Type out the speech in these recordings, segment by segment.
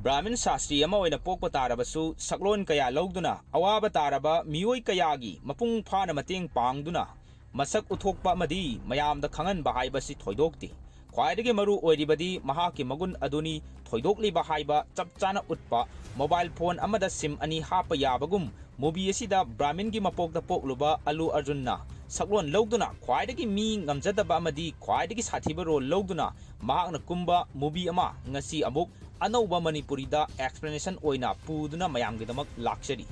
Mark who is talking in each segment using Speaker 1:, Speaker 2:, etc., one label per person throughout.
Speaker 1: ब्राह्मण शास्त्री अमा ओइना पोकपा तारबसु सक्लोन कया लौदुना अवाबा तारबा मियोय कयागी मपुंग फाना मतेंग पांगदुना मसक उथोकपा मदी मयामदा खंगनबा हाइबसि थोइदोक्ति ख्वाइदगी मरु ओइरिबदी महाकी मगुन अदुनी थोइदोक्लिबा हाइबा चपचाना उट्पा मोबाइल फोन अमदा सिम अनि हापा याबगुम मूवी असिदा ब्राह्मण की मपोकदा पोकलुबा अल्लू अर्जुनना सक्लोन लौदुना ख्वाइदगी मी ngamjadaba amadi ख्वाइदगी साथीबा रोल लौदुना महाकना कुंबा मूवी अमा ngasi अमुक अनौबा मणिपुरी दा एक्सप्लेनेशन ओइना पुदुना मयामगिदमक लाक्चरी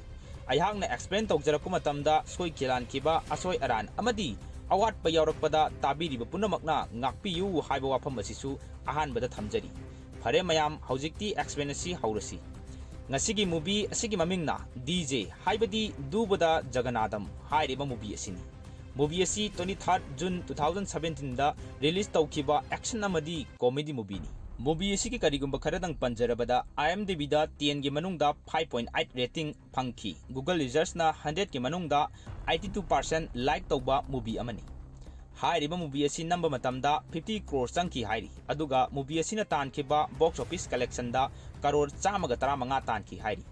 Speaker 1: अयहांगना एक्सप्लेन तौजरकु मतमदा सोय खिलानखिबा असोय Aran अमदी अवाटपा यावरकपदा ताबिरिबा पुनमकना ngakpiyu haiba wafam asisu ahanbada thamjari फरे मयाम हौजिक्ति एक्सप्लेनेसी हौरसी ngasigi movie asigi mamingna DJ haibadi Duvvada Jaganadham hairiba movie asini movie asi 23 June 2017 da release tawkiba action amadi comedy movie ni movie asigi karigumba kharadang panjarabada IMDb da 10 gi manungda 5.8 rating phangki Google users na 100 gi manungda 82% like tawba movie amani हाइरिबा movie असी number मतमदा 50 crore चंकी हाइरी अदुगा movie असीना तानखिबा box office collection दा करोड़ 135 तानखी हाइरी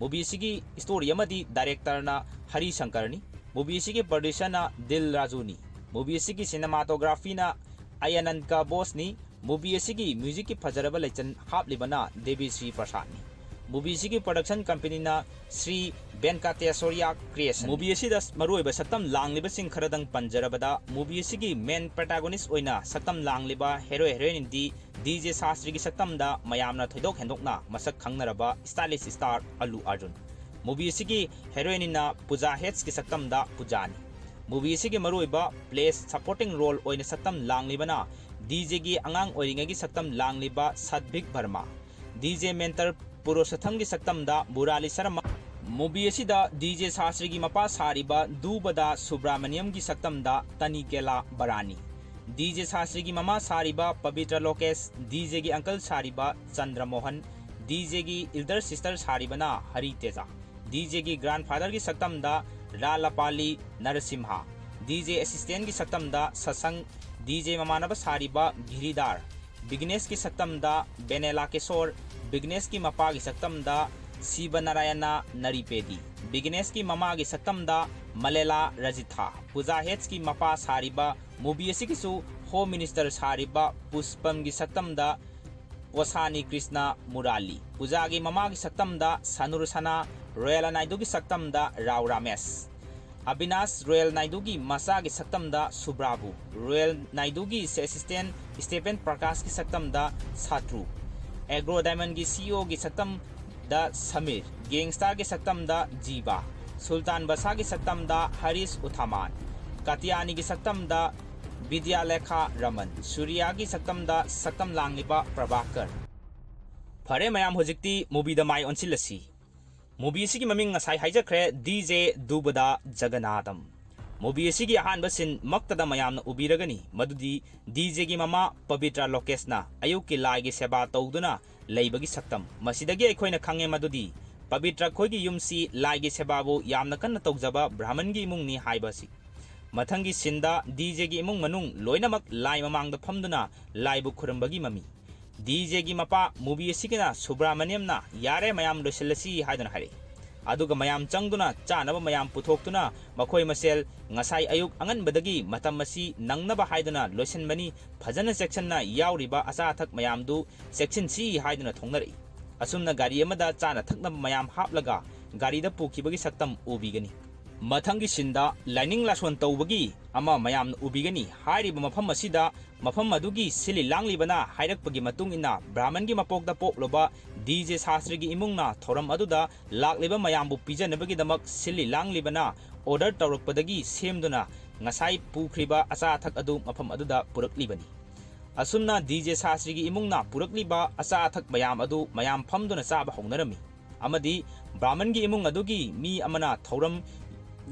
Speaker 1: मूवी असीगी स्टोरी अमदी डायरेक्टर ना हरि शंकरनी मूवी असीगी प्रोड्यूसर ना दिल राजूनी मूवी असीगी सिनेमाटोग्राफी ना अयनंद का बोसनी मूवी असीगी म्यूजिक की फजरबा लेचन हापलिबना देवी श्री प्रसादनी मूवी असीगी प्रोडक्शन कंपनी ना श्री बेनकाटेश्वरिया क्रिएशन मूवी असीदा मरुइबा सतम लांगलिबा सिंग खरदंग पंजरबदा मूवी असीगी मेन प्रोटैगोनिस्ट ओइना सतम लांगलिबा हीरो हीरोइन दी डीजे शास्त्री की सतमदा मयामना थोइदोक हेंदोकना मसक खंगनरबा stylish star Allu Arjun movie असीगी हीरोइन ना पूजा हेड्स की सतमदा पूजानी मूवी असीगी मरुइबा प्लेस सपोर्टिंग रोल ओइना सतम लांगलिबना डीजे की अंगांग ओइरिंगे की सतम लांगलिबा सदभिक वर्मा डीजे मेंटर पुरुषोत्तम की सतमदा बुराली शर्मा मूवी असिदा डीजे शास्त्री की मपा सारिबा दुबदा सुब्रमण्यम की सतमदा तनिकेला बरानी डीजे शास्त्री की ममा सारिबा पवित्र लोकेश डीजे की अंकल सारिबा चंद्रमोहन डीजे की इल्डर सिस्टर सारिबना हरि तेजा डीजे की ग्रैंडफादर की सतमदा रालापाली नरसिम्हा डीजे असिस्टेंट की सतमदा ससंग डीजे ममानब सारिबा गिरिदार बिगनेस की सतमदा बेनेला किशोर बिगनेस की मपा की सतमदा शिव नारायणा नरीपेदी बिगनेस की ममा की सतमदा मलेला रजिथा पूजा हेड्स की मपा सारिबा मूवी असिकिसु होम मिनिस्टर सारिबा पुष्पम की सतमदा ओसानी कृष्णा मुराली पूजा की ममा की सतमदा सनुर सना रोयल नायडू की सतमदा राव रामेश अविनाश रोयल नायडू की मसा की सतमदा सुब्राबू रोयल नायडू की असिस्टेंट स्टीफन प्रकाश की सतमदा सात्रू एग्रो डायमंड की सीईओ की सतम दा समीर गैंगस्टर की सतम दा जीवा सुल्तान बसा की सतम दा हरीश उथामान कतियानी की सतम दा विद्यालेखा रमन सूर्या की सतम दा सतम लांगलिबा प्रभाकर फरे मयाम होजिक्ति मूवी दा माई ओनसिलसी मूवी असिगी ममिंग ngasai हाइजखरे डीजे दुबदा जगन्नाथम मूवी असिगी अहानबा सिन मक्तदा मयामना उबिरगनी मदुदी डीजे की ममा पवित्र लोकेशना अयुक की लाइगी सेवा तौदुना लेबगी सतम मसिदगी अखोइना खंगे मदुदी पवित्र खोइगी युमसी लाइगी सेबाबु यामना कन्ना तौजबा ब्राह्मण की इमुंगनी हाइबासी मथंगी सिंदा डीजे की इमुंग मनुंग लोइनमक लाई ममांगदा फमदुना लाइबु खुरंबगी ममी डीजे की मपा मूवी असिगिना सुब्रमण्यमना यारे मयाम लोसिलसी हाइदना हारे अदुगा मयाम चंगदुना चानबा मयाम पुथोक्तुना मखोय मसेल ngasai ayuk anganbadagi matam asi nangnaba haiduna loisenbani phajana section na yauriba asa thak mayam du section C haiduna thongnari asumna gari amada chana thakna mayam haplaga gari da pukhibagi saktam ubigani mathangi sinda lining lason tawbagi ama mayam ubigani hairiba mafam asida mafam adugi sili langlibana hairakpagi matung ina brahman gi mapok da pokloba DJ Shastri की इमुंगना theorem अदुदा लाक्लिबा मयामबु पिजनबगी दमक सिली लांग्लिबना order तौरकपदगी सेमदुना ngasai पुख्रिबा अचा थक अदु मफम अदुदा पुरकलिबनी असुमना DJ Shastri की इमुंगना पुरकलिबा अचा थक मयाम अदु मयाम फमदुना चाबा हौनरमी अमदी ब्राह्मण की इमुंग अदुगी मी अमना थौरम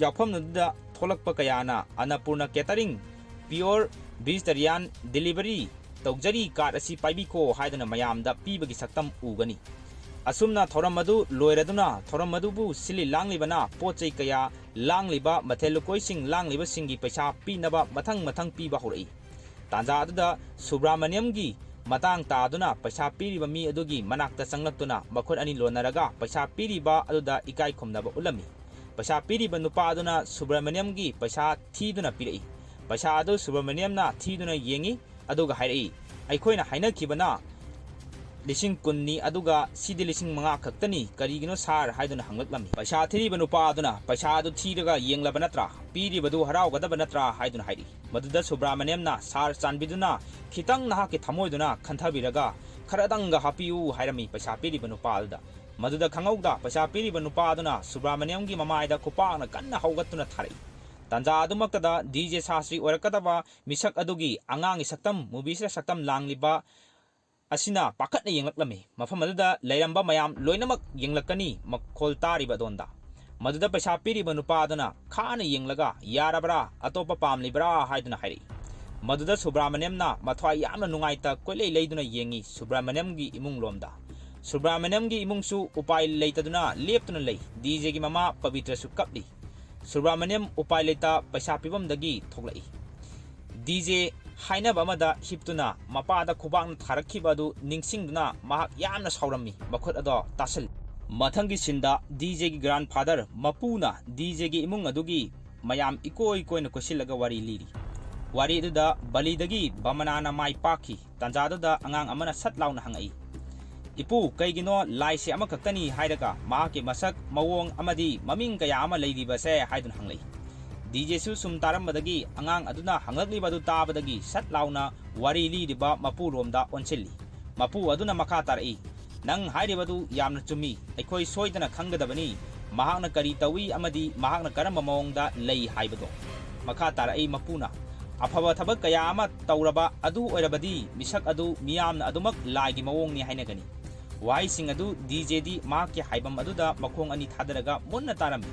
Speaker 1: याफमनदुदा थोलकपा कयाना Annapurna catering pure vegetarian delivery तौजरी कार्ड असी पाइबिको हाइदना मयामदा पीबगी सक्तम उगनी असुमना थौरम अदु लोइरदुना थौरम अदुबु सिली लांग्लिबना पोचै कया लांग्लिबा मथेलुकोइसिंग लांग्लिबा सिंगी पैसा पीनबा मथंग मथंग पीबा होरई तांजा अदुदा सुब्रमण्यम की matang taduna paisa piriba mi adugi manakta changlakuna makhut ani lonaraga paisa piriba aduda ikai khumnaba ulami paisa piriba nupa aduna Subramaniam gi paisa thiduna pirai paisa adu Subramaniam na thiduna yengi aduga hairi aikhoina hainakibana lising kunni aduga sidi lising manga khaktani karigino sar haiduna hanglaklam paisa thiriba nupa aduna paisa adu thiraga yenglaba natra piribadu haraugadaba natra haiduna hairi maduda Subramaniam na sar chanbiduna khitang nahaki thamoiduna khanthabiraga kharadanga hapiu hairami paisa piriba nupa aduda maduda khangauda paisa piriba nupa aduna Subramaniam gi mamaida khupakna kanna haugatuna tharai tanja adumaktada DJ Sastri orakadaba misak adugi angangi saktam movie saktam langliba asina pakatna yenglaklammi mafam aduda leiramba mayam loinamak yenglakani makhol tariba donda maduda paisa piriba nupa aduna khana yenglaga yarabra atopa pamlibra haiduna hairi maduda Subramaniam na mathwai yamna nungaita koilei leiduna yengi Subramaniam gi imung lomda Subramaniam gi imungsu upai leitaduna leptuna lei DJ gi mama Pavitra su kapli Subramaniam upai leita paisa pibam dagi thoklai DJ hainaba amada hiptuna mapada khubang tharakhiba adu ningsingduna mahak yamna saurammi makhut ado tasal mathangi sinda DJ gi grandfather mapuna DJ gi imung adugi mayam ikoi koina kosilaga wari liri wari aduda balidagi bamanana mai pakhi tanjadada angang amana satlauna hangai ipu kaigino laise amakaktani hairaga mahaki masak mawong amadi maming kaya ama leiribase haidun hanglai DJ su sum tarambadagi angang aduna hangaklibadu tabadagi satlauna wari liriba mapu romda onsilli mapu aduna makha tarai nang hairibadu yamna chumi aikoi soidana khangadabani mahakna kari tawi amadi mahakna karamba mawongda lei haibado makha tarai mapuna afaba thabak kaya ama tauraba adu oirabadi misak adu miyamna adumak laigi mawongni hainagani wai sing adu DJ di mahakki haibam aduda makhong ani thadaraga munna tarami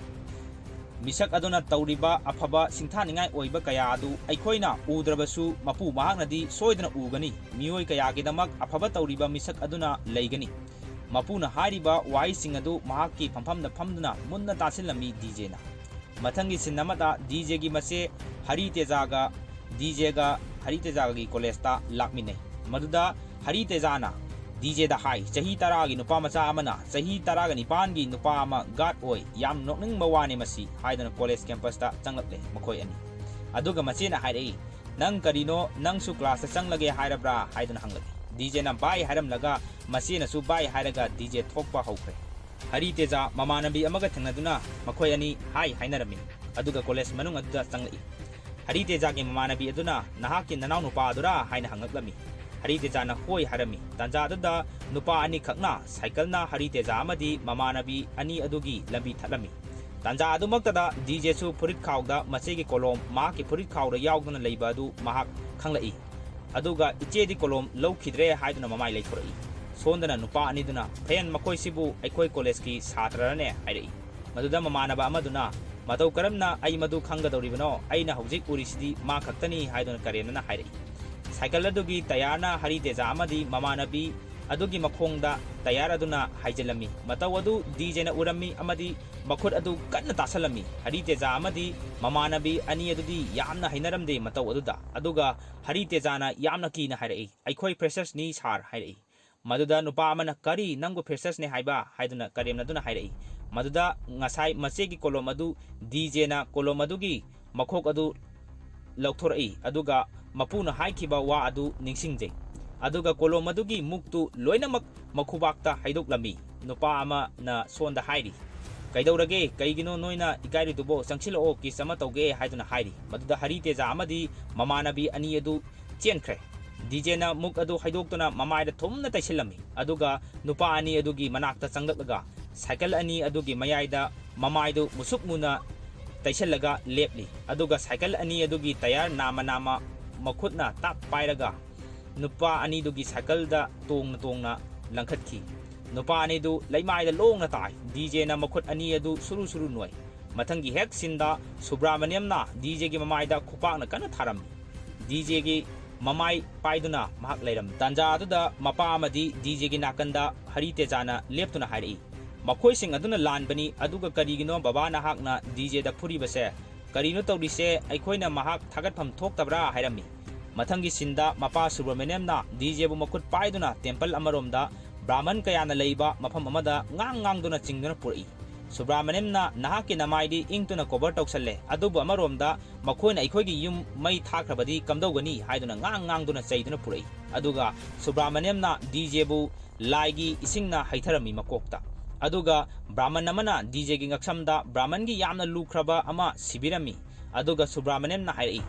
Speaker 1: misak aduna tauriba afaba singthaningai oiba kaya adu aikhoina udrabasu mapu mahaknadi soidana ugani mioi kaya gidamak afaba tauriba misak aduna leigani mapuna hariba wai sing adu mahakki phampham phamduna munna tasilami DJ na mathangi sinamada DJ gi mase Haritejaga DJ ga Haritejaga gi college ta lakminai maduda Haritejana DJ da hai chahi taragi nupa macha amana chahi taraga nipan gi nupa ama god oi yam nokning mawani masi haidana college campus ta changlakle makhoi ani aduga machena hairei nang karino nang su class ta changlage hairabra haidana hanglaki DJ na bai hairam laga machena su bai hairaga DJ thokpa haukhre Hariteja mamanabi amaga thangnaduna makhoi ani hai hainarami aduga college manung aduda changlai Hariteja gi mamanabi aduna nahaki nanau nupa adura haina hangaklami Hariteja na hoi harami tanja aduda nupa ani khakna cycle na Hariteja amadi mamanabi ani adugi lambi thalami tanja adumaktada DJ su purit khawda machegi kolom ma ki purit khawda yaugduna leiba adu mahak khanglai aduga ichedi kolom laukhidre haiduna mamai leithorai sondana nupa ani duna phen makoi sibu aikoi college ki satrane hairei maduda mamanaba amaduna madau karamna ai madu khangadoribano aina hojik urisidi ma khaktani haiduna karena hairei cycle adugi tayarna Hariteja amadi mamanabi adugi makhongda tayar aduna haijalami mataw adu DJ na urami amadi makhut adu kanna tasalami Hariteja amadi mamanabi ani adudi yamna hainaramde mataw aduda aduga Hariteja na yamna ki na hairei aikhoi freshers ni sar hairei maduda nupa amana kari nangbu freshers ne haiba haiduna karemna duna hairei maduda ngasai machegi kolom adu DJ na kolom adugi makhok adu lauthorai aduga mapuna haikiba wa adu ningsingje aduga kolom adugi muktu loinamak makhubakta haidoklami nupa ama na sonda hairi kaidorage kaigino noina ikairi dubo sangchilo ki sama tauge haiduna hairi maduda Hariteja amadi mamanabi ani adu chenkhre DJ na muk adu haidoktuna mamaida thumna taisilami aduga nupa ani adugi manakta changlaklaga cycle ani adugi mayaida mamaidu musukmuna taisellaga lepli aduga cycle ani adugi tayar nama makhutna tak pairaga nupa ani dugi cycle da tongna langkhatkhi nupa ani du leimaida longna tai DJ na makhut ani adu suru noi mathangi hek sinda Subramaniam na DJ gi mamaida khupakna kana tharam DJ gi mamai paiduna mahak leiram tanja aduda mapa amadi DJ gi nakanda Hariteja na leptuna hairei makhoi sing aduna lanbani aduga karigino baba na hakna DJ da phuri base karino tawrise aikhoina mahak thagatpham thoktabra hairami Mathangi sinda mapa Subramaniamna DJ bu makut paiduna temple amaromda Brahman kayana leiba mafam amada ngang duna chingduna puri. Subramaniamna nahaki namaidi ingtuna cover tausalle adubu amaromda makoina ikhoigi yum mai thakrabadi kamdogani haiduna ngang duna chaiduna puri. Aduga Subramaniamna DJ bu laigi isingna haitharami makokta. Aduga Brahman amana DJ gi ngaksamda Brahman gi yamna lukraba ama sibirami. Aduga Subramaniamna hairi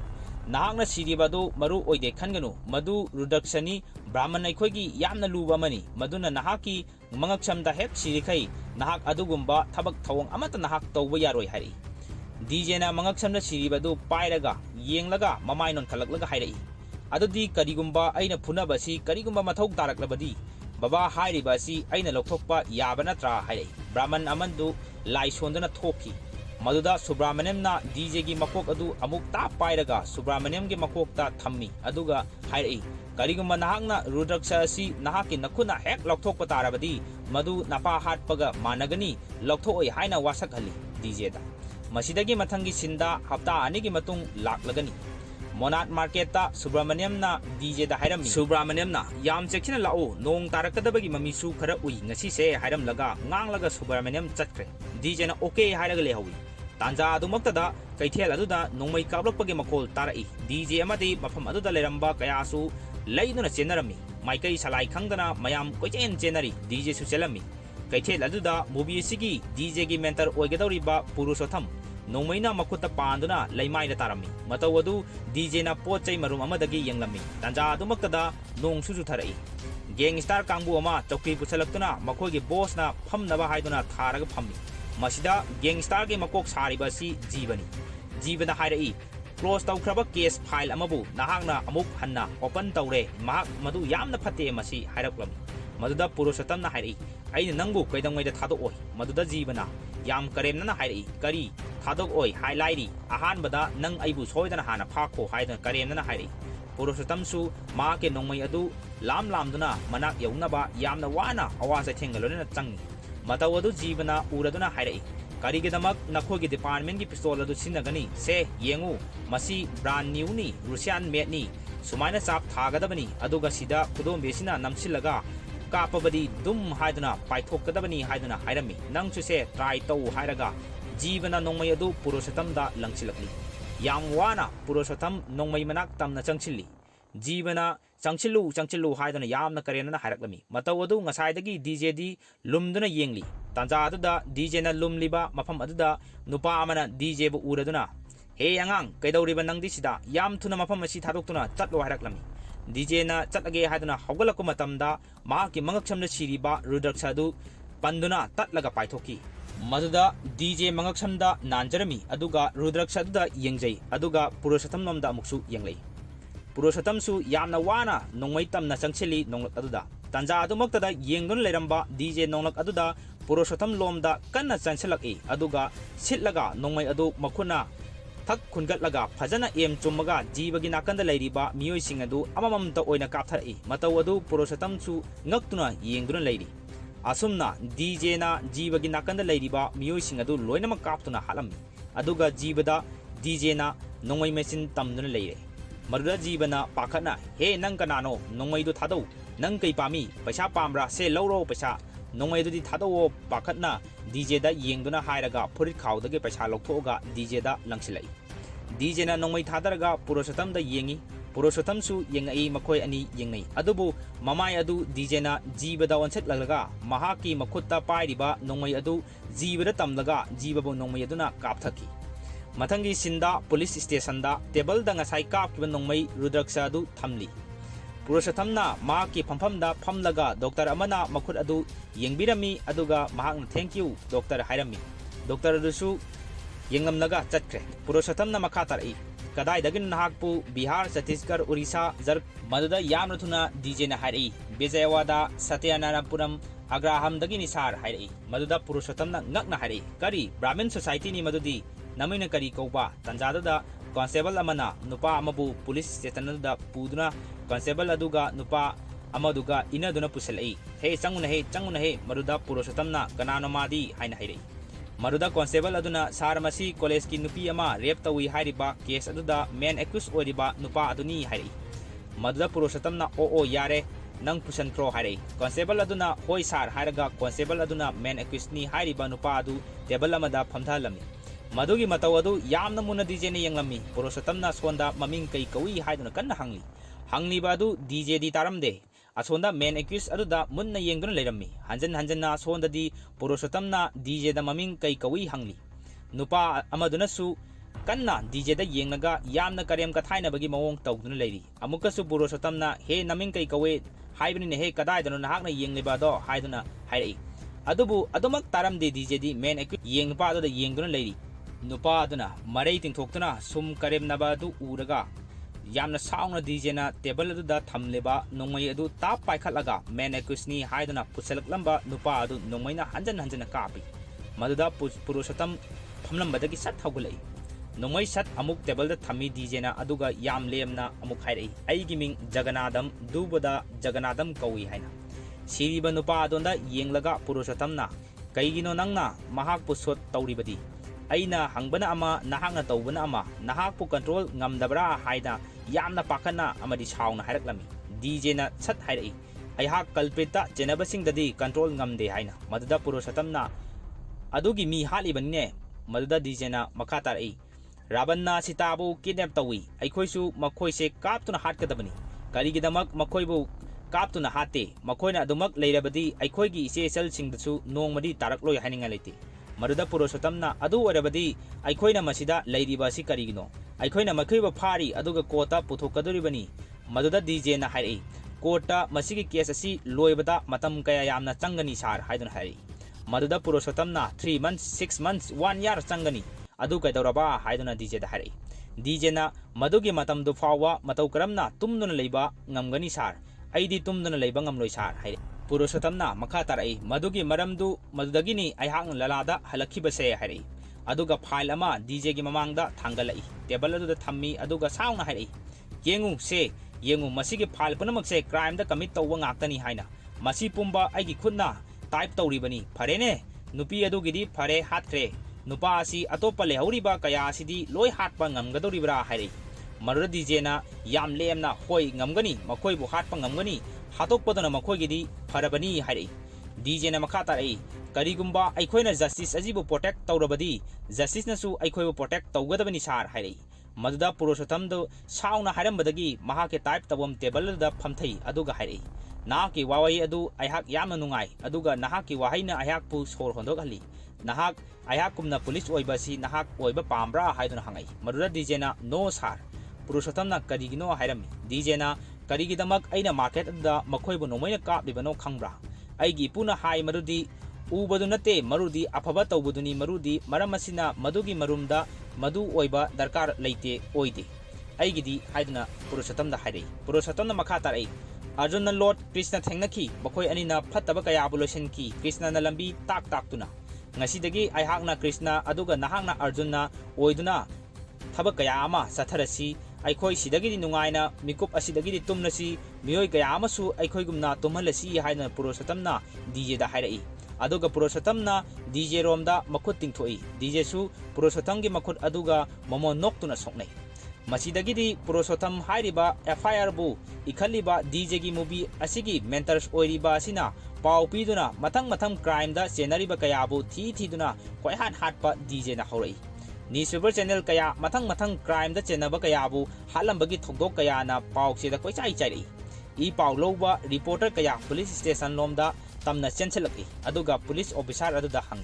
Speaker 1: nahakna siribadu maru oide khanganu madu rudaksani Brahman aikhoigi yamna luba mani maduna nahaki mangaksamda hek sirikai nahak adugumba thabak thawong amata nahak tawba yaroi hairi. DJ na mangaksamda siribadu pairaga yenglaga mamai non khalaklaga hairi. Adudi karigumba aina phunabasi karigumba mathau taraklabadi Baba hairi basi aina lokthokpa yabana tra hairi. Brahman amandu lai sondana thoki. Maduda Subramaniamna DJ gi makok adu amuk ta pairaga Subramaniam gi makok ta thammi. Aduga hairi. Karigumba nahakna rudraksha asi nahaki nakuna hek lokthokpa tarabadi madu napa hatpaga managani lokthoi haina wasak hali DJ da. Masidagi mathangi sinda hafta ani gi matung laklagani. Monda Market ta Subramaniamna DJ da hairam Subramaniamna yam chekina lao nong tarakadabagi mamisu khara ui ngasi se hairam laga nganglaga Subramaniam chatkre DJ na okay hairaga lehawi tanja adumakta da kaithel aduda nongmai kablokpagi makol tarai DJ amadi mafam aduda leramba kayasu leiduna chenarami maikai salai khangdana mayam koichen chenari DJ su chelami kaithel aduda movie sigi DJ gi mentor oigadoriba Purushottam Nomaina makuta panduna laimai da tarami matawadu DJ na pochai marum amadagi yanglami tanja adumaktada nong susu tharai gangster kangbu ama chokki pusalaktuna makhogi boss na phamnaba haiduna tharaga phammi masida gangster ge makok sariba si jibana hairai close tawkraba case file amabu nahakna amuk hanna open tawre mahak madu yamna phatte masi hairaklam maduda Purushottam na hairai aina nangbu kaidangmai da thado oi maduda jibana yam karemna na hairai kari thadok oi highlight ahan bada nang aibu soidana hana phakho haidana karemna na hairi Purushottam su ma ke nongmai adu lam duna manak yaunaba yamna wana awasa thengalona changi matawadu jibana uraduna hairi karigidamak nakhogi department gi pistol adu sinagani se yengu masi brand new ni Russian made ni sumaina chap thagadabani aduga sida khudom besina namsilaga kapabadi dum haidana paithokadabani haidana hairami nangchu se try taw hairaga Jibana nongmai adu Purushottam da langchilakli yam wana Purushottam nongmai manak tamna changchilli Jibana changchilu haidana yamna karena hairakami mataw adu ngasaidagi DJ di lumduna yengli tanja aduda DJ na lumliba mafam aduda nupa amana DJ bu uraduna he angang kaidawriba nangdi sida yam thuna mafam asi thadoktuna chatlo hairaklami DJ na chatlage haidana hawgalakku matamda ma ki mangaksamna siriba rudraksha du panduna tatlaga paithoki Maduda DJ mangaksamda nanjarami aduga rudraksha aduda yengjai aduga Purushottam nomda amuksu yenglei Purushottam su yamna wana nongmai tamna changchili nonglak aduda tanja adumaktada yengdun leramba DJ nonglak aduda Purushottam lomda kanna chansalaki aduga sitlaga nongmai adu makhuna thak khungatlaga phajana em chummaga jibagi nakanda leiriba miyoi sing adu amamamta oina kapthari mataw adu Purushottam su ngaktuna yengdun leiri Asumna DJ na jibagi nakanda leiriba miyoi sing adu loinama kaptuna halami aduga jibada DJ na nongmai machine tamduna leire maruda jibana pakhana he nang kanano nongmai du thadau nang kai pami paisa pamra se lawro paisa nongmai du di thadau pakhatna DJ da yengduna hairaga phurit khawdage paisa lokthoga DJ da langsilai DJ na nongmai thadaraga Purushottam da yengi Purushottam su yengai makhoi ani yengai adubu mamai adu DJ na jibada onset laglaga mahaki makhutta pairiba nongmai adu jibada tamlaga jibabu nongmai aduna kapthaki mathangi sinda police station da table da ngasai kapkiba nongmai rudraksha adu thamli Purushottam na mahaki phampham da phamlaga doctor amana makhut adu yengbirami aduga mahakna thank you doctor hairami doctor adu su yengamnaga chatkre Purushottam na makha tarai kadai dagin nahakpu Bihar Chhattisgarh Orissa jar maduda yamna thuna DJ na hairi Vijayawada Satyanarapuram Agraham dagini sar hairi maduda Purushottam na ngakna hairi kari Brahmin society ni madudi namina kari kauba tanjada da constable amana nupa amabu police station da puduna constable aduga nupa amaduga inaduna pusalai he changuna he maduda Purushottam na kanano madi haina hairi Maruda constable aduna Saramasi college ki nupi ama rape tawi hairiba case aduda main accused oriba nupa aduni hairi Maduda Purushottamna o yare nang pusankro harai constable aduna hoi sar haraga constable aduna main accused ni hairiba nupa adu table amada phamthalami madugi mataw adu yamna muna DJ ni yanglami Purushottamna sonda maming kai kawi haiduna kanna hangli ba adu DJ di taramde asonda main accused aduda munna yengduna leirami hanjan na sonda di Purushottamna DJ da maming kai kawi hangli nupa amaduna su kanna DJ da yengnaga yamna karem ka thaina bagi mawong tawduna leiri amukasu Purushottamna he naming kai kawe haibni he kadai dano nahakna yengliba do haiduna hairai adubu adumak taramde DJ di main accused yengpa adu da yengduna leiri nupa aduna marai tingthoktuna sum karem naba du uraga yamna saungna DJ na table adu da thamleba nongmai adu tap paikhalaga main accused ni haiduna pusalak nupa adu nongmai na hanjan kapi maduda Purushottam phamlambadagi sat thawgulai nongmai sat amuk table da thami DJ na aduga yam lemna amuk hairai aigi ming Jagannadham Duvvada Jaganadham kawi haina siriba nupa adonda yenglaga Purushottamna kaigino nangna mahak pusot tawribadi aina hangbana ama nahakna tawbana ama nahakpu control ngamdabra haida yamna pakana amadi sauna hairaklami DJ na sat hairai aihak culprita jenabasing dadi control ngamde haina maduda Purushottamna adugi mi halibane maduda DJ na makatarai Rabanna sitabu kidnap tawi aikhoisu makhoise kaptuna hatkadabani karigidamak makhoibu kaptuna hate makhoina adumak leirabadi aikhoigi isesal singdasu nongmadi tarakloi haninga leite maruda Purushottamna adu warabadi aikhoina masida leiriba si karigino aikhoina makhoiba phari aduga kota puthokaduribani maduda DJ na hairi kota masigi case asi loibada matam kaya yamna changani sar haidun hairi maduda Purushottamna 3 months 6 months 1 year changani adu kaidoraba haiduna DJ da harai DJ na madugi matam du fawa matau karamna tumduna leiba ngamgani sar aidi tumduna leiba ngamloi sar haire Purushottamna makha tarai madugi maramdu madudagini aihang lalada halakhibase haire aduga file ama DJ gi mamangda thangalai table adu da thammi aduga sauna haire yengu masigi file punamak se crime da commit tawwa ngaktani haina masi pumba aigi khunna type tawribani farene nupi adugidi fare hatkre nupa asi atopa lehoriba kaya asidi loi hatpa ngamgadoribra hairi maruda DJ na yam lemna hoi ngamgani makhoi bu hatpa ngamgani hatokpadana makhoi gidi farabani hairi DJ na makhata ai karigumba aikhoina justice ajibu protect tawrabadi justice nasu aikhoibu protect tawgadabani sar hairi maduda Purushottam do sauna harambadagi mahake type tabam table da phamthai aduga hairi nahaki wawai adu aihak yamna nungai aduga nahaki wahaina aihak pu sor hondok hali nahak aihak kumna police oibasi nahak oiba pambra haiduna hangai maduda DJ na no sar Purushottamna karigino hairami DJ na karigidamak aina market da makhoibu nomoina kaplibano khangbra aigi puna hai marudi ubadu nate marudi afaba tawbuduni marudi maramasina madugi marumda madu oiba darkar leite oide aigidi haiduna Purushottamda hairei Purushottamna makhatarai Arjuna Lord Krishna thengnaki bakhoi anina phattaba kaya bulosenki Krishna na lambi tak tuna ngasidagi aihakna Krishna aduga nahakna Arjuna oiduna thaba kaya ama satharasi aikhoi sidagi nungaina mikup asidagi tumnasi mioi kaya amasu aikhoi gumna tumhalasi haina Purushottamna DJ da hairai aduga Purushottamna DJ romda makhut tingthoi DJ su Purushottamgi makhut aduga momo noktuna soknai masidagidi Purushottam hairiba FIR bu ikhaliba DJ gi movie asigi mentors oiriba asina pau piduna mathang crime da senariba kaya bu thiduna koi hatpa DJ na horai newspaper channel kaya mathang crime da chenaba kaya bu halambagi thogdok kaya na pau se da koi chai i pau loba reporter kaya police station lomda tamna chenselaki aduga police officer adu da hang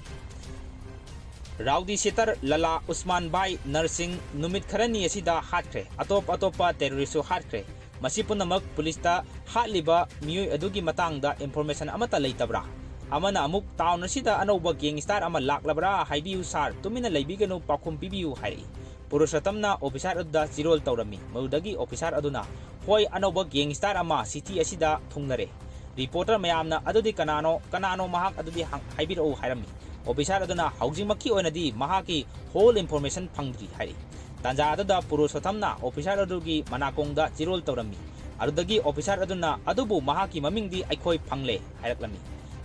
Speaker 1: Rowdy Sitar Lala Usman Bai Nursing Numit Kharani asida hatkre atopa terrorist hatkre masipunamak polista hatliba mioi adugi matangda information amata leitabra amana amuk town asida anoba gangster ama laklabra haibiu sar tumina leibigano pakhum pibiu hairi Purushottamna officer adda zirol tawrami maudagi officer aduna hoi anoba gangster ama city asida thungnare reporter mayamna adudi kanano mahak adudi haibiro hairami officer aduna housing makki oinadi mahaki whole information phangdri hairi tanja adada Purushottamna officer adugi manakongda zirol tawrami adudagi officer aduna adubu mahaki mamingdi aikhoi phangle hairaklami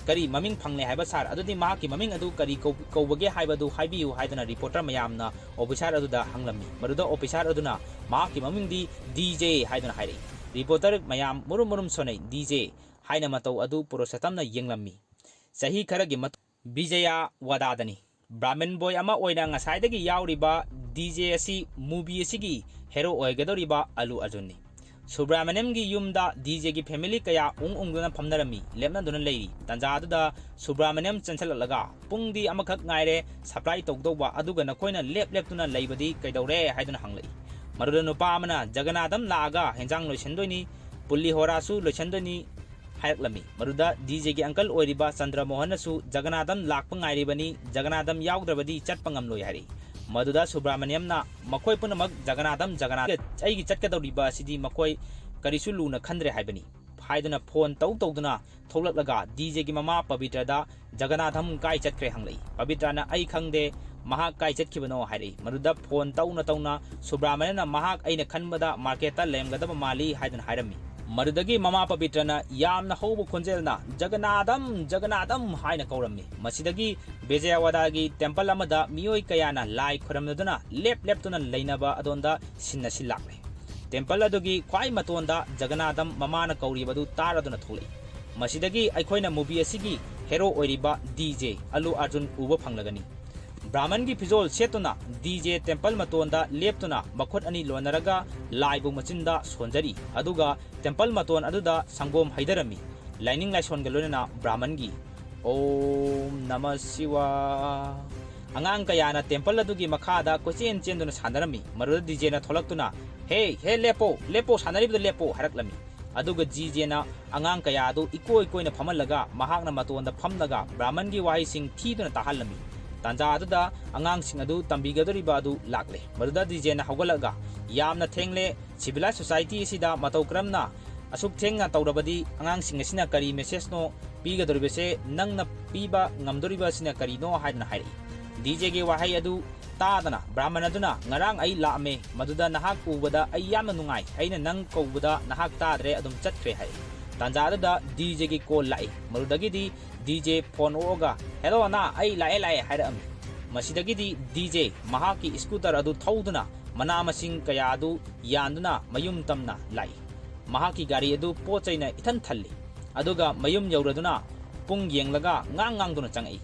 Speaker 1: kari maming phangle haiba sar adudi mahaki maming adu kari kowbage haibadu haibiu haidana reporter mayamna officer aduda hanglami maruda officer aduna mahaki mamingdi DJ haidana hairi Reporter mayam murum sonai DJ haina matau adu Purushottamna yenglammi sahi kharagi Vijayawada dani Brahmin boy ama oina ngasaidagi yauriba DJ asi movie asigi hero oigadoriba Alu Arjunni Subramaniam gi yumda DJ gi family kaya ungduna phamnarami lemna duna leiri tanjadada Subramaniam chanchalaga pungdi amakhak ngaire supply togdoba aduga nakoina lep tuna leibadi kaidore haiduna hanglei maruda nupa amana Jaganadham laaga henjang loisendoni pulli horasu loisendoni hayaklami maruda DJ gi uncle oiriba Chandra Mohan su Jaganadham lakpa ngairibani Jaganadham yaugdrabadi chatpa ngamloi hari Maduda Subramaniam na makoi punamak Jaganadham aigi chatkadoriba sidi makoi karisu luna khandre haibani haiduna phone tawduna tholaklaga DJ gi mama Pavitra da Jaganadham kai chatkre hanglei Pavitra na ai khangde mahak kai chatkibano hairi maruda phone tawna Subramaniam na mahak aina khanbada market ta lemgadaba mali haiduna hairami Marudagi mama Pavitra na yamna hobu khonjelna Jaganadham haina kauramni masidagi Vijayawada gi temple amada miyoi kayana lai khuramnaduna lep tuna leinaba adonda sinna silakle temple adugi khwai matonda Jaganadham mamana kauribadu taraduna tholei masidagi aikhoina movie asigi hero oiriba DJ Alu Arjun uba phanglagani Brahman gi fizol setuna DJ temple matonda leptuna makhot ani lonaraga laibu machinda sonjari aduga temple maton aduda sangom haidarami lining laison galona Brahman gi Om Namah Shivaya Angang kayana temple adugi makhada kochen chenduna sanarami maruda DJ na tholaktuna hey lepo sanaribda lepo haraklami aduga DJ na angang kaya adu ikoi na phamalaga mahakna matonda phamlaga Brahman gi wahi sing thiduna tahalami Tanja aduda angang sing adu tambigadoriba adu lakle maruda DJ na hawgalaga yamna thengle civilized society sida matau kramna asuk thengna tawrabadi angang sing asina kari message no pigadoribese nangna piba ngamdoriba sina kari no haidna hairi DJ ge wahai adu tadana Brahman aduna ngarang ai laame maduda nahak ubada ai yamna nungai aina nang kobada nahak tadre adum chatkre hai tanja aduda DJ ge call lai marudagi di DJ phone oga hello na ai lai hairami masidagi di DJ mahaki scooter adu thauduna mana masing kaya adu yanduna mayum tamna lai mahaki gari adu pochaina ithan thalli aduga mayum yauraduna pung yenglaga ngang duna changai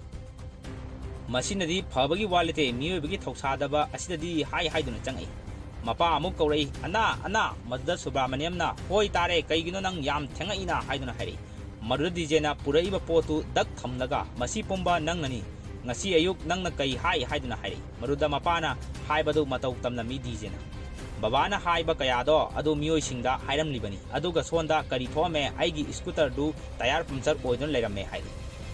Speaker 1: masinadi phabagi walite miyobagi thausadaba asidadi hai duna changai mapa amuk kaurai ana madda Subramaniam na hoi tare kaigino nang yam thengaina haiduna hairi maruda DJ na puraiba potu dak thamlaga masi pomba nangnani ngasi ayuk nangna kai haiduna hairi maruda mapana haibadu matau tamna mi DJ na babana haiba kayado adu miyoi singda hairam libani aduga sonda kari thome aigi scooter du tayar puncture oidon leirame hairi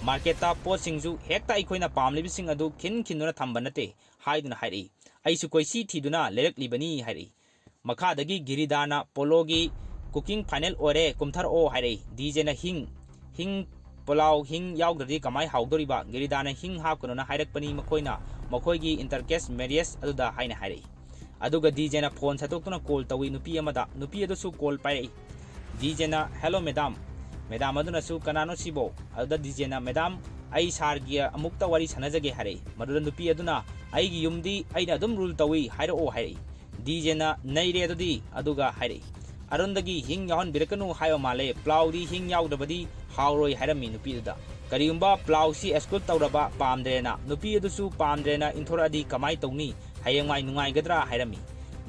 Speaker 1: market ta pot singju hekta ikoina pamlibi sing adu khinuna thambanate haiduna hairi aisu koisi thiduna lerak libani hairi makhadagi giridana pologi cooking final ore kumthar o hairi DJ na hing polau hing yaugdri kamai haudoriba giridana hing ha kununa hairakpani makhoigi intercaste marriage aduda haina hairi aduga DJ na phone satokuna call tawi nupi amada nupi adusu call pai DJ na hello madam aduna su kanano sibo aduda DJ na madam ai sargia amukta wari sanajage hare maduda nupi aduna aigi yumdi aina adum rule tawi hairo o hairi DJ na naire adudi aduga hairi arundagi hing yahon birakanu hayo male plaudi hing yaudabadi hauroi hairami nupi aduda kariumba plausi escort tawraba pamdrena nupi adusu pamdrena inthoradi kamai tawni hayengmai nungai gadra hairami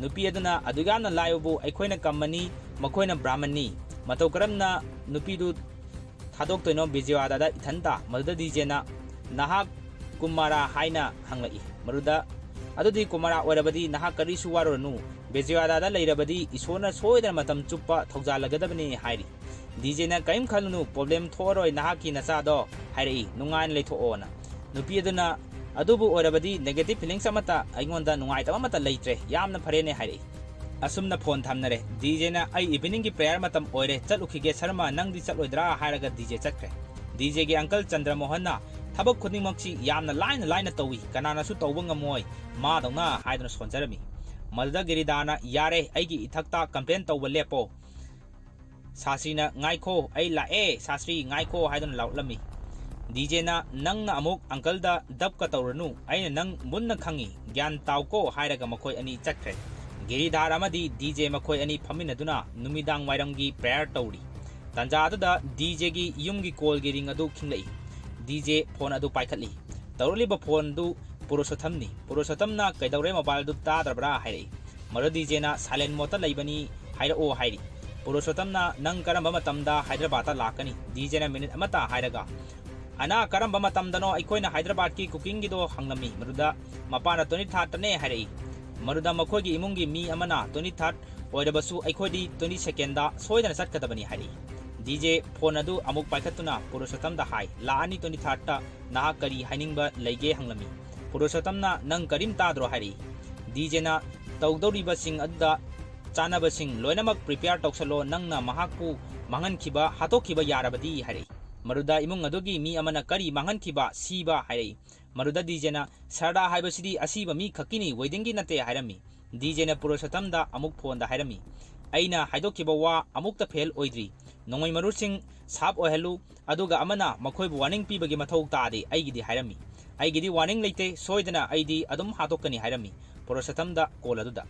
Speaker 1: nupi aduna adugana layobu aikhoina kamani makhoina brahmani matau karamna nupi du thadok toino Vijayawada da ithanta maduda DJ na nahak kumara haina hanglai maruda adudi kumara orabadi nahak karisu waronu Vijayawada da leirabadi isona soidana matam chuppa thaujalagadaबनी hairi DJ na kaim khalunu problem thoroi nahaki nacha do hairi nungai leithoona nupi aduna adubu orabadi negative feelings amata aingonda nungai tama mata leitre yamna pharene hairi asumna phone thamnare DJ na ai evening gi prayer matam oire chalukhige sharma nangdi chaloidra hairaga DJ chakre DJ gi uncle Chandra Mohan na thabak khudingmakchi yamna line tawi kanana su tawba ngamoi ma dawna haiduna sonjarami malda giridana yare aigi ithakta complain tawba lepo sasina ngaikho ai lae sasri ngaikho haiduna lautlami DJ na nangna amuk uncle da dabka tawranu aina nang munna khangi gyan tawko hairaga makhoi ani chakre Giridhar अमदी DJ मखोय अनि फमिनदुना नुमिदांग वाइरमगी prayer तौरी तंजादुदा DJ की युमगी call की ring अदु खिंगलई DJ phone अदु पाइखतली तौरलिब phone दु पुरुषोत्तमनी पुरुषोत्तमना कैदौरे mobile दु ताद्रबरा हाइरई मरु डीजे ना साइलेंट मोड लाइबनी हाइरओ हाइरी पुरुषोत्तमना नंग करम मतमदा हैदराबाद लाकनी डीजे ना मिनिट अमता हाइरगा अना करम मतमदनो अखोइना हैदराबाद की कुकिंग गिदो हंगलमी मरुदा मपाना 23 ने हाइरई मरुदा मखोगी इमुंगी मी अमना 23 ओइरबसु अखोइदी 22 दा सोइदना चटकदबनी हाइरई डीजे फोन अदु अमुक पाइखतुना पुरुषोत्तम दा हाई लानी 23 ता ना करी हाइनिंगबा लैगे हंगलमी पुरुषोत्तमना नंग करीम ताद्रो हाइरई डीजे ना तौदौरिबा सिंग अदुदा चानबसिंग लोइनमक प्रिपेयर तौसलो नंगना महाकु मांगनखिबा हातोखिबा यारबदी हाइरई मरुदा इमुंग अदुगी मी अमना करी मांगनखिबा सीबा हाइरई मरुदा डीजेना सरदा हाइबसिदी असीबा मी खकिनी वेडिंगी नते हाइरमी डीजेना पुरुषोत्तम दा अमुक फोन दा हाइरमी अइना हाइदोखिबा वा अमुक्ता फेल ओइद्री नोंगै मरुसिंग साब ओहलु अदुगा अमना मखोइबु वार्निंग पीबगी मथौ तादे अइगिदी हाइरमी अइगिदी वार्निंग लेते सोइदना अइदी अदुम हातोकनी हाइरमी पुरुषोत्तम दा कॉल अदुदा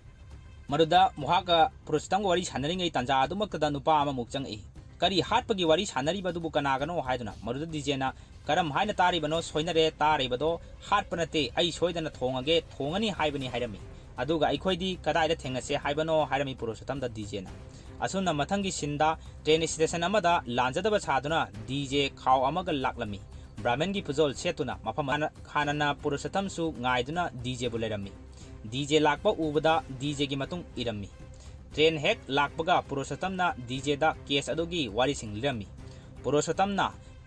Speaker 1: मरुदा मुहाका पुरुषोत्तम वारी सानरिंगै तंजा अदुमक्तदा नुपा अमा मुक्चंगई करी हाटपगी वारी सानरिबदुबु कनागनो हाइदुना मरुदा डीजेना करम हाइना तारिबनो सोइनरे तारिबदो हाटपनते अइ सोइदना थोंगगे थोंगनी हाइबनी हाइरमी अदुगा अखोइदी कदाइदा थेंगसे हाइबनो हाइरमी पुरुषोत्तम दा डीजेना असुना मथंगी सिंदा ट्रेन स्टेशन अमदा लांजदबा सादुना डीजे खाव अमगा लाक्लमी ब्राह्मण की फुजोल सेतुना मफम खानना पुरुषोत्तम सु गाइदुना डीजे बुलेरमी डीजे लाक्पा उबदा डीजे की मतुंग इरमी ट्रेन हेक लाक्पगा पुरुषोत्तमना डीजे दा केस अदुगी वारिसिंग लिरमी पुरुषोत्तमना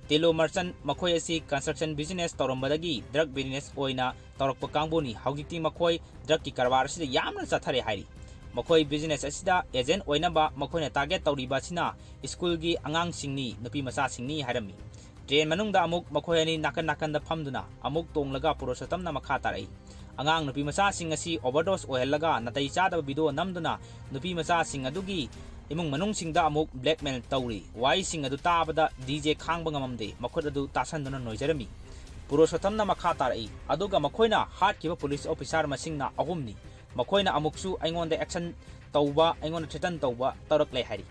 Speaker 1: तेलो मर्चन मखोय असि कंस्ट्रक्शन बिजनेस तौरंबदगी ड्रग बिजनेस ओइना तौरक्पा कांगबुनी हौजिक्ति मखोय ड्रग की कारबार असिदा यामना चथरे हाइरी मखोय बिजनेस असिदा एजेंट ओइनबा मखोयना टारगेट तौरिबा सिना स्कूल की आंगांग सिंगनी नुपी मचा सिंगनी हाइरमी ट्रेन मनुंगदा अमुक मखोय अनि नाकन नाकनदा फमदुना अमुक तोंगलगा पुरुषोत्तमना मखा तारई आंगांग नुपी मचा सिंग असि ओवरडोस ओहलगा नतै चादब बिदो नमदुना नुपी मचा सिंग अदुगी इमुंग मनुंग सिंगदा अमुक ब्लैकमेल तौरी वाई सिंग अदु ताबदा डीजे खांगबा ngamamde मखोद अदु तासनदुना नोइजरमी पुरुषोत्तमना मखा तारई अदुगा मखोयना हाटकिबा पुलिस ऑफिसर मसिंगना अहुमनी मखोयना अमुकसु अइंगोंदा एक्शन तौबा अइंगोंदा थ्रेटन तौबा तौरकले हाइरी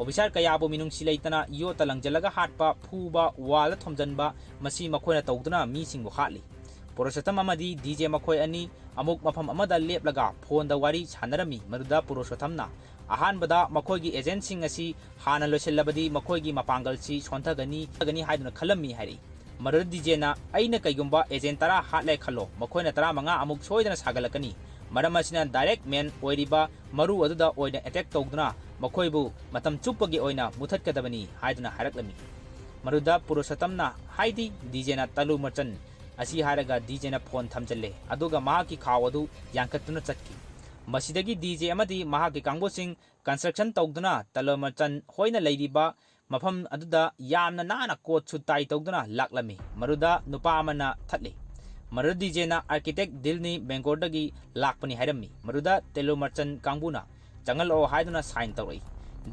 Speaker 1: ऑफिसर कयाबु मिनुंगसि लेतना यो तलंगजलगा हाटपा फूबा वाल थमजनबा मसी मखोयना तौदुना मी सिंगबु हाटली पुरुषोत्तम अमदी डीजे मखोय अनि अमुक मफम अमदा लेपलगा फोन द वारी सानरमी मरुदा पुरुषोत्तमना अहानबदा मखोयगी एजेंट सिंग असि हाना लोसेलबदी मखोयगी मपांगलसि सोंथगनी हाइदुना खलमी हाइरी मरुदा डीजेना अइना कैगुंबा एजेंट तरा हाटले खलो मखोयना तरा मंगा अमुक सोइदना सागलकनी मरम असिना डायरेक्ट मेन ओइरिबा मरु अदुदा ओइना अटैक तौदुना मखोयबु मतम चुप्पगी ओइना मुथतकदबनी हाइदुना हारकलमी मरुदा पुरुषोत्तमना हाइदी डीजेना तलु मर्चन असी हारगा डीजेना फोन थमजल्ले अदुगा माकी खाव अदु यांकतुना चटकी मसिदगी डीजे अमदी महाकी कांगबोसिंग कंस्ट्रक्शन तौदुना तलु मर्चन होइना लैरिबा मफम अदुदा यामना नाना कोट सुताई तौदुना लाक्लमी मरुदा नुपा अमना थतले मरुदा डीजेना आर्किटेक्ट दिलनी बेंगोरदगी लाक्पनी हाइरमी मरुदा तेलु मर्चन कांगबुना चंगल ओ हाइदुना साइन तौरई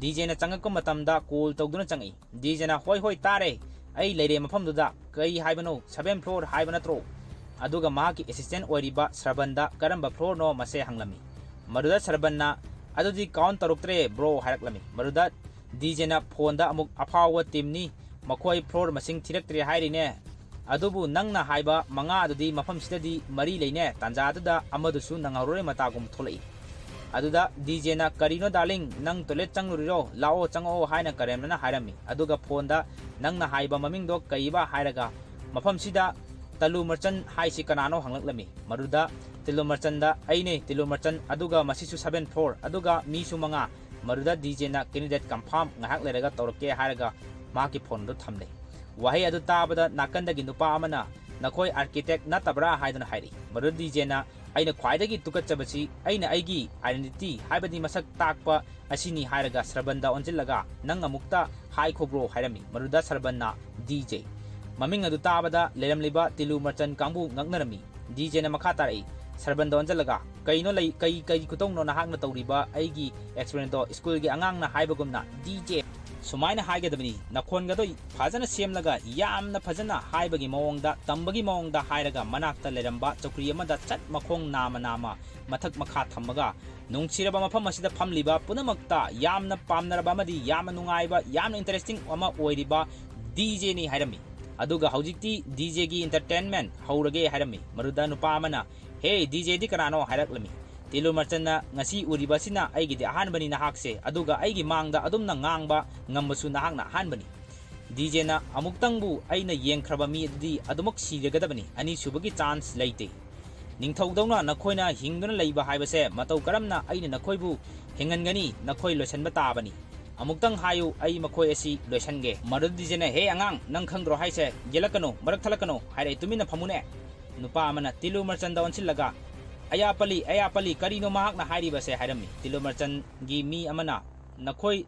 Speaker 1: डीजेना चंगको मतमदा कॉल तौदुना चंगई डीजेना होय होय तारे अई लेरे मफमदुदा कई हाइबनो 7 floor HYBE नत्रो अदुगा माकी assistant ओरिबा सरबंदा Karamba floor no मसे हंगलमी मरुदा सरबन्ना अदुदी काउंट तरुक्त्रे ब्रो हाइरकलमी मरुदा डीजेना फोनदा अमुक अफाव टीमनी मखोय फ्लोर मसिंग थिरक्त्रे हाइरिने अदुबु नंगना हाइबा मंगा अदुदी मफम सिददी मरी लेने तंजादुदा अमदुसु नंगारोरे मतागुम थोलई अदुदा डीजेना करीनो डार्लिंग नंग टॉयलेट चंगुरिरो लाओ चंगो हाइना करेमना हाइरमी अदुगा फोनदा नंगना हाइबा ममिंगदो कईबा हाइरगा मफम सिदा तलु मर्चन हाइसि कनानो हंगलकलमी मरुदा तिलु मर्चनदा अइने तिलु मर्चन अदुगा मसिसु 7 फ्लोर अदुगा मीसु मंगा मरुदा डीजेना candidate confirm ngahak lerega torke हाइरगा माकी फोनदो थमले वहाई अदु ताबदा नाकंदगी नुपा अमना नखोय आर्किटेक्ट नतबरा हाइदुना हाइरी मरुदा डीजेना अइना ख्वाइदगी तुकच्चबसी अइना अइगी आइडेंटिटी हाइबदी मसक ताकपा असिनी हाइरगा सरबंदा ओंजिलगा नंग अमुक्ता हाइ खोब्रो हाइरमी मरुदा सरबन्ना डीजे ममिंग अदु ताबदा लेरमलिबा तिलु मर्चन कांबु ngaknarami डीजेना मखा तारई सरबंदा ओंजिलगा कईनो लई कई कुतौनो नाहाकना तौरिबा अइगी एक्सपेरिमेंटो स्कूल की अंगांगना हाइबगुमना डीजे सुमाइना हाइगदबनी नखोनगदो फजना सेमलगा यामना फजना हाइबगी मओंगदा तंबगी मओंगदा हाइरगा मनाक्ता लेरंबा चौकरी अमदा चट मखोंग नामा नामा मथक मखा थम्मगा नुंगसिरबा मफम असिदा फमलिबा पुनमक्ता यामना पामनरबा अमदी यामना नुंगाइबा यामना इंटरेस्टिंग अमा ओइरिबा डीजे नि हाइरमी अदुगा हौजिक्ति डीजे गी entertainment हौरगे हाइरमी Maroda नुपा Amna hey DJ the करानो हाइरक्लमी तिलु मर्चन्ना ngasi uribasina aigidi ahanbani nahakse aduga aigi mangda adumna ngangba ngambasu nahakna ahanbani DJ na amuktangbu aina yengkhraba mi adudi adumak siregadabani ani subagi chance leite ningthaudawna nakhoina hingduna leiba haibase matau karamna aina nakhoibu hingangani nakhoi losanba tabani amuktang hayu ai makhoi asi losange marud DJ na he angang nang khangro haise gelakano marak thalakano haire tumina phamune nupa amana tilu marchanda onsilaga ayapali karino mahakna hairibase hairami tilu marchan gi mi amana nakhoi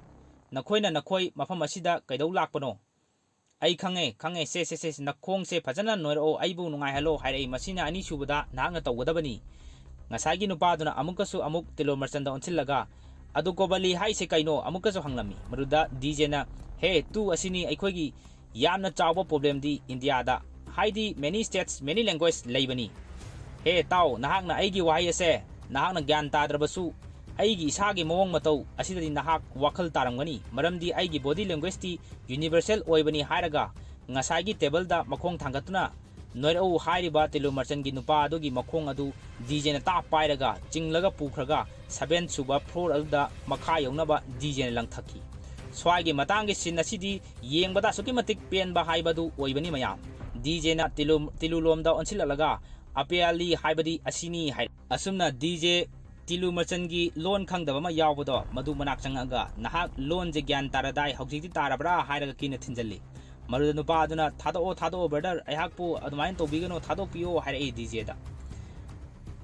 Speaker 1: mafam asida kaidau lakpano ai khange se nakhong se phajana noiro aibu nungai halo hairai masina ani subada nahakna tawgadabani ngasagi nupa duna amukasu amuk tilu marchan da onsillaga adu kobali haise kaino amukasu hanglami maruda DJ na he tu asini aikhoigi yamna chawba problem di India da haidi many states many language leibani हे ताओ नहाकना आइगी वाही असे नहाकना ज्ञान ताद्रबसु आइगी इसागी मवोंग मतौ असिददि नहाक वाखल तारंगनी मरमदि आइगी body language ती universal ओइबनी हायरगा ngसागी table दा मखोंग थांगतुना नोइरौ हायरिबा तिलु मर्चनगी नुपा अदुगी मखोंग अदु DJ ना ता पायरगा चिंगलगा पुखरगा 7 सुबा floor अदुदा मखा यौनबा DJ ना लंगथकी स्वागी मतांगी सिन असिदि येंगबदा सुकी मतिक पेनबा हायबदु ओइबनी मयाम डीजे ना तिलु लोमदा ओनसिललगा अपेली हाइबदी असिनी हाइ असुमना डीजे तिलु मर्चनगी लोन खंगदबमा यावबदो मदु मनाक चंगागा नहाक लोन जे ज्ञान तारदाई हौजिति तारबरा हाइरगा किन थिनजल्ली मरुद नुपा अदुना थादो ब्रदर अयहाकपु अदुमाइन तोबिगनो थादो पियो हाइरे डीजे दा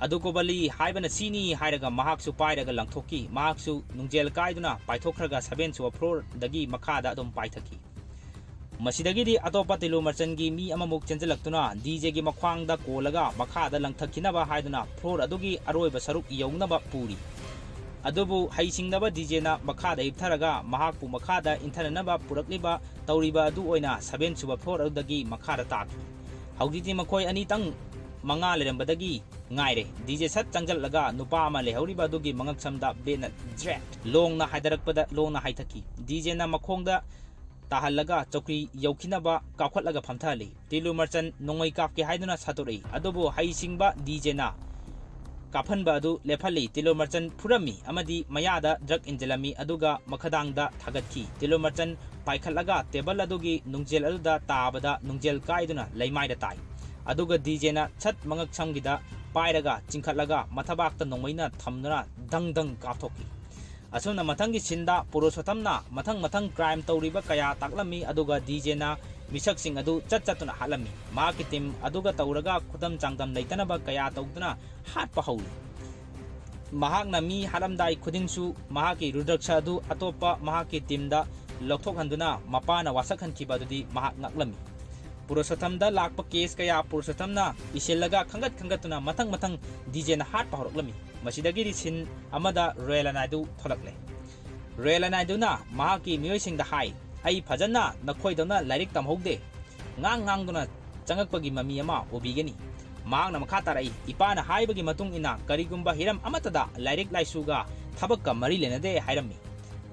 Speaker 1: अदुकोबली हाइबना सिनी हाइरगा महाकसु पाइरगा लंगथोकी महाकसु नुंगजेल काइदुना पाइथोखरगा 7 सुवा फ्लोर दगी मखादा अदुम पाइथकी मसिदगिदी अतोपा तिलु मर्चनगी मी अममुक चेंजलक्तुना डीजे गी मख्वांगदा कोलगा मखादा लंगथकिनबा हाइदुना फ्लोर अदुगी अरोइबा सरुक यौनबा पूरी अदुबु हाइसिंगदबा डीजे ना मखादा इथरगा महाकपु मखादा इंथरनबा पुरकलिबा तौरिबा अदु ओइना 7 सुबा फ्लोर अदुगी मखादा ताकी हौजिति मखोय अनी तंग मंगा लेरंबदगी ngaire DJ sat changjalaga nupa ama lehoriba adugi mangaksamda bena direct longna haidarakpada longna haithaki DJ na makhongda ताहलगा चौकरी यौखिनबा काखटलगा फमथाली तिलु मर्चन नोंगै कापके हाइदुना सातोरई अदुबु हाइसिंगबा डीजे ना काफनबा अदु लेफाली तिलु मर्चन फुरमी अमदी मयादा ड्रग इंजलमी अदुगा मखदांगदा थागतकी तिलु मर्चन पाइखलगा टेबल अदुगी नुंगजेल अदुदा ताबदा नुंगजेल काइदुना लैमाइदा ताई अदुगा डीजे ना छत मंगक समगिदा पाइरगा चिंखलगा मथबाक्ता नोंगैना थमनुना दंग काथोकी असुना मथंगी सिंदा पुरुषोत्तमना मथंग क्राइम तौरिबा कया ताकलमी अदुगा डीजे ना मिसक सिंग अदु चतुना हालमी माकी टीम अदुगा तौरगा खुदम चांगदम लेतनबा कया तौदुना हाटपा हौरी महाकना मी हालमदाई खुदिंगसु महाकी रुद्रक्षा अदु अतोपा महाकी टीमदा लौथोकहंदुना मपाना वासखनखिबा अदुदी महाक नकलमी पुरुषोत्तमदा लाकपा केस कया पुरुषोत्तमना इसेलगा खंगतुना मथंग डीजे ना हाटपा हौरक्लमी मसिदगिरी सिन अमदा रोयल नायडू थोलकले रोयल नायडूना महाकी मियोइसिंगदा हाई आई फजना नखोइदना लाइरिक तमहौदे ngang चंगकपगी ममी अमा ओबिगनी मांगना मखा तारई इपाना हाइबगी मतुंग इना करिगुंबा हिरम अमतदा लाइरिक लाइसुगा थबक्का मरी लेनदे हाइरमी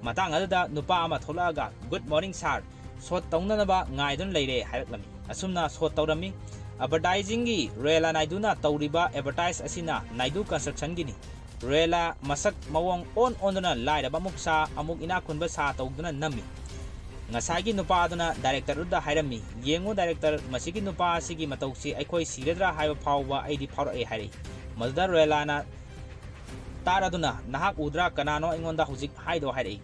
Speaker 1: मतंग अददा नुपा अमा थोलागा गुड मॉर्निंग सर सोट तौननबा ngaidun leire हाइरक्लमी असुमना सोट तौरमी एडवर्टाइजिंग की रोयला नायडूना तौरिबा एडवर्टाइज असिना नायडू कंस्ट्रक्शन गिनी रोयला मसक मवोंग ओनना लाइरबा मुक्सा अमुक इना खुनबा सा तौदुना नमी ngसागी नुपा अदुना डायरेक्टर उदा हाइरमी येंगो डायरेक्टर मसिगी नुपा सिगी मतौसी अखोय सिरेद्रा हाइबा फावबा आइदी फावरए हाइरे मददा रोयलाना तारादुना नहाक उद्रा कनानो इंगोंदा हुजिक हाइदो हाइरे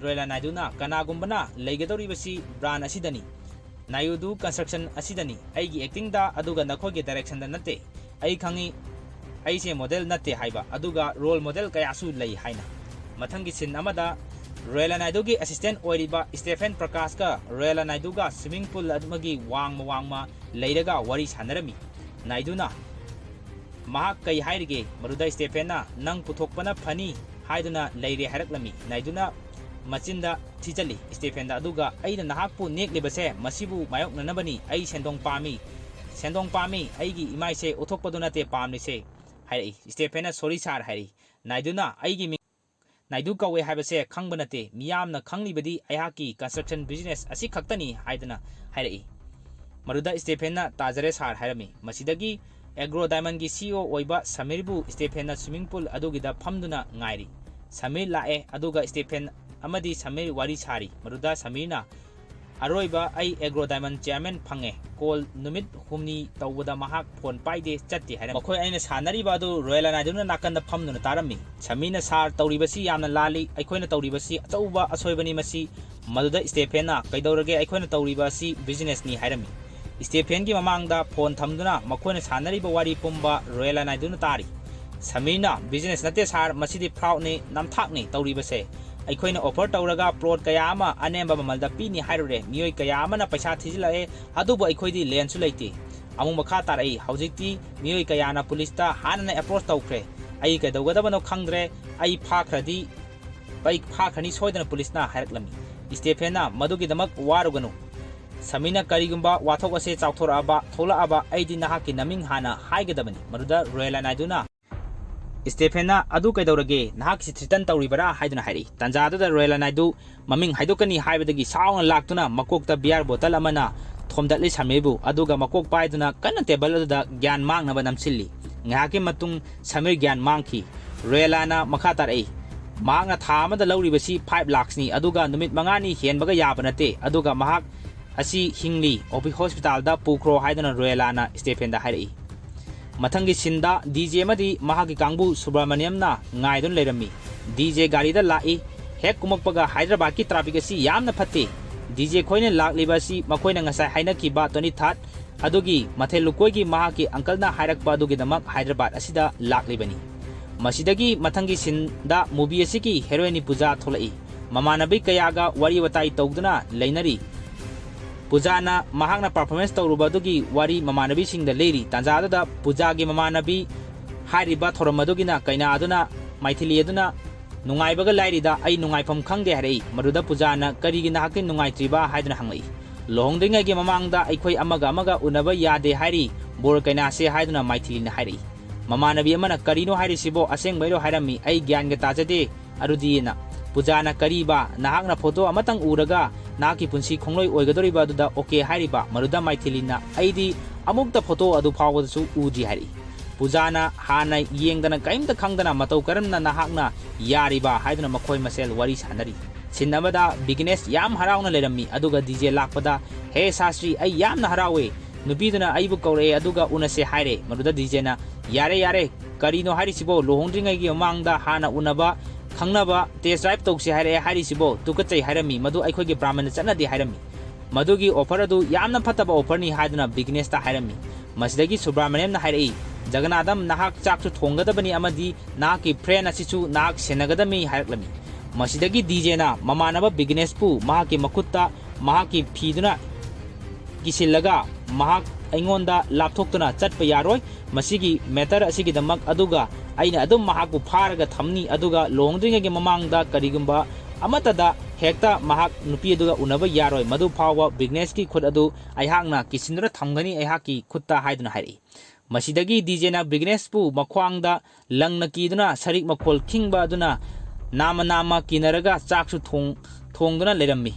Speaker 1: रोयला नायडूना कनागुंबना लेगदौरिबसी ब्रांड असिदनी नायुदू कंस्ट्रक्शन असिदनी आइगी एक्टिंग दा अदुगा नखोगे डायरेक्शन दा नते आई खंगी आइसे मॉडल नते हाइबा अदुगा रोल मॉडल कयासु लई हाइना मथंगी सिन अमदा रोयल नायडू की असिस्टेंट ओइरिबा स्टेफेन प्रकाश का रोयल नायडू का स्विमिंग पूल अदमगी वांगमा लेरगा वरी सानरमी नायडूना महाक कई हाइरगे मरुदा स्टेफेना नंग पुथोकपना फनी हाइदुना लेरे हारकलमी नायडूना machinda thijali Stephen da aduga aina nahakpu neklibase masibu mayok nanabani ai sendong pami aigi imaise uthokpaduna te pamlise hai Stephen na sorry sar hai naiduna aigi naidu kawe haibase khangbanate miyamna khanglibadi ayaki construction business asi khaktani haidana hai maruda Stephen na tajare sar hairami masidagi agro diamond gi CEO oiba Samirbu Stephen na swimming pool adugida phamduna ngairi Samir lae aduga Stephen amadi Samir wari sari maruda Samirna aroiba ai agro diamond chairman phange call numit humni tawda mahak phone paide chatti haira makhoi aina sanari badu royal anaduna nakanda phamduna tarami Samirna sar tawribasi yamna lali aikoina tawribasi atauba asoibani masi maduda Stephen na kaidorage aikoina tawribasi business ni hairami Stephen gi mamangda phone thamduna makhoina sanari ba wari pumba royal anaduna tari Samirna business nate sar masidi proud ni namthak ni tawribase aikoina offer tawraga plot kaya ama anemba mamalda pini hairure mioi kaya ama na paisa thijilae adubu aikoidi len su leite amu makha tarai haujiti mioi kaya na police ta hanna approach tawkhre ai ka dawgadabano khangdre ai phakhradi bai phakhani soidana police na hairaklami Stephen na madugi damak waruganu Samina karigumba wathok ase chawthoraba tholaaba aidi nahaki naming hana haigadabani maruda royal anaiduna Stephen na adu kaidorage nahak si threaten tawribara haiduna hairi tanjadu da royal anaidu maming haidokani haibadagi sauna laktuna makokta beer bottle amana thomdatli Samirbu aduga makok paiduna kana table da gyan mangna ba namchilli ngahaki matung Samir gyan mangki royal ana makhatar ai mangna thama da lawribasi 5 lakhs ni aduga numit mangani henbaga yabanate aduga mahak asi hingli opi hospital da pukro haiduna royal ana Stephen da hairi Mathangi sinda DJ madi mahagi kangbu Subramaniam na ngaidun lerami DJ gari da lai hek kumakpaga Hyderabad ki traffic asi yamna phatte DJ khoine laklibasi makoina ngasai haina ki ba toni that adugi mathelukoi gi mahagi uncle na hairakpa adugi damak Hyderabad asida laklibani masidagi mathangi sinda movie asi ki heroine puja tholai mamanabi kayaga wari watai tawduna leinari Pujana mahakna performance tawrubadugi wari mamanabi singda leri tanjada da pujagi mamanabi hariba thoromadugina kaina aduna maithili aduna nungaibaga lairida ai nungaifam khangde harai maruda pujana karigina hakin nungaitriba haiduna hangai lohongdinga gi mamangda aikhoi amaga unaba yade hari bor kaina se haiduna maithilina hairi mamanabi amana karino hairi sibo aseng bairo hairami ai gyan ga tajade arudina pujana kariba nahakna photo amatang uraga naki punsi khongloi oigadoriba duda okay hariba maruda maithilina aidi amukta photo adu phawadasu udi hari pujana hana yengdana kaimta khangdana matau karamna nahakna yariba haiduna makhoi masel wari sanari sinamada business yam harauna lerami aduga DJ lakpada he sastri ai yamna harawe nubiduna aibu kaure aduga unase haire maruda DJ na yare karino hari sibo lohongdringai gi mangda hana unaba Khangnaba test drive tawsi haire hari sibo tukachai hairami madu aikhogi brahman chanadi hairami madugi offer adu yamna phataba offer ni haiduna business ta hairami masidagi Subramaniam na hairei Jaganadham nahak chakchu thongadabani amadi nahaki friend asichu nahak senagadami hairaklami masidagi DJ na mamanaba business pu mahaki makutta mahaki phiduna gisillaga mahak aingonda lapthoktuna chatpa yaroi masigi matter asigi damak aduga aina adum mahaku pharaga thamni aduga longdringa gi mamangda karigumba amatada hekta mahak nupi aduga unaba yaroi madu phawa business ki khud adu aihakna kisindra thamgani aihaki khutta haiduna hairi masidagi DJ na business pu makhwangda langna kiduna sarik makhol khingba aduna nama kinaraga chaksu thongduna lerami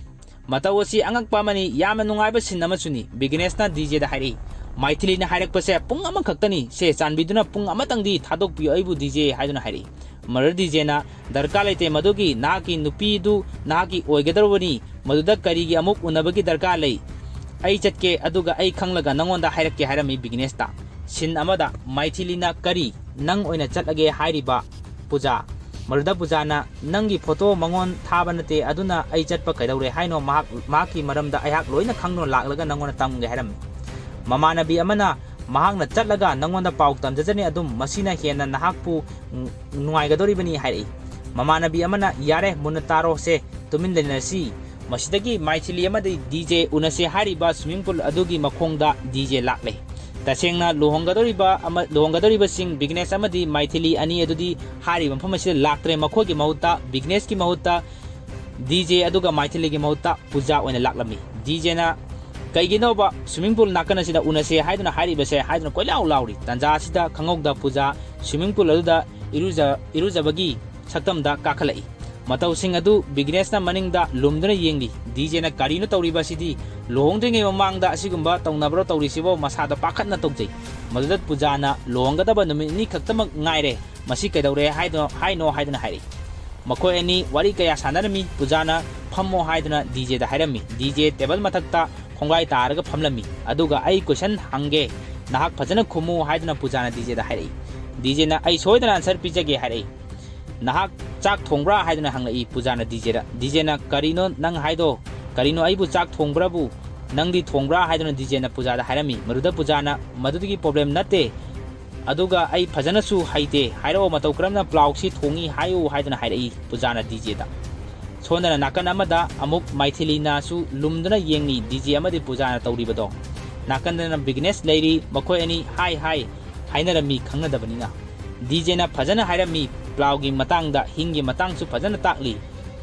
Speaker 1: matawasi angakpa mani yamna nungaiba sinama suni business na DJ da hairi Maithili na hairak pase pung ama khaktani se chanbiduna pung amatangdi thadok pi aibu DJ haiduna hairi mar DJ na darka laite madugi naki nupi du naki oigadarwani maduda karigi amuk unabagi darka lai ai chatke aduga ai khanglaga nangonda hairak hairami business ta sin amada Maithili na kari nang oina chatlage hairiba puja maruda pujana nangi photo mangon thabanate aduna ai chatpa kaidaure haino maki maramda aihak loina khangno laklaga nangona tamge hairami Mamanabi amana mahakna chatlaga nangonda pau tamjajani adum masina hena nahakpu nungaigadoribani hairi mamanabi amana yare munataro se tumin lenasi masidagi Maithili amadi DJ unase hariba swimming pool adugi makhongda DJ lakle tasengna lohongadoriba sing business amadi Maithili ani adudi hari mafam asida laktre makhogi mahuta business ki mahuta DJ aduga maithili mahutta puja oina laklami DJ na kaiginoba swimming pool nakana sida unase haiduna hari base haiduna koilau lauri tanja sida khangogda puja swimming pool aduda irujabagi saktamda kakhalai matau sing adu business na maningda lumduna yengli DJ na karino tawriba sidi lohongdringe mamangda asigumba tawnabro tawrisibo masada pakhatna tawjai madudat puja na lohonggadaba numit ni khaktamak ngaire masi kaidawre haino haiduna hari makoi ani wari kaya sanarami pujana phammo haiduna DJ da hairami DJ table mathakta khongai taraga phamlami aduga ai question hange nahak phajana khumu haiduna pujana DJ da hairi DJ na ai soidana answer pijage hairi nahak chak thongbra haiduna hanglai pujana DJ na karino nang haido karino ai bu chak thongbra bu nangdi thongbra haiduna DJ na pujada hairami maruda pujana madugi problem nate aduga ai phajana su haite hairo matau kramna plau si thongi hayu haiduna hairi pujana DJ da sonana nakan amada amuk maithili na su lumdana yengni DJ amadi pujana tawribado nakandana business lady makoi ani hai hainarami khangnadabani na DJ na phajana hairami plaugi matangda hingi matang su phajana takli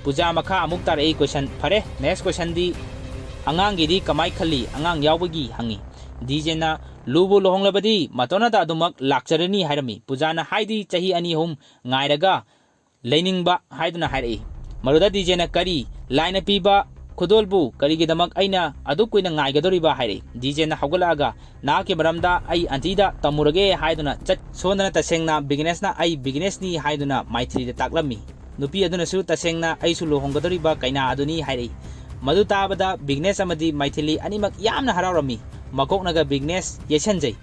Speaker 1: puja makha amuk tar ei question phare next question di angangi di kamai khali angang yawbagi hangi DJ na lubu lohonglabadi matona da adumak lakcharani hairami pujana haidi chahi ani hum ngairaga lainingba haiduna hairi maruda DJ na kari line piba khudolbu karigidamak aina adu kuina ngaigadoriba hairi DJ na hawgalaga na ke maramda ai antida tamurage haiduna chat sonana tasengna business na ai business ni haiduna maithri da taklami nupi aduna su tasengna ai su lohongadoriba kaina aduni hairi madu tabada business amadi maithili animak yamna harawrami makoknaga business yesanjai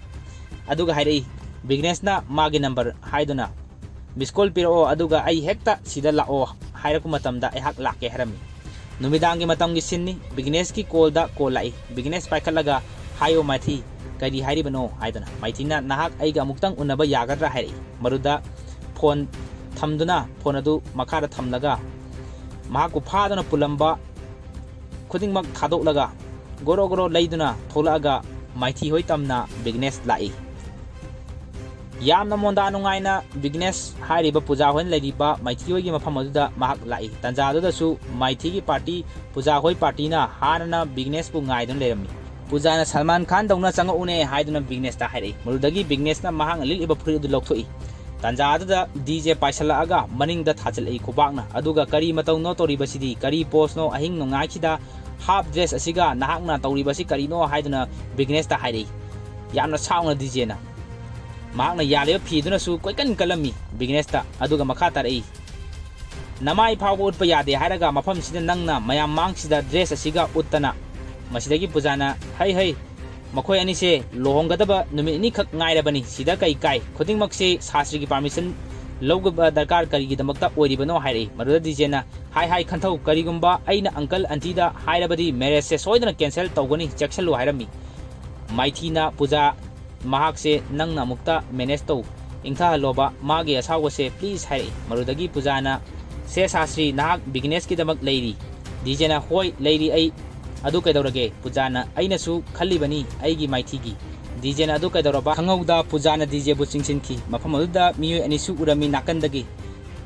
Speaker 1: aduga hairi business na magi number haiduna miskol piro aduga ai hekta sida lao hairaku matamda ai hak lakke harami numidangi matamgi sinni business ki call da call lai business paikalaga hayo mathi kadi hairi bano haidana maithina nahak aiga muktang unaba yagadra hairi maruda phone thamduna phone adu makara thamlaga mahaku phaduna pulamba khudingmak thadolaga goro laiduna tholaga maithi hoi tamna business lai yamna monda nungaina business hairiba puja hoin leriba maithi hoi gi mafam aduda mahak lai tanja aduda su maithi gi party puja hoi party na hanana business bu ngai dun lerami puja na Salman Khan dawna changa une haiduna business ta hairi marudagi business na mahang lil iba phuri du lokthoi tanja aduda DJ paisala aga maning da thajal ei khubakna aduga kari matau no toriba sidi kari post no ahing no ngai khida half dress asiga nahakna tawriba si karino haiduna business ta hairi yamna saungna DJ na mahakna yale phiduna su koikan kalami business ta aduga makha tarai namai phawba utpa yade hairaga mafam sida nangna mayam mang sida dress asiga uttana masidagi pujana hai makoi ani se lohonggadaba numit ni khak ngairabani sida kai khudingmak se sastri gi permission logba darkar karigi damakta oiribano hairi maruda DJ na hai khanthau karigumba aina uncle auntie da hairabadi marriage se soidana cancel tawgani checksalu hairami maithina puja mahak se nangna mukta manage taw ingtha loba magi asawa se please hairi marudagi pujana se sastri nahak business ki damak leiri DJ na hoi leiri ai adu kaidorage pujana aina su khallibani aigi maithigi DJ na adu kaidoraba khangauda pujana DJ bu chingsinki mafam aduda miyoi ani su urami nakandagi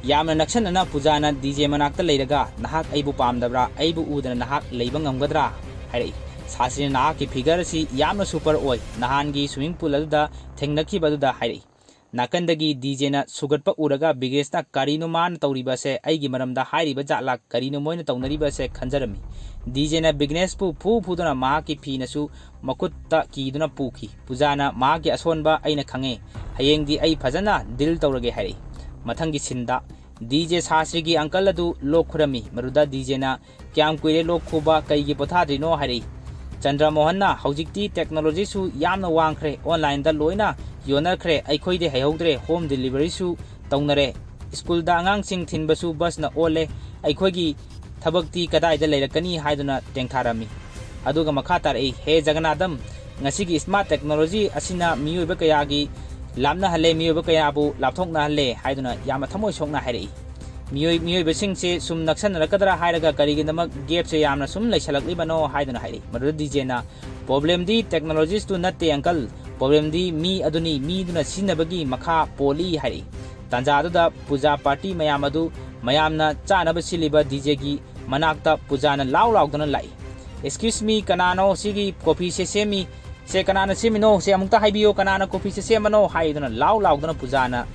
Speaker 1: yamna naksanana pujana DJ manakta leiraga nahak aibu pamdabra aibu udana nahak leiba ngamgadra hairi sasri nahak ki figure si yamna super oi nahangi swimming pool aduda thengnaki baduda hairi nakandagi DJ na sugatpa uraga biggest na karino man tawriba se aigi maramda hairiba jatla karino moina tawnariba se khanjarami DJ na business pu phuduna ma ki phina su makutta ki duna puki pujana ma ki asonba aina khange hayengdi ai phajana dil tawrage hari mathangi sinda DJ sasri gi uncle adu lokhurami maruda DJ na kyam kuire lokhuba kai gi pothadrino hari Chandra Mohan na haujikti technology su yamna wangkhre online da loina yonakhre aikhoide hayhodre home delivery su tawnare school da angang sing thinba su bus na ole aikhogi thabakti kadai da leirakani haiduna tengtharami aduga makha tar ei he Jagannadham ngasigi smart technology asina miyoiba kayagi lamna hale miyoiba kayabu lapthokna hale haiduna yama thamoi sokna hairi miyoiba singse sum naksan rakadra hairaga karigi namak gap se yamna sum leisalakli bano haiduna hairi madu DJ na problem di technologies tu natte uncle problem di mi aduni mi duna sinabagi makha poli hairi tanja aduda puja party mayam adu mayamna chanaba siliba DJ gi manakta pujana laudana lai. Excuse me, kanano sigi coffee se semi se kanana semino se amukta haibiyo kanana coffee se semano haiduna laudana pujana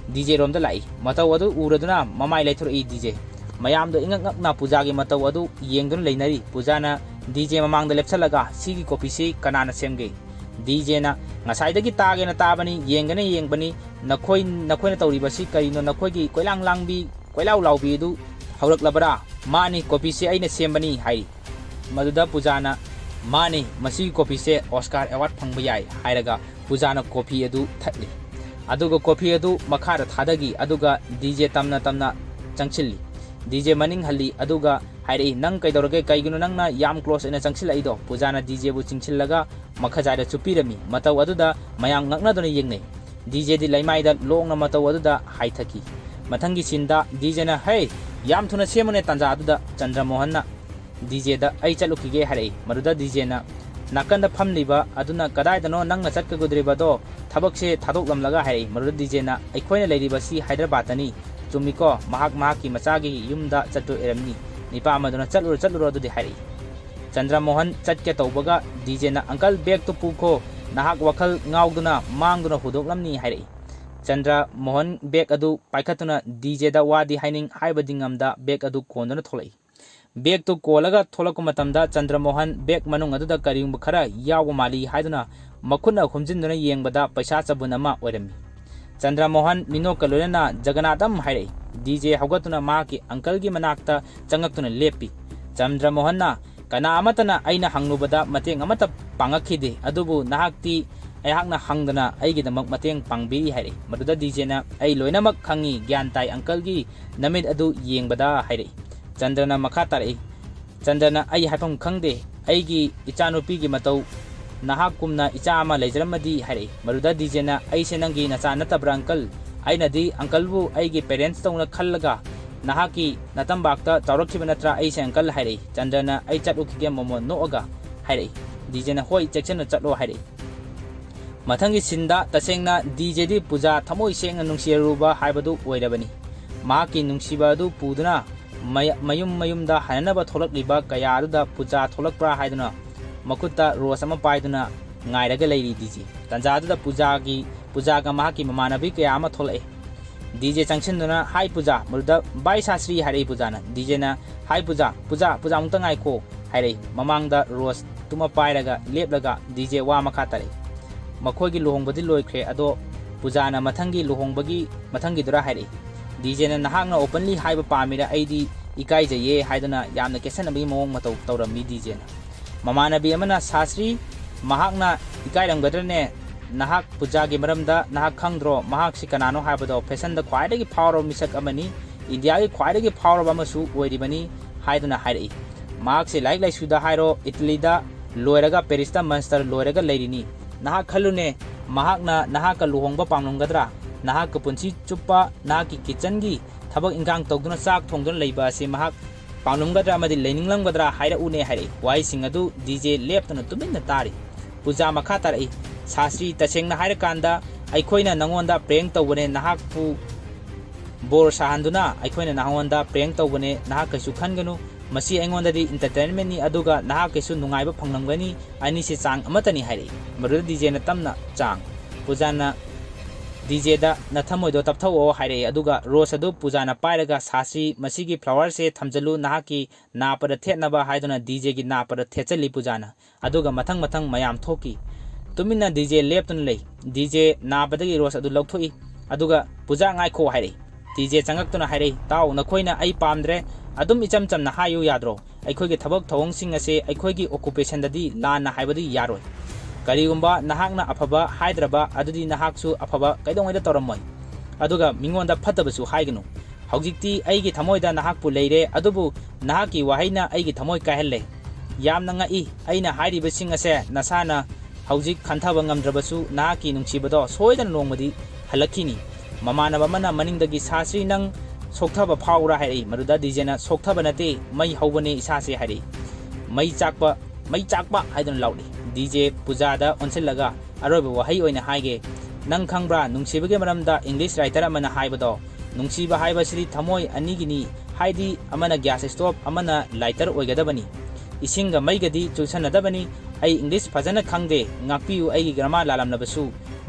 Speaker 1: DJ rom da lai. Mataw adu uraduna mamai laithur I DJ. Mayam do ingak na pujagi mataw adu yengdun lainari pujana DJ mamang da lepsalaga sigi coffee se kanana semge. DJ na ngasaidagi tage na tabani yengana yengbani nakhoi na tawribasi karino nakhoigi koilang langbi koilaw lawbi du haurak labara mani coffee se aina sembani hai maduda pujana mani masi coffee se Oscar award phangba yai hairaga pujana coffee adu thakli aduga coffee adu makhara thadagi aduga DJ tamna changchilli DJ maning halli aduga hairi nang kaidorage kaigunu nangna yam close ina changchil aido pujana DJ bu chingchillaga makhajaida chupirami mataw aduda mayang ngakna dona yengne DJ di laimaida longna mataw aduda haithaki mathangi sinda DJ na hey yam thuna semune tanja aduda Chandra Mohanna DJ da ai chalukige harai maruda DJ na nakanda phamliba aduna kadaidano nangna chatka gudriba do thabakse thadoklamlaga harai maruda DJ na aikhoina leiriba si Hyderabad ani tumiko mahaki machagi yumda chatu eramni nipa amaduna chaluro adudi harai Chandra Mohan chatke tawbaga DJ na uncle bag to puko nahak wakhal ngauduna mangduna hudoklamni harai Chandra Mohan bag adu paikhatuna DJ da wadi haining haibadingamda bag adu kondana tholai bag to kolaga tholako matamda Chandra Mohan bag manung aduda karingba khara yawa mali haiduna makhuna khumjinduna yengbada paisa chabunama oirami Chandra Mohan mino kalona Jagannadham haire DJ haugatuna maki uncle gi manakta changaktuna lepi Chandra Mohan na kana amatana aina hangnubada mateng amata pangakhide adubu nahakti ayakna hangdana aigidamak mateng pangbiri haire maduda DJ na ai loinamak khangi gyan tai uncle gi namid adu yengbada haire Chandra makha tarai Chandra ai haipam khangde aigi ichanupi gi matau nahakumna icha ama leijramadi haire maruda DJ na ai senangi nacha natabra uncle aina di uncle bu aigi parents tawna khallaga nahaki natambakta tawrakhiba natra ai se uncle haire Chandra na ai chatukige momo nooga haire DJ na hoi chechana chatlo haire mathangi sinda tasengna DJ di puja thamoi sengna nungsiruba haibadu oirabani maki nungsiba du puduna mayum da hanaba tholak liba kaya da puja tholak pra haiduna makutta rosama paiduna ngairaga leiri DJ tanja da puja ga mahaki mamanabi kaya ama tholai DJ changchenduna hai puja murda bai sasri hari puja na DJ na hai puja mungta ngai ko hairei mamangda ros tuma pairaga leplaga DJ wa makha tare makhogi luhongbadi loikhre ado puja na mathangi luhongbagi mathangi dura hairei DJ na nahangna openly haiba pamira aidi ikai jaye haiduna yamna kesanami mong matau tawrami DJ na mamanabi amana sasri mahakna ikai ramgadrane nahak puja gi maramda nahak khangdro mahak si kanano haibado fashion da khwaidagi power misak amani India gi khwaidagi power amasu oiribani haiduna hairei mahak se like suda hairo Italy da loiraga Paris da master loiraga leirini nahak khalune mahakna nahaka luhongba panglonggadra nahak punchi chupa nahaki kitchen gi thabak ingang tawduna chak thongduna leiba ase mahak panglonggadra amadi leininglamgadra haira une haire wai singadu DJ leptuna tuminna tari puja makha tarai sasri tasengna haira kanda aikhoina nangonda prank tawbane nahak pu bor sahanduna aikhoina nangonda prank tawbane nahak kasu khanganu masi aingonda di entertainment ni aduga nahak kesu nungaiba phanglamgani ani se chang amatani haire maru DJ na tamna chang pujana DJ da nathamoido tapthao haire aduga rose adu pujana pairaga sasi masigi flower se thamjalu nahaki na para thetnaba haiduna DJ gi na para thechali pujana aduga mathang mayam thoki tumina DJ leptun lei DJ na badagi rose adu lokthoi aduga puja ngai kho haire DJ changaktuna haire taw nakhoina ai pamdre adum icham chamna hayu yadro aikhoigi thabak thawong sing ase aikhoigi occupation dadi lana haibadi yaroi karigumba nahakna afaba haidraba adudi nahaksu afaba kaidongaida toramoi aduga mingonda phatabasu haigenu haujikti aigi thamoida nahakpu leire adubu nahaki wahaina aigi thamoi kaihelle yamna ngai aina hairiba sing ase nasana haujik khanthaba ngamdrabasu nahaki nungchibado soidana nongmadi halakini mamanaba mana maningdagi sasri nang sokthaba phawra hairi maruda DJ na sokthaba nate mai hawbane isase hairi mai chakpa haidon laudi DJ pujada onsilaga aroba wahai oina haige nang khangbra nungsibage maramda English writer amana haibado nungsiba haiba siri thamoi anigini हाइदी अमना gas stove अमना lighter ओइगदबनी इसिंगा मैगदी चुसनदबनी आई English फजन खंगदे ngakpiu ai grama lalamnabsu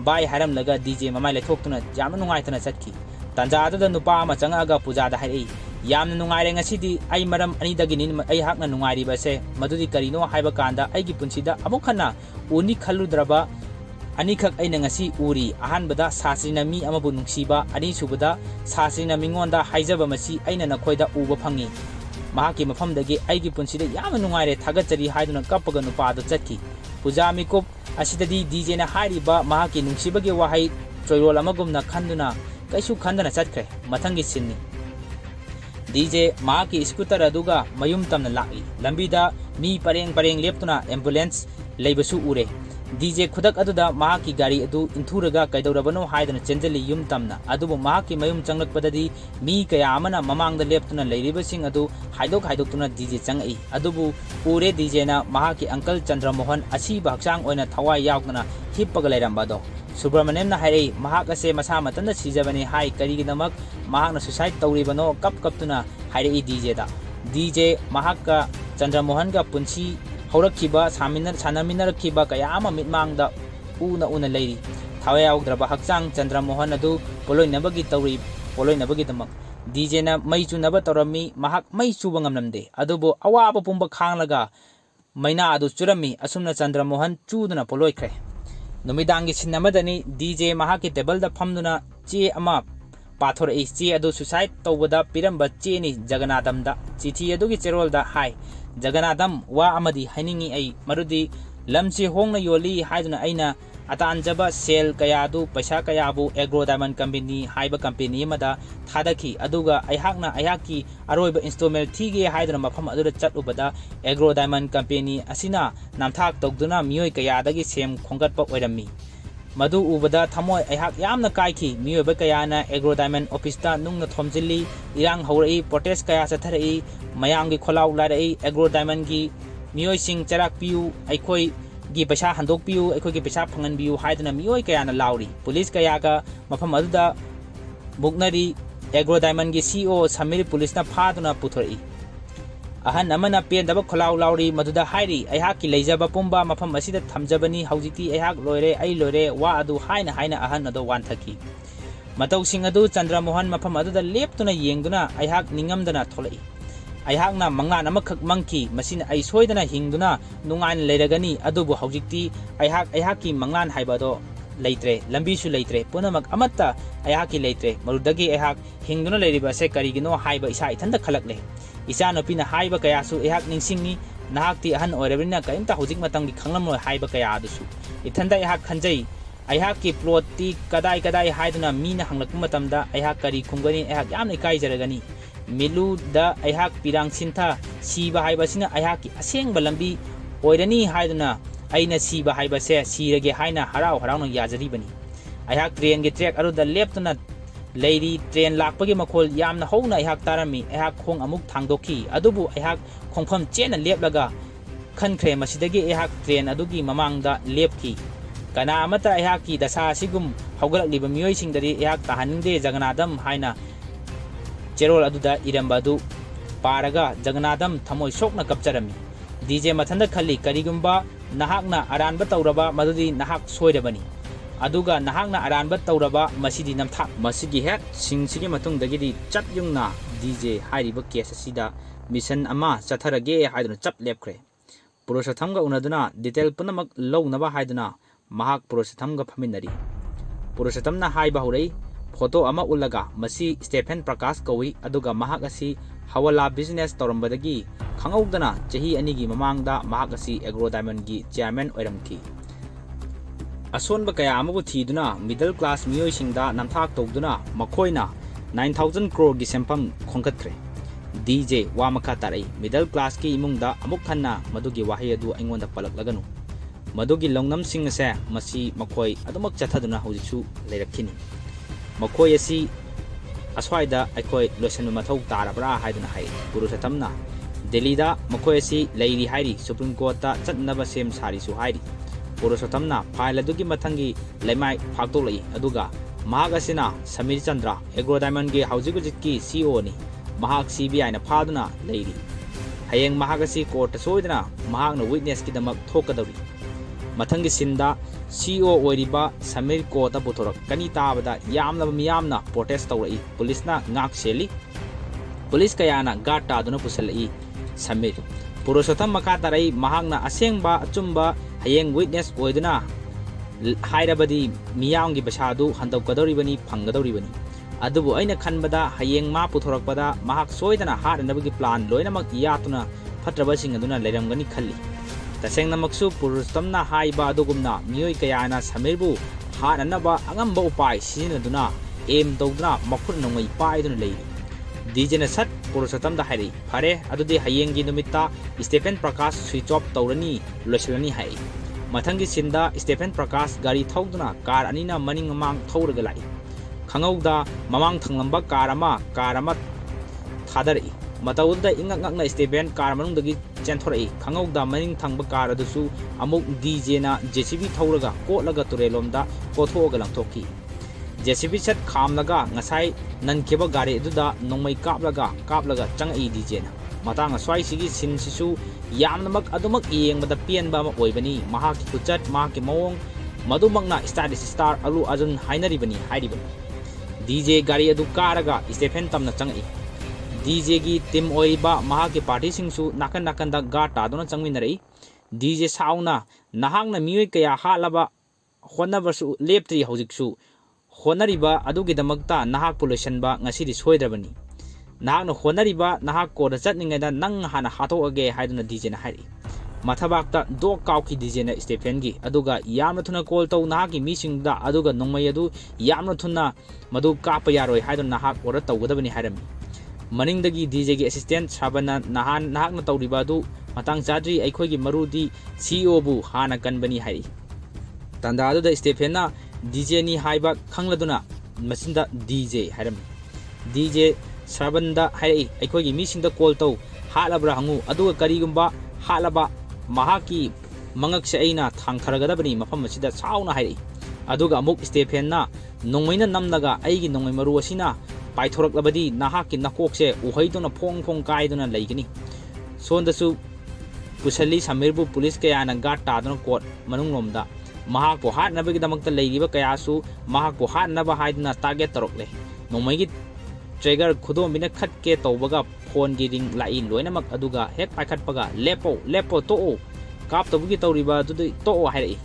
Speaker 1: bai haramlaga DJ mamai lethoktuna yamna nungaitana chatki tanja da nupa ama changaga puja da hai yamna nungaire ngasidi ai maram ani dagi nin ai hakna nungairi base madudi karino haiba kanda ai gi punsida amukhana uni khalludraba ani khak aina ngasi uri ahanbada sasrina mi amabu nungsiba ani subada sasrina mingonda haijaba masi aina nakhoida uba phangi mahaki mafamdagi aigi punsida yamna nungaire thagatsari haiduna kappaga nupa do chatki puja mikup asidadi DJ na hairiba mahaki nungsibagi wahai choirol amagumna khanduna kaisu khandana chatkre mathangi sinni DJ mahaki scooter aduga mayum tamna laki lambida mi pareng leptuna ambulance leibasu ure DJ khudak aduda mahaki gari adu inthuraga kaidorabano haidana chenjali yum tamna adubu mahaki mayum changlakpadadi mi kaya amana mamangda leptuna leiribasing adu haidoktuna DJ changai adubu ure DJ na mahaki uncle Chandra Mohan asiba haksang oina thawai yaukna hippaga leirambado Subramaniam na hairei mahak ase masa matanda sijabani hai karigidamak mahakna suicide tawribano kaptuna hairei DJ da DJ mahakka Chandra Mohan ga punsi haurakhiba sanaminarkhiba kaya ama mitmangda una leiri thawai yaukdraba haksang Chandra Mohan adu poloinabagi damak DJ na mai chunaba torami mahak mai chuba ngamnamde adubo awaba pumba khanglaga maina adu churami asumna Chandra Mohan chuduna poloikre numidangi sinamadani DJ mahaki table da phamduna che ama pathor e che adu suicide tawbada piramba che ni Jaganadham da chithi adu gi cherol da hai Jaganadham wa amadi hainingi ai marudi lamsi hongna yoli haiduna aina atanjaba sel kayadu paisa kayabu agro diamond company haiba company mada thadaki aduga ayhaki aroiba installment thige haiduna mafam adura chatubada agro diamond company asina namthak togduna mioi kayadagi sem khongatpa oirami madu ubada thamoi ayhak yamna kaiki mioi kayana agro diamond office ta nungna thomjili irang haurai protest kaya satharai mayamgi kholau larai agro diamond gi mioi sing charak piu aikoi gi paisa handok piu aikoi gi paisa phangan biu haiduna mioi kayana lauri police kaya ga mafam aduda buknari agro diamond gi CEO Samir police na phaduna puthori ahan amana pendaba kholau lauri maduda hairi ayhaki leijaba pumba mafam asida thamjabani haujiti ayhak loire ai loire wa adu haina ahan ado wan thaki matau sing adu Chandra Mohan mafam aduda leptuna yengduna ayhak ningamdana tholai ayhakna mangan amakhak mangki masina ai soidana hingduna nungain leiragani adubu haujikti ayhaki mangan haibado leitre lambi su leitre punamak amatta ayhaki leitre marudagi ayhak hingduna leiriba se karigino haiba isa ithanda khalakle isa no pina haiba kaya su ayhak ningsingni nahakti ahan oirabina kaimta haujik matangi khanglamoi haiba kaya adusu ithanda ayhak khanjai ayhaki plot ti kadai haiduna mina hanglakpa matamda ayhak kari khungani ayhak yamna ikai jaragani milu da ayhak pirang sintha siba haibasina ayhaki asengba lambi oirani haiduna aina siba haibase sirage haina harau yajaribani ayhak train ge track aruda leptuna leiri train lakpagi makhol yamna houna ayhak tarami ayhak khong amuk thangdoki adubu ayhak khongpham chena leplaga khankhre masidagi ayhak train adugi mamangda lepki kana amata ayhaki dasa sigum haugalak liba mioi singdari ayhak tahaninde Jaganadham haina cherol aduda irambadu paraga Jaganadham thamoi sokna kapcharami DJ mathanda khali karigumba nahakna aranba tawraba madudi nahak soirabani aduga nahakna aranba tawraba masidi namthak masigi hek singsigi matung dagidi chat yungna DJ hairiba case asida mission ama chatharage haiduna chap lepkhre Purushottam ga unaduna detail punamak lownaba haiduna mahak Purushottam ga phaminari Purushottam na haiba horei photo ama ulaga masi Stephen Prakash kawi aduga mahak asi hawala business torambadagi khangaudana chahi anigi mamangda mahak asi agro diamond gi chairman oiramki asonba kaya amabu thiduna middle class mioi singda namthak togduna makhoina 9000 crore gi sempam khongkathre DJ wamakha tarai middle class ki imungda amuk khanna madugi wahi adu aingonda palaklaganu madugi longnam sing ase masi makhoi adumak chathaduna hojiksu leirakhini makhoi asi aswaida aikoi loisan mathau tarabra haiduna hai Purushottamna Delhi da makhoi asi leiri hairi Supreme Court ta chatnaba sem sari su hairi Purushottamna file adugi mathangi leimai phaktoklai aduga mahagasina Samir Chandra agro diamond ge haujigujit ki CEO ni mahak CBI na phaduna leiri hayeng mahak asi court soidana mahak na witness ki damak thokadori mathangi sinda CEO oiriba Samir Kota Putorak kani tabada yamna miyamna protest tawrai police na ngak seli police kayana guard taduna pusalai Samir Purushottam makatarai mahakna asengba achumba hayeng witness oiduna hairabadi miyamgi basadu handokadoribani phangadoribani adubu aina khanbada hayeng ma puthorakpada mahak soidana haranabagi plan loinamak yatuna phatrabasing aduna leiramgani khalli tasengnamaksu Purushottamna haiba adugumna miyoi kayana Samirbu haranaba angamba upai sizinaduna aim tawduna makhut nongoi paiduna lei dijena sat Purushottam da hairi phare adudi hayengi numitta Stephen Prakash switch off tawrani loisalani hai mathangi sinda Stephen Prakash gari thauduna car anina maning mamang thauraga lai khangauda mamang thanglamba car ama thadari matauda ingakna Stephen car manungdagi chenthorei khangauda maning thangba car adusu amuk DJ na JCB thauraga kotlaga turelomda kothoga langthokki JCB sat khamlaga ngasai nankeba gari aduda nongmai kaplaga changai DJ na matang aswai sigi sin sisu yamnamak adumak yengbada pianba ma oibani mahaki kuchat mahaki mawong madumakna star alu ajun hainaribani hairibani DJ gari adu karaga Stephen tamna changai DJ gi team oiba mahaki party singsu nakan da guard taduna changminarei DJ sauna nahangna miyoi kaya halaba honabasu leptri hojiksu honariba adugidamakta nahak pollution ba ngasidi soidrabani nahakna honariba nahak ko da chatningada nang hana hatoage haiduna DJ na hairi mathabakta dog kawki DJ na Stephen gi aduga yamna thuna call taw nahaki misingda aduga nongmai adu yamna thuna madu kapa yaroi haiduna nahak ora tawgadabani hairami maningdagi DJ gi assistant Sabana nahakna tawriba adu matang chadri aikhoigi marudi CEO bu hana kanbani hairi tanda adu da Stephen na DJ ni haiba khangladuna masinda DJ hairam DJ Sabanda hai aikhoigi misingda call taw halabra hangu aduga karigumba halaba mahaki mangakse aina thangtharagadabani mafam asida sauna hai aduga amuk Stephen na nongmaina namnaga aigi nongmai maru asina paithoraklabadi nahaki nakokse uhaiduna phong kaiduna leigini sondasu pusali Samirbu police kayana guard taduna court manunglomda mahakpo hatnabagi damakta leigiba kayasu mahakpo hatnaba haiduna target tarokle nongmaigi trigger khudom khatke tawbaga phone gi ring lai loinamak aduga hek paikhatpaga lepo to kap tobugi tawriba dudai to hairi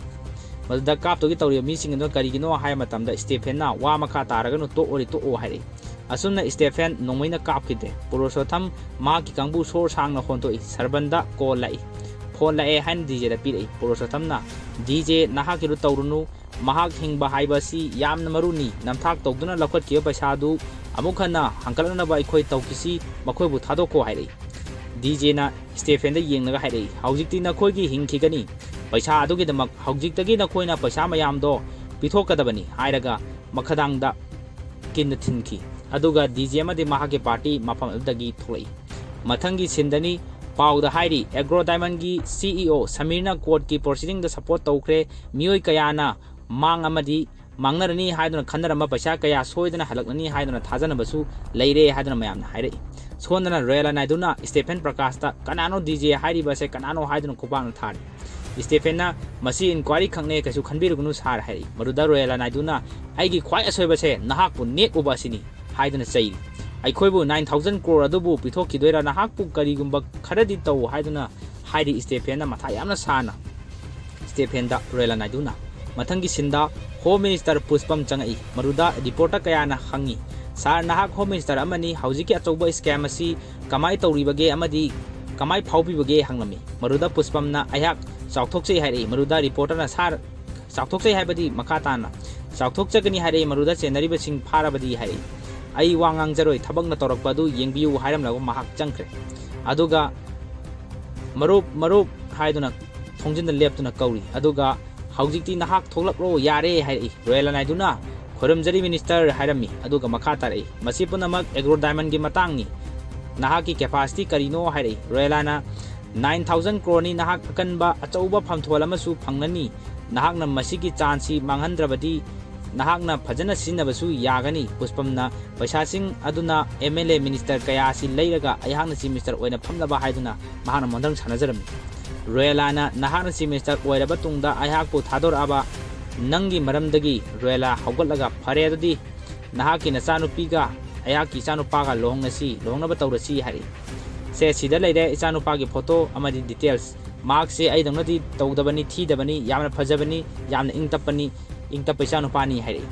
Speaker 1: madda kap togi tawri mising no karigino hay matamda Stephen na wa makha taragano to ori to hairi asumna Stephen nongmaina kap kide Purushottam ma ki kangbu sor sang na hontoi sarbanda ko lai phone la han DJ da pi Purushottam na DJ nahakiru tawrunu mahak hingba haiba si yamna maruni namthak tawduna lakhat ki paisa du amukhana hankalna ba ikhoi tawkisi makhoi bu thado ko hairi DJ na Stephen da yengnaga hairi haujikti na khoi gi hingkhigani paisa adugi damak haujikta na khoina paisa mayam do pithokadabani hairaga makhadang da kin thinki aduga DJ amadi mahake party mafam adagi tholai mathangi sindani pauda hairi agro diamond gi CEO Samirna court ki proceeding da support tawkre miyoi kayana mang amadi mangnarani haiduna khandarama paisa kaya soidana halaknani haiduna thajana basu leire haiduna mayamna haire sondana royal naiduna Stephen Prakash ta kanano DJ hairi base kanano haiduna khubang thar Stephen na masi inquiry khangne kasu khanbirugunu sar hairi maruda royal naiduna aigi khwai asoi base nahak pu net ubasini haiduna chai aikhoibu 9000 crore adubu pithokidoira nahak pu karigumba kharadi taw haiduna hairi Stephen na matha yamna sana Stephen da royal naiduna mathangi sinda Home Minister Puspam changai maruda reporter kayana hangi sar nahak Home Minister amani haujiki achouba scam asi kamai tawribage amadi kamai phawbibage hanglami maruda Puspam na ayak chawthokchei hairi maruda reporter na sar chawthokchei haibadi makatana chawthokchagani hairi maruda chenariba sing pharabadi hairi ai wangang jaroi thabakna torakpadu yengbiu hairamlago mahak changkre aduga marup haiduna thongjinda leptuna kauri aduga haujikti nahak tholakro yare hairi royal naiduna khoramjari minister hairami aduga makha tarai masi punamak agro diamond gi matangni nahaki capacity karino hairi royal na 9000 crore ni nahak akanba achouba phamthol amasu phangnani nahakna masigi chance manghandrabadi
Speaker 2: nahakna phajana sinnabasu yagani Puspamna paisasing aduna MLA minister kaya si leiraga ayahakna si minister oina phamlaba haiduna mahakna mondang sanajarami Royalana nahakna si minister oiraba tungda ayahakpu thadoraba nangi maramdagi Royala hawgatlaga phare adudi nahaki nachanupiga ayaki chanupaga lohngnaba tawrasi hari se sida leire ichanupagi photo amadi details mark se ai dongnadi tawdabani thidabani yamna phajabani yamna ingtapani ingtapa ichanupani hari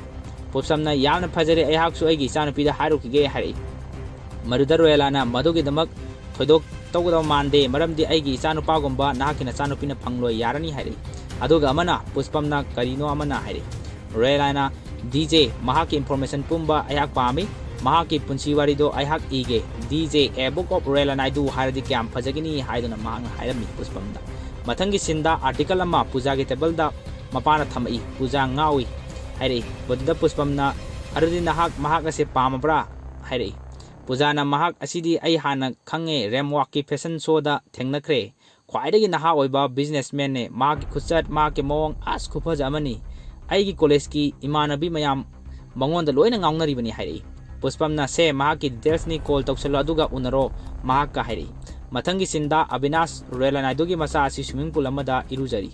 Speaker 2: Puspamna yamna phajare ayaksu aigi ichanupida harukige hari maruda Royalana madugi damak thodok tawgada mande maramdi aigi ichanupagumba nahaki nachanupina phangloi yarani hari aduga amana Puspamna karino amana hari Royalana DJ mahaki information pumba ayak pami mahaki punsi warido ayhak ige DJ a book of Royalana du haradi kyam phajagini haiduna mahang hairami Puspamda mathangi sinda article ama puja ge table da mapana thamai puja ngawi hairi bodda Puspamna arudi nahak mahak ase pamabra hairi pujana mahak asidi ai hana khange remwalk ki fashion show da thengnakre khwaidagi naha oiba businessman ne mahak khusat mahak ke mong as khuphaja amani aigi college ki imanabi mayam mangonda loina ngaungnari bani hairi Puspamna se mahaki details ni call tawsalo aduga unaro mahak ka hairi mathangi sinda Abinash Royalana dugi masa asi swimming pool amada irujari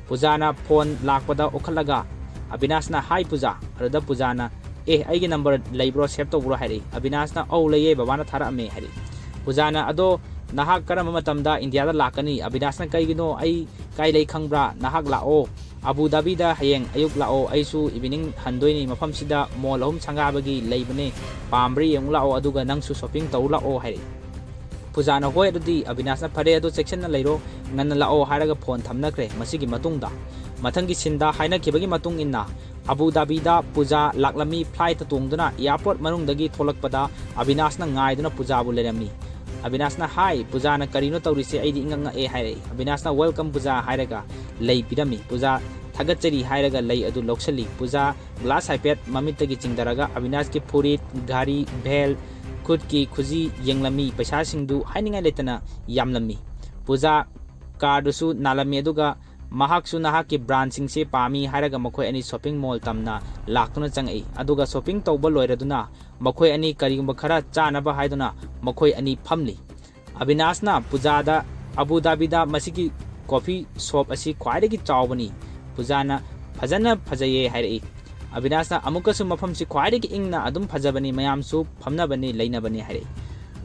Speaker 2: pujana phone lakpada okhalaga Abinash na hi puja aruda pujana aigi number leibro save tawbro hairi Abinash na au leye babana thara ame hairi pujana ado nahak karama matamda India da lakani Abinash na kaigino ai kai lei khangbra nahak lao Abu Dhabi da hayeng ayuk lao aisu evening handoini mafam sida mall hom sangabagi leibane pambri yeng lao aduga nangsu shopping taw lao hairi pujana hoi adudi Abinash na phare adu section na leiro nganna lao haraga phone thamnakre masigi matungda mathangi sinda haina kibagi matung inna Abu Dhabi da puja laklami flight tungduna airport manungdagi tholakpada Abinash na ngaiduna puja bu lerami Abinash na hi puja na karino tawrise aidi inganga e haire Abinash na welcome puja hairaga lei pirami puja thagachari hairaga lei adu loksali puja glass ipad mamitagi chingdaraga Abinash ki furit gari bhel khud ki khuji yenglami paisa singdu hainingai letana yamlami puja kardusu nalami aduga mahaksu nahaki brand singse pami hairaga makhoi ani shopping mall tamna laktuna changai aduga shopping tawba loiraduna makhoi ani karigumba khara chanaba haiduna makhoi ani phamli Abinash na pujada Abu Dhabi da masiki coffee shop asi khwaidagi chawbani pujana phajana phajaye hairi Abinash na amukasu mafamsi khwaidagi ingna adum phajabani mayamsu phamnabani leinabani hairi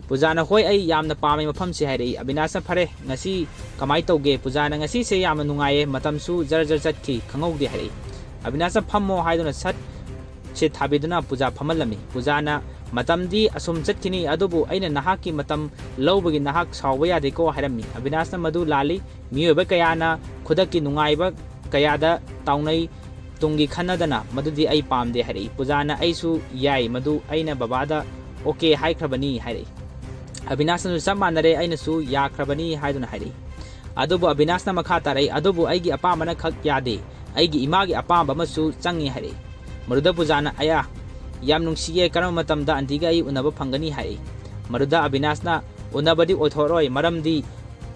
Speaker 2: pujana hoi ai yamna pami mafamsi hairi Abinash na phare ngasi kamai tawge pujana ngasi se yamna nungaye matamsu jar chatki khangaude hairi Abinash na phammo haiduna sat che thabiduna puja phamalami pujana matamdi asum chatkini adubu aina nahaki matam lawbagi nahak sawba yade ko hairami Abinash na madu lali miyoba kayana khudaki nungaiba kayada taunai tungi khanadana madudi ai pamde hari pujana aisu yai madu aina babada okay haikrabani hari Abinash na samanare aina su yakrabani haiduna hari adubu Abinash na makha tarai adubu aigi apamana khak yade aigi imagi apamba masu changi hari maruda pujana aya yam nungsiye karam matamda andiga ai unaba phangani hai maruda Abinash na unabadi othoroi maramdi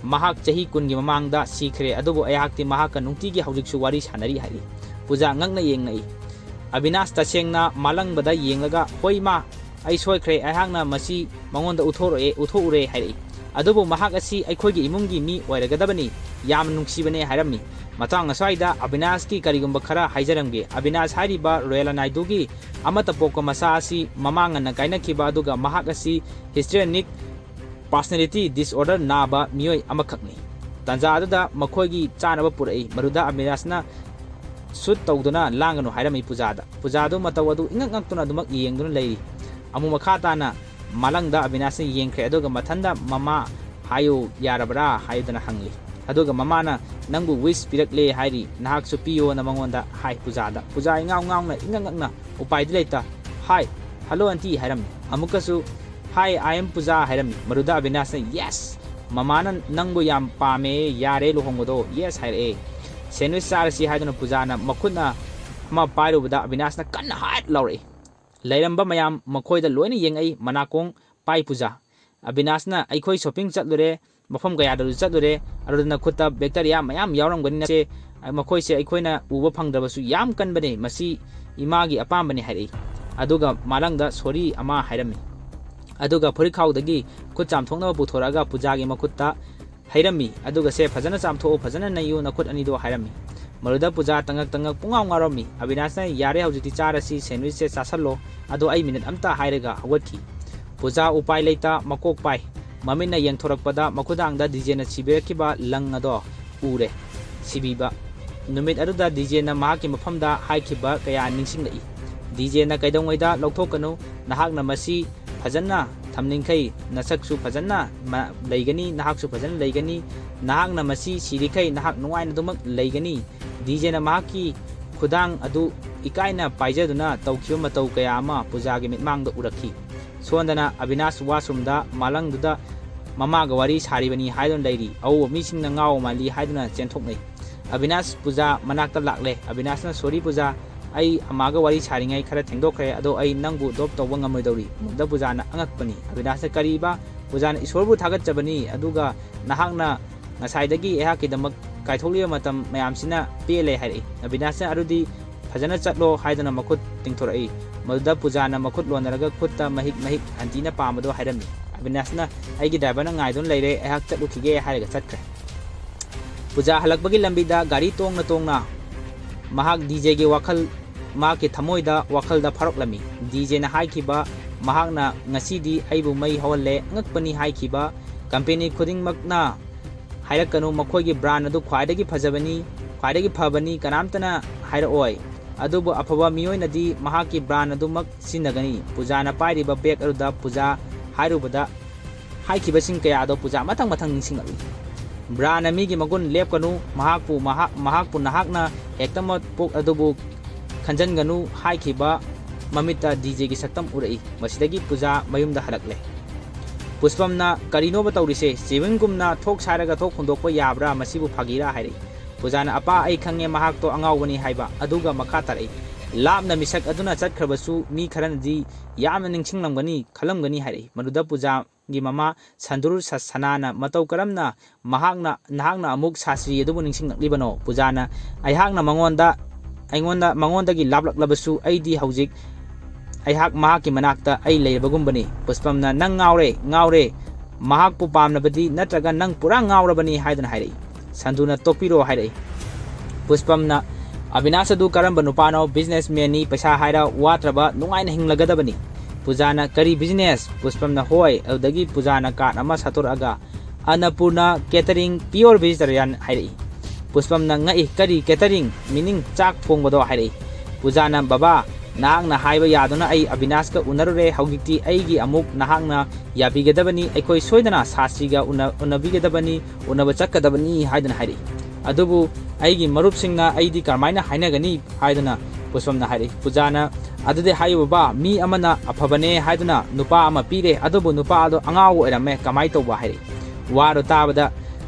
Speaker 2: mahak chahi kungi mamangda sikhre adubu ayakti mahaka nungtigi haujiksu wari sanari hai puja ngangna yengnai Abinash tasengna malangbada yenglaga hoima ai soikhre ayakna masi mangonda uthoure hai adubu mahak asi aikhoigi imungi mi oiragadabani yam nungsibane hairami matang aswaida Abinash ki karigumba khara haijaramge Abinash hariba Royalana dugi amata pokko masa asi mamanga na kaina kiba aduga mahak asi histrionic personality disorder naba mioi amakhakni tanja aduda makhoigi chanaba purai maruda Abinash na sut tawduna langano hairami pujadu matawadu ingangakuna dumak yengduna leiri amu makhata na malangda Abinash yengkhre aduga mathanda mama hayo yarabra hayudana hangli aduga mamana nangu wish pirakle hairi nahak su piyo na mangonda hai pujada puja ngauna ingangakna upai dileita hai hello auntie hairam amukasu hi I am puja hairam maruda Abinash yes mamana nangu yam pame yare luhongodo yes haire senwi sarasi haiduna pujana makhuna ma pairubada Abinash na kanna hat laure leiramba mayam makhoida loina yengai manakong pai puja Abinash na aikhoi shopping chatlure mafam kaya daru chatlure arudna khuta bacteria mayam yawramgani se makhoi se aikhoina uba phangdrabasu yam kanbane masi imagi apambani hairi aduga malangda sori ama hairami aduga phurikhaudagi khut chamthongna puthoraga pujagi makutta hairami aduga se phajana chamtho phajana nayu nakhut ani do hairami maruda puja tangak pungaw ngarami Abinashna yare haujiti charasi sandwich se chasallo ado ai minute amta hairaga hawatki puja upai leita makok pai mamina yengthorakpada makudangda DJ na chibekiba lang ado ure sibiba numit aduda DJ na mahaki mafamda haikiba kaya ningsinglai DJ na kaidongwaida lauthokanu nahakna masi phajana thamningkai nasaksu phajana leigani nahaksu phajana leigani nahakna masi sirikai nahak nuwaina dumak leigani DJ na mahaki khudang adu ikaina paijaduna tawkhiba matau kaya ama pujagi mitmangda urakhi sondana Abinash washroomda malangduda mamaga wari saribani haidon leiri au misingna ngaw mali haiduna chenthoknai Abinash puja manakta lakle Abinashna sori puja ai amaga wari saringai khara thengdokre ado ai nangbu dop tawba ngamoidori mugda puja na angakpani Abinashna kariba puja na isorbu thagatjabani aduga nahakna ngasaidagi ehakidamak kaitholiya matam mayamsina pele hairi Abinashna arudi phajana chatlo haidana makut tingthorai maduda puja na makut lonaraga khutta mahik antina pamado hairami Abinashna aigi driver na ngaidon leire ehak chatlukige hairaga chatkre puja halakbagi lambida gari tongna mahak DJ ge wakhal ma ke thamoida wakhalda pharoklami DJ na haikiba mahakna ngasidi aibu mai hawalle ngakpani haikiba company khudingmakna hairakanu makhoigi brand adu khwaidagi phajabani khwaidagi phabani kanamtana hairaoi adubu afaba miyoinadi mahaki brand adumak sinagani puja na pairiba bag aruda puja hairubada haikibasing kaya ado puja matang ningsingali brand amigi magun lepkanu mahakpu nahakna ektamat pok adubu khanjanganu haikiba mamita DJ gi saktam urai masidagi puja mayumda halakle puspamna karino bataurise sewingumna thok saraga thok khondokpa yabra masibu phagira hairi pujana apa ai khange mahak to angawani haiba aduga makha tarai labna misak aduna chatkhrabasu mi kharanji yamna ningsinglamgani khalamgani hairi maduda puja gi mama sandur sanana matau karamna nahakna amuk sasri adubu ningsinglibano pujana aihakna mangonda gi lablaklabasu aidi haujik aihak mahaki manakta ai leibagumbani puspamna nang ngawre mahak pu pamnabadi natraga nang pura ngawrabani haidana hairi sanduna topiro hairi puspamna Abinash adu karamba nupano businessman ni paisa haira watraba nungaina hinglagadabani pujana kari business puspamna hoi adagi pujana card ama saturaga Annapurna catering pure vegetarian hairi puspamna ngai kari catering meaning chak thongbado hairi pujana baba nahakna haiba yaduna ai Abinash ka unarure haugikti aigi amuk nahakna yabigadabani aikoi soidana sasiga unabigadabani unaba chakadabani haidana hairi adubu aigi marupsingna aidi karmaina hainagani haidana puspamna hairi pujana adude haibaba mi amana aphabane haiduna nupa ama pire adubu nupa ado angaw erame kamai tawba hairi waro tabada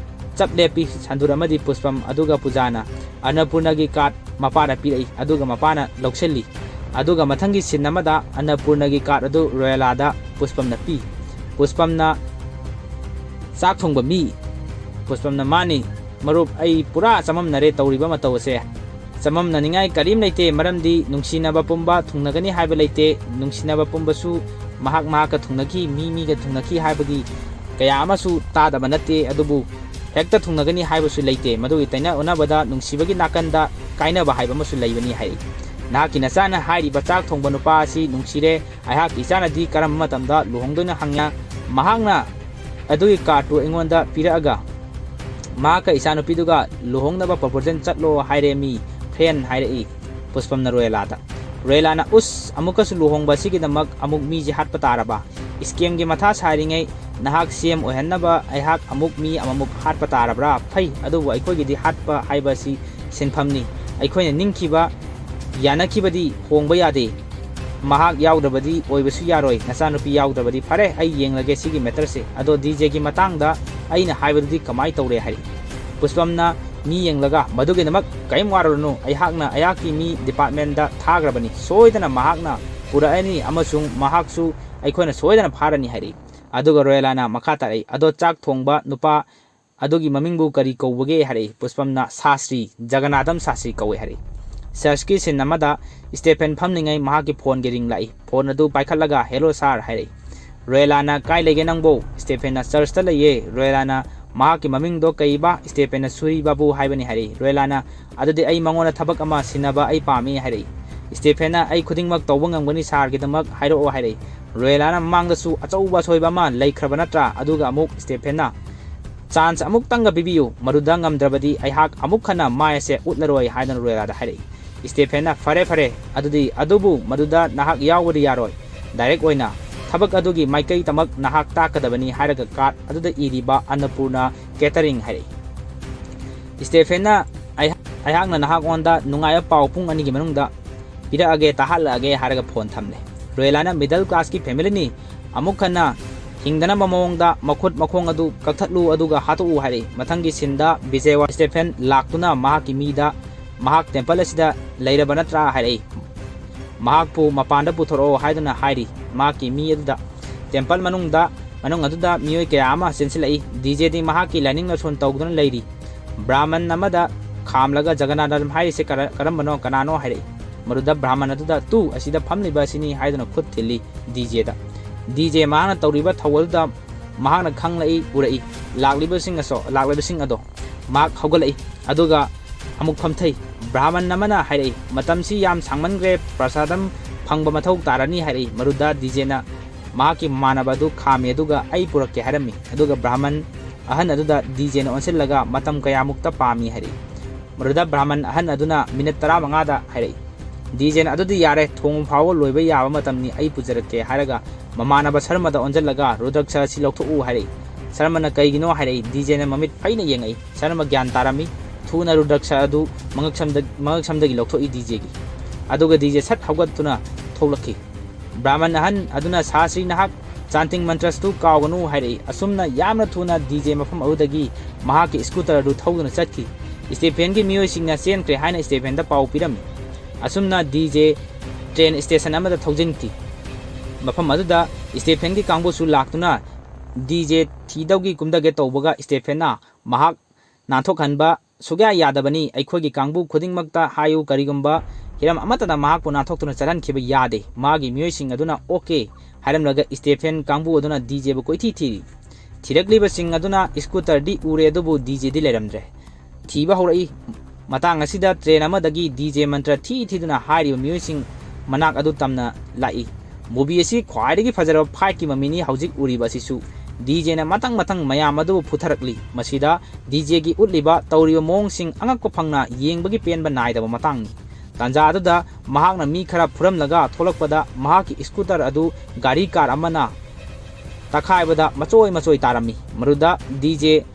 Speaker 2: chaplepi sandura amadi puspam aduga pujana Annapurna gi card mapana pirai aduga mapana lokselli aduga mathangi sinamada Annapurna gi card adu royalada puspamna pi puspamna sak thongba mi puspamna mani marup ai pura chamamnare tawriba matawse chamamna ningai karim leite maramdi nungsinaba pumba thungnagani haiba leite nungsinaba pumbasu mahaka thungnaki mi ga thungnaki haibagi kaya amasu tadaba nate adubu hekta thungnagani haibasu leite madugi taina onabada nungsibagi nakanda kainaba haiba masu leibani hai nahaki nasana hairiba chak thongba nupa asi nungsire aihak isana di karam matamda luhongdona hangya mahakna adugi kartu engonda piraga mahaka isanupiduga luhongnaba proposal chatlo hairemi friend hairei puspamna royalana amukasu luhongba sigidamak amuk miji hatpa taraba scam gi matha saringai nahak cm ohennaba aihak amuk mi amamuk hatpa tarabra phai adubu aikhoigi di hatpa haibasi sinphamni aikhoina ningkiba yanakibadi hongba yade mahak yaudabadi oibasu yaroi nasanupi yaudabadi fare ai yenglage sigi meterse ado DJ gi matangda aina haibadi kamai tawre hari puspamna mi yenglaga madugi namak kaim warunu aihakna ayaki mi department da thagrabani soidana mahakna puraani amasung mahaksu aikhoina soidana pharani hari aduga royalana makata ai ado chak thongba nupa adugi mamingbu kari kawbage hari puspamna Sastri Jagannadham Sastri kawe hari ꯆꯔꯆꯀꯤ ꯁꯤꯟ ꯑꯃꯗ Stephen ꯐꯝꯂꯤꯉꯩ ꯃꯍꯥꯛꯀꯤ ꯐꯣꯟꯒꯤ ring ꯂꯥꯛꯏ꯫ Phone ꯑꯗꯨ ꯄꯥꯏꯈꯠꯂꯒ hello ꯁꯥꯔ ꯍꯥꯏꯔꯛꯏ꯫ ꯔꯣꯌꯦꯂꯥꯅ ꯀꯥꯏ ꯂꯩꯒꯦ ꯅꯪꯕꯣ? ꯁ꯭ꯇꯦꯐꯦꯟꯅ ꯆꯔꯆꯇ ꯂꯩꯌꯦ꯫ ꯔꯣꯌꯦꯂꯥꯅ ꯃꯍꯥꯛꯀꯤ ꯃꯃꯤꯡꯗꯣ ꯀꯩꯕ? ꯁ꯭ꯇꯦꯐꯦꯟꯅ ꯁꯨꯔꯤ ꯕꯥꯕꯨ ꯍꯥꯏꯕꯅꯤ ꯍꯥꯏꯔꯛꯏ꯫ ꯔꯣꯌꯦꯂꯥꯅ ꯑꯗꯨꯗꯤ ꯑꯩ ꯃꯉꯣꯟꯗ ꯊꯕꯛ ꯑꯃ ꯁꯤꯟꯅꯕ ꯑꯩ ꯄꯥꯝꯃꯤ ꯍꯥꯏꯔꯛꯏ꯫ ꯁ꯭ꯇꯦꯐꯦꯟꯅ ꯑꯩ ꯈꯨꯗꯤꯡꯃꯛ ꯇꯧꯕ ꯉꯝꯒꯅꯤ ꯁꯥꯔꯒꯤꯗꯃꯛ ꯍꯥꯏꯔꯛꯑꯣ ꯍꯥꯏꯔꯛꯏ꯫ ꯔꯣꯌꯦꯂꯥꯅ ꯃꯃꯥꯡꯗꯁꯨ ꯑꯆꯧꯕ ꯑꯁꯣꯏꯕ ꯑꯃ ꯂꯩꯈ꯭ꯔꯕ ꯅꯠꯇ꯭ꯔꯥ? ꯑꯗꯨꯒ ꯑꯃꯨꯛ ꯁ꯭ꯇꯦꯐꯦꯟꯅ ꯆꯥꯟꯁ ꯑꯃꯨꯛꯇꯪꯒ ꯄꯤꯕꯤꯌꯨ, ꯃꯗꯨꯗ ꯉꯝꯗ꯭ꯔꯕꯗꯤ ꯑꯩꯍꯥꯛ ꯑꯃꯨꯛ ꯍꯟꯅ ꯃꯥꯏ ꯑꯁꯦ ꯎꯠꯂꯔꯣꯏ ꯍꯥꯏꯗꯨꯅ ꯔꯣꯌꯦꯂꯥꯗ ꯍꯥꯏꯔꯛꯏ꯫ ꯁ꯭ꯇꯦꯐꯦꯟꯅ ꯐꯔꯦ ꯐꯔꯦ ꯑꯗꯨꯕꯨ ꯃꯗꯨꯗ ꯅꯍꯥꯛ ꯌꯥꯎꯕꯗꯤ ꯌꯥꯔꯣꯏ, ꯗꯥꯏꯔꯦꯛ ꯑꯣꯏꯅ ꯊꯕꯛ ꯑꯗꯨꯒꯤ ꯃꯥꯏꯀꯩ ꯇꯃꯛ ꯅꯍꯥꯛ ꯇꯥꯛꯀꯗꯕꯅꯤ ꯍꯥꯏꯔꯒ ꯀꯥꯔꯗ ꯑꯗꯨꯗ ꯏꯔꯤꯕ ꯑꯟꯅꯄꯨꯔꯅ ꯀꯦꯇꯔꯤꯡ ꯍꯥꯏꯔꯛꯏ꯫ ꯁ꯭ꯇꯦꯐꯦꯟꯅ ꯑꯩꯍꯥꯛꯅ ꯅꯍꯥꯛꯉꯣꯟꯗ ꯅꯨꯡꯉꯥꯏꯕ ꯄꯥꯎ ꯄꯨꯡ 2ꯒꯤ ꯃꯅꯨꯡꯗ ꯄꯤꯔꯛꯑꯒꯦ, ꯇꯥꯍꯜꯂꯛꯑꯒꯦ ꯍꯥꯏꯔꯒ ꯐꯣꯟ ꯊꯝꯂꯦ꯫ ꯔꯣꯌꯦꯂꯥꯅ ꯃꯤꯗꯜ ꯀ꯭ꯂꯥꯁꯀꯤ ꯐꯦꯃꯤꯂꯤꯅꯤ, ꯑꯃꯨꯛ ꯍꯟꯅ ꯍꯤꯡꯗꯅꯕ ꯃꯑꯣꯡꯗ ꯃꯈꯨꯠ ꯃꯈꯣꯡ ꯑꯗꯨ ꯀꯛꯊꯠꯂꯨ ꯑꯗꯨꯒ ꯍꯥꯠꯇꯣꯛꯎ ꯍꯥꯏꯔꯛꯏ꯫ ꯃꯊꯪꯒꯤ ꯁꯤꯟꯗ ꯕꯤꯖꯌꯋꯥꯗ ꯁ꯭ꯇꯦꯐꯦꯟ ꯂꯥꯛꯇꯨꯅ ꯃꯍꯥꯛꯀꯤ ꯃꯤꯗ ꯃꯍꯥꯛ ꯇꯦꯝꯄꯜ ꯑꯁꯤꯗ ꯂꯩꯔꯕ ꯅꯠꯇ꯭ꯔꯥ ꯍꯥꯏꯔꯛꯏ꯫ ꯃꯍꯥꯛꯄꯨ ꯃꯄꯥꯟꯗ ꯄꯨꯊꯣꯔꯛꯑꯣ ꯍꯥꯏꯗꯨꯅ ꯍꯥꯏꯔꯤ꯫ ꯃꯍꯥꯛꯀꯤ ꯃꯤ ꯑꯗꯨꯗ ꯇꯦꯝꯄꯜ ꯃꯅꯨꯡ ꯑꯗꯨꯗ ꯃꯤꯑꯣꯏ ꯀꯌꯥ ꯑꯃ ꯆꯦꯟꯁꯤꯜꯂꯛꯏ꯫ ꯗꯤꯖꯦꯗꯤ ꯃꯍꯥꯛꯀꯤ ꯂꯥꯏꯅꯤꯡ ꯂꯥꯏꯁꯣꯟ ꯇꯧꯗꯨꯅ ꯂꯩꯔꯤ꯫ ꯕ꯭ꯔꯥꯍꯃꯟ ꯑꯃꯗ ꯈꯥꯝꯂꯒ ꯖꯒꯟꯅꯥꯙꯝ ꯍꯥꯏꯔꯤꯁꯦ ꯀꯅꯥꯅꯣ ꯍꯥꯏꯔꯛꯏ꯫ ꯃꯗꯨꯗ ꯕ꯭ꯔꯥꯍꯃꯟ ꯑꯗꯨꯗ ꯇꯨ ꯑꯁꯤꯗ ꯐꯝꯂꯤꯕ ꯑꯁꯤꯅꯤ ꯍꯥꯏꯗꯨꯅ ꯈꯨꯠ ꯊꯤꯜꯂꯤ ꯗꯤꯖꯦꯗ꯫ ꯗꯤꯖꯦ ꯃꯍꯥꯛꯅ ꯇꯧꯔꯤꯕ ꯊꯧ ꯑꯗꯨꯗ ꯃꯍꯥꯛꯅ ꯈꯪꯂꯛꯏ, ꯎꯔꯛꯏ ꯂꯥꯛꯂꯤꯕꯁꯤꯡ ꯑꯗꯣ꯫ ꯃꯍꯥꯛ ꯍꯧꯒꯠꯂꯛꯏ ꯑꯗꯨꯒ ꯑꯃꯨꯛ ꯐꯝꯊꯩ꯫ ꯕ꯭ꯔꯥꯍꯃꯟ ꯑꯃꯅ ꯍꯥꯏꯔꯛꯏ, ꯃꯇꯝꯁꯤ ꯌꯥꯝ ꯁꯥꯡꯃꯟꯈ꯭ꯔꯦ, ꯄ꯭ꯔꯁꯥꯗꯝ ꯐꯪꯕ ꯃꯊꯧ ꯇꯥꯔꯅꯤ ꯍꯥꯏꯔꯛꯏ꯫ ꯃꯗꯨꯗ ꯗꯤꯖꯦꯅ ꯃꯍꯥꯛꯀꯤ ꯃꯃꯥꯟꯅꯕ ꯑꯗꯨ ꯈꯥꯝꯃꯤ ꯑꯗꯨꯒ ꯑꯩ ꯄꯨꯔꯛꯀꯦ ꯍꯥꯏꯔꯝꯃꯤ꯫ ꯑꯗꯨꯒ ꯕ꯭ꯔꯥꯍꯃꯟ ꯑꯍꯟ ꯑꯗꯨꯗ ꯗꯤꯖꯦꯅ ꯑꯣꯟꯁꯤꯜꯂꯒ ꯃꯇꯝ ꯀꯌꯥꯃꯨꯛꯇ ꯄꯥꯝꯃꯤ ꯍꯥꯏꯔꯛꯏ꯫ ꯃꯗꯨꯗ ꯕ꯭ꯔꯥꯍꯃꯟ ꯑꯍꯟ ꯑꯗꯨꯅ ꯃꯤꯅꯠ 15ꯗ ꯍꯥꯏꯔꯛꯏ꯫ ꯗꯤꯖꯦꯅ ꯑꯗꯨꯗꯤ ꯌꯥꯔꯦ, ꯊꯣꯡꯕ ꯐꯥꯎꯕ ꯂꯣꯏꯕ ꯌꯥꯕ ꯃꯇꯝꯅꯤ, ꯑꯩ ꯄꯨꯖꯔꯛꯀꯦ ꯍꯥꯏꯔꯒ ꯃꯃꯥꯟꯅꯕ ꯁꯔꯃꯗ ꯑꯣꯟꯁꯤꯜꯂꯒ ꯔꯨꯗ꯭ꯔꯛꯁ ꯑꯁꯤ ꯂꯧꯊꯣꯛꯎ ꯍꯥꯏꯔꯛꯏ꯫ ꯁꯔꯃꯅ ꯀꯩꯒꯤꯅꯣ ꯍꯥꯏꯔꯛꯏ꯫ ꯗꯤꯖꯦꯅ ꯃꯃꯤꯠ ꯐꯩꯅ ꯌꯦꯡꯉꯛꯏ꯫ ꯁꯔꯃ ꯒ꯭ꯌꯥꯟ ꯇꯥꯔꯝꯃꯤ꯫ ꯊꯨꯅ ꯔꯨꯗ꯭ꯔꯛꯁ ꯑꯗꯨ ꯃꯉꯛꯁꯝꯗꯒꯤ ꯂꯧꯊꯣꯛꯏ ꯗꯤꯖꯦꯒꯤ꯫ ꯑꯗꯨꯒ ꯗꯤꯖꯦ ꯁꯠ ꯍꯧꯒꯠꯇꯨꯅ ꯊꯣꯛꯂꯛꯈꯤ꯫ ꯕ꯭ꯔꯥꯍꯃꯟ ꯑꯍꯟ ꯑꯗꯨꯅ ꯁꯥꯁ꯭ꯔꯤ ꯅꯍꯥꯛ ꯆꯥꯟꯇꯤꯡ ꯃꯟꯇ꯭ꯔꯁꯇꯨ ꯀꯥꯎꯒꯅꯨ ꯍꯥꯏꯔꯛꯏ꯫ ꯑꯁꯨꯝꯅ ꯌꯥꯝꯅ ꯊꯨꯅ ꯗꯤꯖꯦ ꯃꯐꯝ ꯑꯗꯨꯗꯒꯤ ꯃꯍꯥꯛꯀꯤ ꯁ꯭ꯀꯨꯇꯔ ꯑꯗꯨ ꯊꯧꯗꯨꯅ ꯆꯠꯈꯤ꯫ ꯁ꯭ꯇꯦꯐꯦꯟꯒꯤ ꯃꯤꯑꯣꯏꯁꯤꯡꯅ ꯆꯦꯟꯈ꯭ꯔꯦ ꯍꯥꯏꯅ ꯁ꯭ꯇꯦꯐꯦꯟꯗ ꯄꯥꯎ ꯄꯤꯔꯝꯃꯤ꯫ ꯑꯁꯨꯝꯅ ꯗꯤꯖꯦ ꯇ꯭ꯔꯦꯟ ꯁ꯭ꯇꯦꯁꯟ ꯑꯃꯗ ꯊꯧꯖꯤꯟꯈꯤ꯫ ꯃꯐꯝ ꯑꯗꯨꯗ ꯁ꯭ꯇꯦꯐꯦꯟꯒꯤ ꯀꯥꯡꯕꯨꯁꯨ ꯂꯥꯛꯇꯨꯅ ꯗꯤꯖꯦ ꯊꯤꯗꯧꯒꯤ ꯀꯨꯝꯗꯒꯦ ꯇꯧꯕꯒ ꯁ꯭ꯇꯦꯐꯦꯟꯅ ꯃꯍꯥꯛ ꯅꯥꯟꯊꯣꯛꯍꯟꯕ ꯁꯨꯛꯌꯥ ꯌꯥꯗꯕꯅꯤ, ꯑꯩꯈꯣꯏꯒꯤ ꯀꯥꯡꯕꯨ ꯈꯨꯗꯤꯡꯃꯛꯇ ꯍꯥꯏꯌꯨ, ꯀꯔꯤꯒꯨꯝꯕ ꯍꯤꯔꯝ ꯑꯃꯠꯇꯗ ꯃꯍꯥꯛꯄꯨ ꯅꯥꯟꯊꯣꯛꯇꯨꯅ ꯆꯠꯍꯟꯈꯤꯕ ꯌꯥꯗꯦ꯫ ꯃꯥꯒꯤ ꯃꯤꯑꯣꯏꯁꯤꯡ ꯑꯗꯨꯅ ꯑꯣꯀꯦ ꯍꯥꯏꯔꯝꯂꯒ ꯁ꯭ꯇꯦꯐꯦꯟ ꯀꯥꯡꯕꯨ ꯑꯗꯨꯅ ꯗꯤꯖꯦꯕꯨ ꯀꯣꯏꯊꯤ ꯊꯤꯔꯤ꯫ ꯊꯤꯔꯛꯂꯤꯕꯁꯤꯡ ꯑꯗꯨꯅ ꯁ꯭ꯀꯨꯇꯔꯗꯤ ꯎꯔꯦ ꯑꯗꯨꯕꯨ ꯗꯤꯖꯦꯗꯤ ꯂꯩꯔꯝꯗ꯭ꯔꯦ꯫ ꯊꯤꯕ ꯍꯧꯔꯛꯏ꯫ ꯃꯇꯥꯡ ꯑꯁꯤꯗ ꯇ꯭ꯔꯦꯟ ꯑꯃꯗꯒꯤ ꯗꯤꯖꯦ ꯃꯟꯇ꯭ꯔ ꯊꯤꯗꯨꯅ ꯍꯥꯏꯔꯤꯕ ꯃꯤꯑꯣꯏꯁꯤꯡ ꯃꯅꯥꯛ ꯑꯗꯨ ꯇꯝꯅ ꯂꯥꯛꯏ꯫ ꯃꯨꯚꯤ ꯑꯁꯤ ꯈ꯭ꯋꯥꯏꯗꯒꯤ ꯐꯖꯔꯕ ꯐꯥꯏꯠꯀꯤ ꯃꯃꯤꯅꯤ ꯍꯧꯖꯤꯛ ꯎꯔꯤꯕ ꯑꯁꯤꯁꯨ꯫ ꯗꯤꯖꯦꯅ ꯃꯊꯪ ꯃꯌꯥꯝ ꯑꯗꯨꯕꯨ ꯐꯨꯊꯔꯛꯂꯤ꯫ ꯃꯁꯤꯗ ꯗꯤꯖꯦꯒꯤ ꯎꯠꯂꯤꯕ ꯇꯧꯔꯤꯕ ꯃꯑꯣꯡꯁꯤꯡ ꯑꯉꯛꯄ ꯐꯪꯅ ꯌꯦꯡꯕꯒꯤ ꯄꯦꯟꯕ ꯅꯥꯏꯗꯕ ꯃꯇꯥꯡꯅꯤ꯫ ꯇꯥꯟꯖꯥ ꯑꯗꯨꯗ ꯃꯍꯥꯛꯅ ꯃꯤ ꯈꯔ ꯐꯨꯔꯝꯂꯒ ꯊꯣꯛꯂꯛꯄꯗ ꯃꯍꯥꯛꯀꯤ ꯁ꯭ꯀꯨꯇꯔ ꯑꯗꯨ ꯒꯥꯔꯤ ꯀꯥꯔ ꯑꯃꯅ ꯇꯛꯈꯥꯏꯕꯗ ꯃꯆꯣꯏ ꯇꯥꯔꯝꯃꯤ꯫ ꯃꯗꯨꯗ ꯗꯤꯖꯦ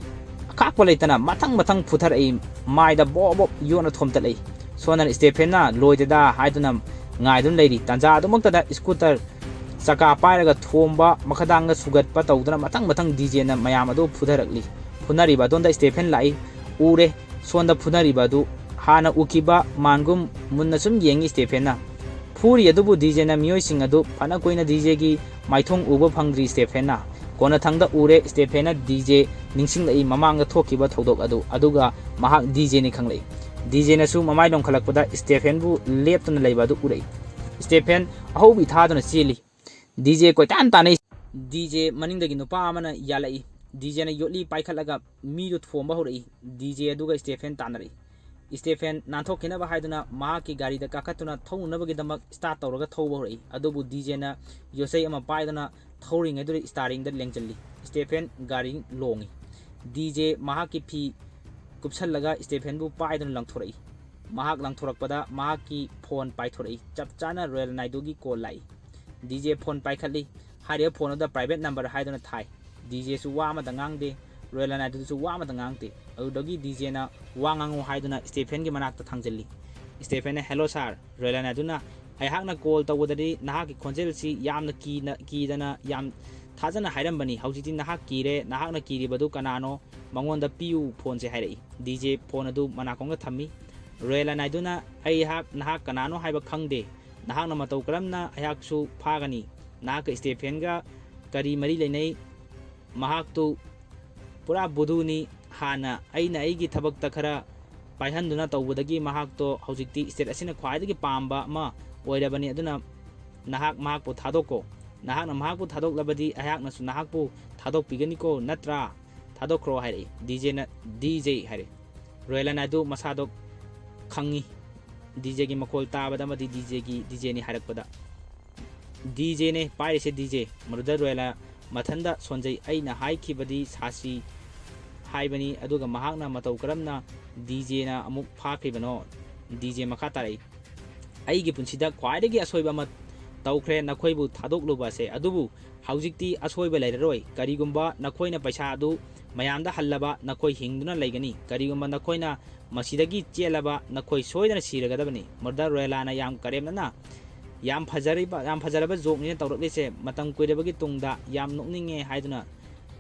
Speaker 2: ꯑꯈꯥꯛꯄ ꯂꯩꯇꯅ ꯃꯊꯪ ꯐꯨꯊꯔꯛꯏ, ꯃꯥꯏꯗ ꯕꯣꯞ ꯌꯣꯠꯅ ꯊꯣꯝꯇꯠꯂꯛꯏ꯫ ꯁꯣꯟꯗꯅ ꯁ꯭ꯇꯦꯐꯦꯟꯅ ꯂꯣꯏꯗꯦꯗ ꯍꯥꯏꯗꯨꯅ ꯉꯥꯏꯗꯨꯅ ꯂꯩꯔꯤ꯫ ꯇꯥꯟꯖꯥ ꯑꯗꯨꯃꯛꯇꯗ ꯁ꯭ꯀꯨꯇꯔ ꯆꯀꯥ ꯄꯥꯏꯔꯒ ꯊꯣꯝꯕ, ꯃꯈꯥꯗꯥꯡꯗ ꯁꯨꯒꯠꯄ ꯇꯧꯗꯨꯅ ꯃꯊꯪ ꯗꯤꯖꯦꯅ ꯃꯌꯥꯝ ꯑꯗꯨ ꯐꯨꯊꯔꯛꯂꯤ꯫ ꯐꯨꯅꯔꯤꯕ ꯑꯗꯣꯝꯗ ꯁ꯭ꯇꯦꯐꯦꯟ ꯂꯥꯛꯏ꯫ ꯎꯔꯦ ꯁꯣꯟꯗ ꯐꯨꯅꯔꯤꯕ ꯑꯗꯨ ꯍꯥꯟꯅ ꯎꯈꯤꯕ ꯃꯥꯟꯒꯨꯝ ꯃꯨꯟꯅ ꯁꯨꯝ ꯌꯦꯡꯉꯤ ꯁ꯭ꯇꯦꯐꯦꯟꯅ꯫ ꯐꯨꯔꯤ ꯑꯗꯨꯕꯨ ꯗꯤꯖꯦꯅ ꯃꯤꯑꯣꯏꯁꯤꯡ ꯑꯗꯨ ꯐꯅ ꯀꯨꯏꯅ ꯗꯤꯖꯦꯒꯤ ꯃꯥꯏꯊꯣꯡ ꯎꯕ ꯐꯪꯗ꯭ꯔꯤ ꯁ꯭ꯇꯦꯐꯦꯟꯅ꯫ ꯀꯣꯟꯅꯊꯪꯗ ꯎꯔꯦ ꯁ꯭ꯇꯦꯐꯦꯟꯅ ꯗꯤꯖꯦ ꯅꯤꯡꯁꯤꯡꯂꯛꯏ ꯃꯃꯥꯡꯗ ꯊꯣꯛꯈꯤꯕ ꯊꯧꯗꯣꯛ ꯑꯗꯨ, ꯑꯗꯨꯒ ꯃꯍꯥꯛ ꯗꯤꯖꯦꯅꯤ ꯈꯪꯂꯛꯏ꯫ ꯗꯤꯖꯦꯅꯁꯨ ꯃꯃꯥꯏ ꯂꯣꯝꯈꯠꯂꯛꯄꯗ ꯁ꯭ꯇꯦꯐꯦꯟꯕꯨ ꯂꯦꯞꯇꯨꯅ ꯂꯩꯕ ꯑꯗꯨ ꯎꯔꯛꯏ꯫ ꯁ꯭ꯇꯦꯐꯦꯟ ꯑꯍꯧꯕꯤ ꯊꯥꯗꯨꯅ ꯆꯦꯜꯂꯤ꯫ ꯗꯤꯖꯦ ꯀꯣꯏꯇꯥꯟ ꯇꯥꯟꯅꯩ꯫ ꯗꯤꯖꯦ ꯃꯅꯤꯡꯗꯒꯤ ꯅꯨꯄꯥ ꯑꯃꯅ ꯌꯥꯜꯂꯛꯏ꯫ ꯗꯤꯖꯦꯅ ꯌꯣꯠꯂꯤ ꯄꯥꯏꯈꯠꯂꯒ ꯃꯤꯗꯨ ꯊꯣꯝꯕ ꯍꯧꯔꯛꯏ꯫ ꯗꯤꯖꯦ ꯑꯗꯨꯒ ꯁ꯭ꯇꯦꯐꯦꯟ ꯇꯥꯟꯅꯔꯛꯏ꯫ ꯁ꯭ꯇꯦꯐꯦꯟ ꯅꯥꯟꯊꯣꯛꯈꯤꯅꯕ ꯍꯥꯏꯗꯨꯅ ꯃꯍꯥꯛꯀꯤ ꯒꯥꯔꯤꯗ ꯀꯥꯈꯠꯇꯨꯅ ꯊꯧꯅꯅꯕꯒꯤꯗꯃꯛ ꯁ꯭ꯇꯥꯔꯠ ꯇꯧꯔꯒ ꯊꯧꯕ ꯍꯧꯔꯛꯏ꯫ ꯑꯗꯨꯕꯨ ꯗꯤꯖꯦꯅ ꯌꯣꯠꯆꯩ ꯑꯃ ꯄꯥꯏꯗꯨꯅ ꯊꯧꯔꯤꯉꯩꯗꯨꯗ ꯁ꯭ꯇꯤꯌꯔꯤꯡꯗ ꯂꯦꯡꯖꯜꯂꯤ꯫ ꯁ꯭ꯇꯦꯐꯦꯟ ꯒꯥꯔꯤ ꯂꯣꯡꯏ꯫ ꯗꯤꯖꯦ ꯃꯍꯥꯛꯀꯤ ꯐꯤ ꯀꯨꯞꯁꯜꯂꯒ ꯁ꯭ꯇꯦꯐꯦꯟꯕꯨ ꯄꯥꯏꯗꯨꯅ ꯂꯪꯊꯣꯔꯛꯏ꯫ ꯃꯍꯥꯛ ꯂꯪꯊꯣꯔꯛꯄꯗ ꯃꯍꯥꯛꯀꯤ ꯐꯣꯟ ꯄꯥꯏꯊꯣꯔꯛꯏ꯫ ꯆꯞ ꯆꯥꯅ ꯔꯣꯌꯦꯜ ꯅꯥꯏꯗꯨꯒꯤ ꯀꯣꯜ ꯂꯥꯛꯏ꯫ ꯗꯤꯖꯦ ꯐꯣꯟ ꯄꯥꯏꯈꯠꯂꯤ꯫ ꯍꯥꯏꯔꯤꯕ ꯐꯣꯟ ꯑꯗꯨꯗ ꯄ꯭ꯔꯥꯏꯚꯦꯠ ꯅꯝꯕꯔ ꯍꯥꯏꯗꯨꯅ ꯊꯥꯏ꯫ ꯗꯤꯖꯦꯁꯨ ꯋꯥ ꯑꯃꯇ ꯉꯥꯡꯗꯦ꯫ ꯔꯣꯌꯦꯜ ꯅꯥꯏꯗꯨꯁꯨ ꯋꯥ ꯑꯃꯇ ꯉꯥꯡꯗꯦ꯫ ꯑꯗꯨꯗꯒꯤ ꯗꯤꯖꯦꯅ ꯋꯥ ꯉꯥꯡꯉꯨ ꯍꯥꯏꯗꯨꯅ ꯁ꯭ꯇꯦꯐꯦꯟꯒꯤ ꯃꯅꯥꯛꯇ ꯊꯥꯡꯖꯜꯂꯤ꯫ ꯁ꯭ꯇꯦꯐꯦꯟꯅ ꯍꯦꯂꯣ ꯁꯥꯔ꯫ ꯔꯣꯌꯦꯜ ꯅꯥꯏꯗꯨꯅ ꯑꯩꯍꯥꯛꯅ ꯀꯣꯜ ꯇꯧꯕꯗꯗꯤ ꯅꯍꯥꯛꯀꯤ ꯈꯣꯟꯖꯦꯜꯁꯤ ꯌꯥꯝꯅ ꯀꯤꯗꯅ ꯌꯥꯝ ꯊꯥꯖꯅ ꯍꯥꯏꯔꯝꯕꯅꯤ꯫ ꯍꯧꯖꯤꯛꯇꯤ ꯅꯍꯥꯛ ꯀꯤꯔꯦ꯫ ꯅꯍꯥꯛꯅ ꯀꯤꯔꯤꯕꯗꯨ ꯀꯅꯥꯅꯣ? ꯃꯉꯣꯟꯗ ꯄꯤꯌꯨ ꯐꯣꯟꯁꯦ ꯍꯥꯏꯔꯛꯏ꯫ ꯗꯤꯖꯦ ꯐꯣꯟ ꯑꯗꯨ ꯃꯅꯥꯀꯣꯡꯗ ꯊꯝꯃꯤ꯫ ꯔꯣꯌꯦꯜ ꯅꯥꯏꯗꯨꯅ ꯅꯍꯥꯛ ꯀꯅꯥꯅꯣ ꯍꯥꯏꯕ ꯈꯪꯗꯦ꯫ ꯅꯍꯥꯛꯅ ꯃꯇꯧ ꯀꯔꯝꯅ ꯑꯩꯍꯥꯛꯁꯨ ꯐꯥꯒꯅꯤ? ꯅꯍꯥꯛꯀ ꯁ꯭ꯇꯦꯐꯦꯟꯒ ꯀꯔꯤ ꯃꯔꯤ ꯂꯩꯅꯩ? ꯃꯍꯥꯛꯇꯨ ꯄꯨꯔꯥ ꯕꯨꯙꯨꯅꯤ꯫ ꯍꯥꯟꯅ ꯑꯩꯅ ꯑꯩꯒꯤ ꯊꯕꯛꯇ ꯈꯔ ꯄꯥꯏꯍꯟꯗꯨꯅ ꯇꯧꯕꯗꯒꯤ ꯃꯍꯥꯛꯇꯣ ꯍꯧꯖꯤꯛꯇꯤ ꯁ꯭ꯇꯦꯠ ꯑꯁꯤꯅ ꯈ꯭ꯋꯥꯏꯗꯒꯤ ꯄꯥꯝꯕ ꯑꯃ ꯑꯣꯏꯔꯕꯅꯤ ꯑꯗꯨꯅ ꯃꯍꯥꯛꯄꯨ ꯊꯥꯗꯣꯛꯀꯣ ꯅꯍꯥꯛꯅ ꯃꯍꯥꯛꯄꯨ ꯊꯥꯗꯣꯛꯂꯕꯗꯤ ꯑꯩꯍꯥꯛꯅꯁꯨ ꯅꯍꯥꯛꯄꯨ ꯊꯥꯗꯣꯛꯄꯤꯒꯅꯤꯀꯣ ꯅꯠꯇ꯭ꯔꯥ ꯊꯥꯗꯣꯛꯈ꯭ꯔꯣ ꯍꯥꯏꯔꯛꯏ ꯗꯤꯖꯦꯅ ꯗꯤꯖꯦ ꯍꯥꯏꯔꯛꯏ ꯔꯣꯌꯦꯂꯥꯅ ꯑꯗꯨ ꯃꯁꯥꯗꯣ ꯈꯪꯉꯤ ꯗꯤꯖꯦꯒꯤ ꯃꯈꯣꯜ ꯇꯥꯕꯗ ꯑꯃꯗꯤ ꯗꯤꯖꯦꯅꯤ ꯍꯥꯏꯔꯛꯄꯗ ꯗꯤꯖꯦꯅꯦ ꯄꯥꯏꯔꯤꯁꯦ ꯗꯤꯖꯦ ꯃꯗꯨꯗ ꯔꯣꯌꯦꯂꯥ ꯃꯊꯟꯗ ꯁꯣꯟꯖꯩ ꯑꯩꯅ ꯍꯥꯏꯈꯤꯕꯗꯤ ꯁꯥꯁꯤ ꯍꯥꯏꯕꯅꯤ ꯑꯗꯨꯒ ꯃꯍꯥꯛꯅ ꯃꯇꯧ ꯀꯔꯝꯅ ꯗꯤꯖꯦꯅ ꯑꯃꯨꯛ ꯐꯥꯈ꯭ꯔꯤꯕꯅꯣ ꯗꯤꯖꯦ ꯃꯈꯥ ꯇꯥꯔꯛꯏ ꯑꯩꯒꯤ ꯄꯨꯟꯁꯤꯗ ꯈ꯭ꯋꯥꯏꯗꯒꯤ ꯑꯁꯣꯏꯕ ꯑꯃ ꯇꯧꯈ꯭ꯔꯦ ꯅꯈꯣꯏꯕꯨ ꯊꯥꯗꯣꯛꯂꯨꯕ ꯑꯁꯦ ꯑꯗꯨꯕꯨ ꯍꯧꯖꯤꯛꯇꯤ ꯑꯁꯣꯏꯕ ꯂꯩꯔꯔꯣꯏ ꯀꯔꯤꯒꯨꯝꯕ ꯅꯈꯣꯏꯅ ꯄꯩꯁꯥ ꯑꯗꯨ ꯃꯌꯥꯝꯗ ꯍꯜꯂꯕ ꯅꯈꯣꯏ ꯍꯤꯡꯗꯨꯅ ꯂꯩꯒꯅꯤ ꯀꯔꯤꯒꯨꯝꯕ ꯅꯈꯣꯏꯅ ꯃꯁꯤꯗꯒꯤ ꯆꯦꯜꯂꯕ ꯅꯈꯣꯏ ꯁꯣꯏꯗꯅ ꯁꯤꯔꯒꯗꯕꯅꯤ ꯃꯗꯨꯗ ꯔꯣꯌꯦꯂꯥꯅ ꯌꯥꯝ ꯀꯔꯦꯝꯅꯅ ꯌꯥꯝ ꯐꯖꯔꯕ ꯖꯣꯛꯅꯤꯅ ꯇꯧꯔꯛꯂꯤꯁꯦ ꯃꯇꯝ ꯀꯨꯏꯔꯕꯒꯤ ꯇꯨꯡꯗ ꯌꯥꯝ ꯅꯣꯛꯅꯤꯡꯉꯦ ꯍꯥꯏꯗꯨꯅ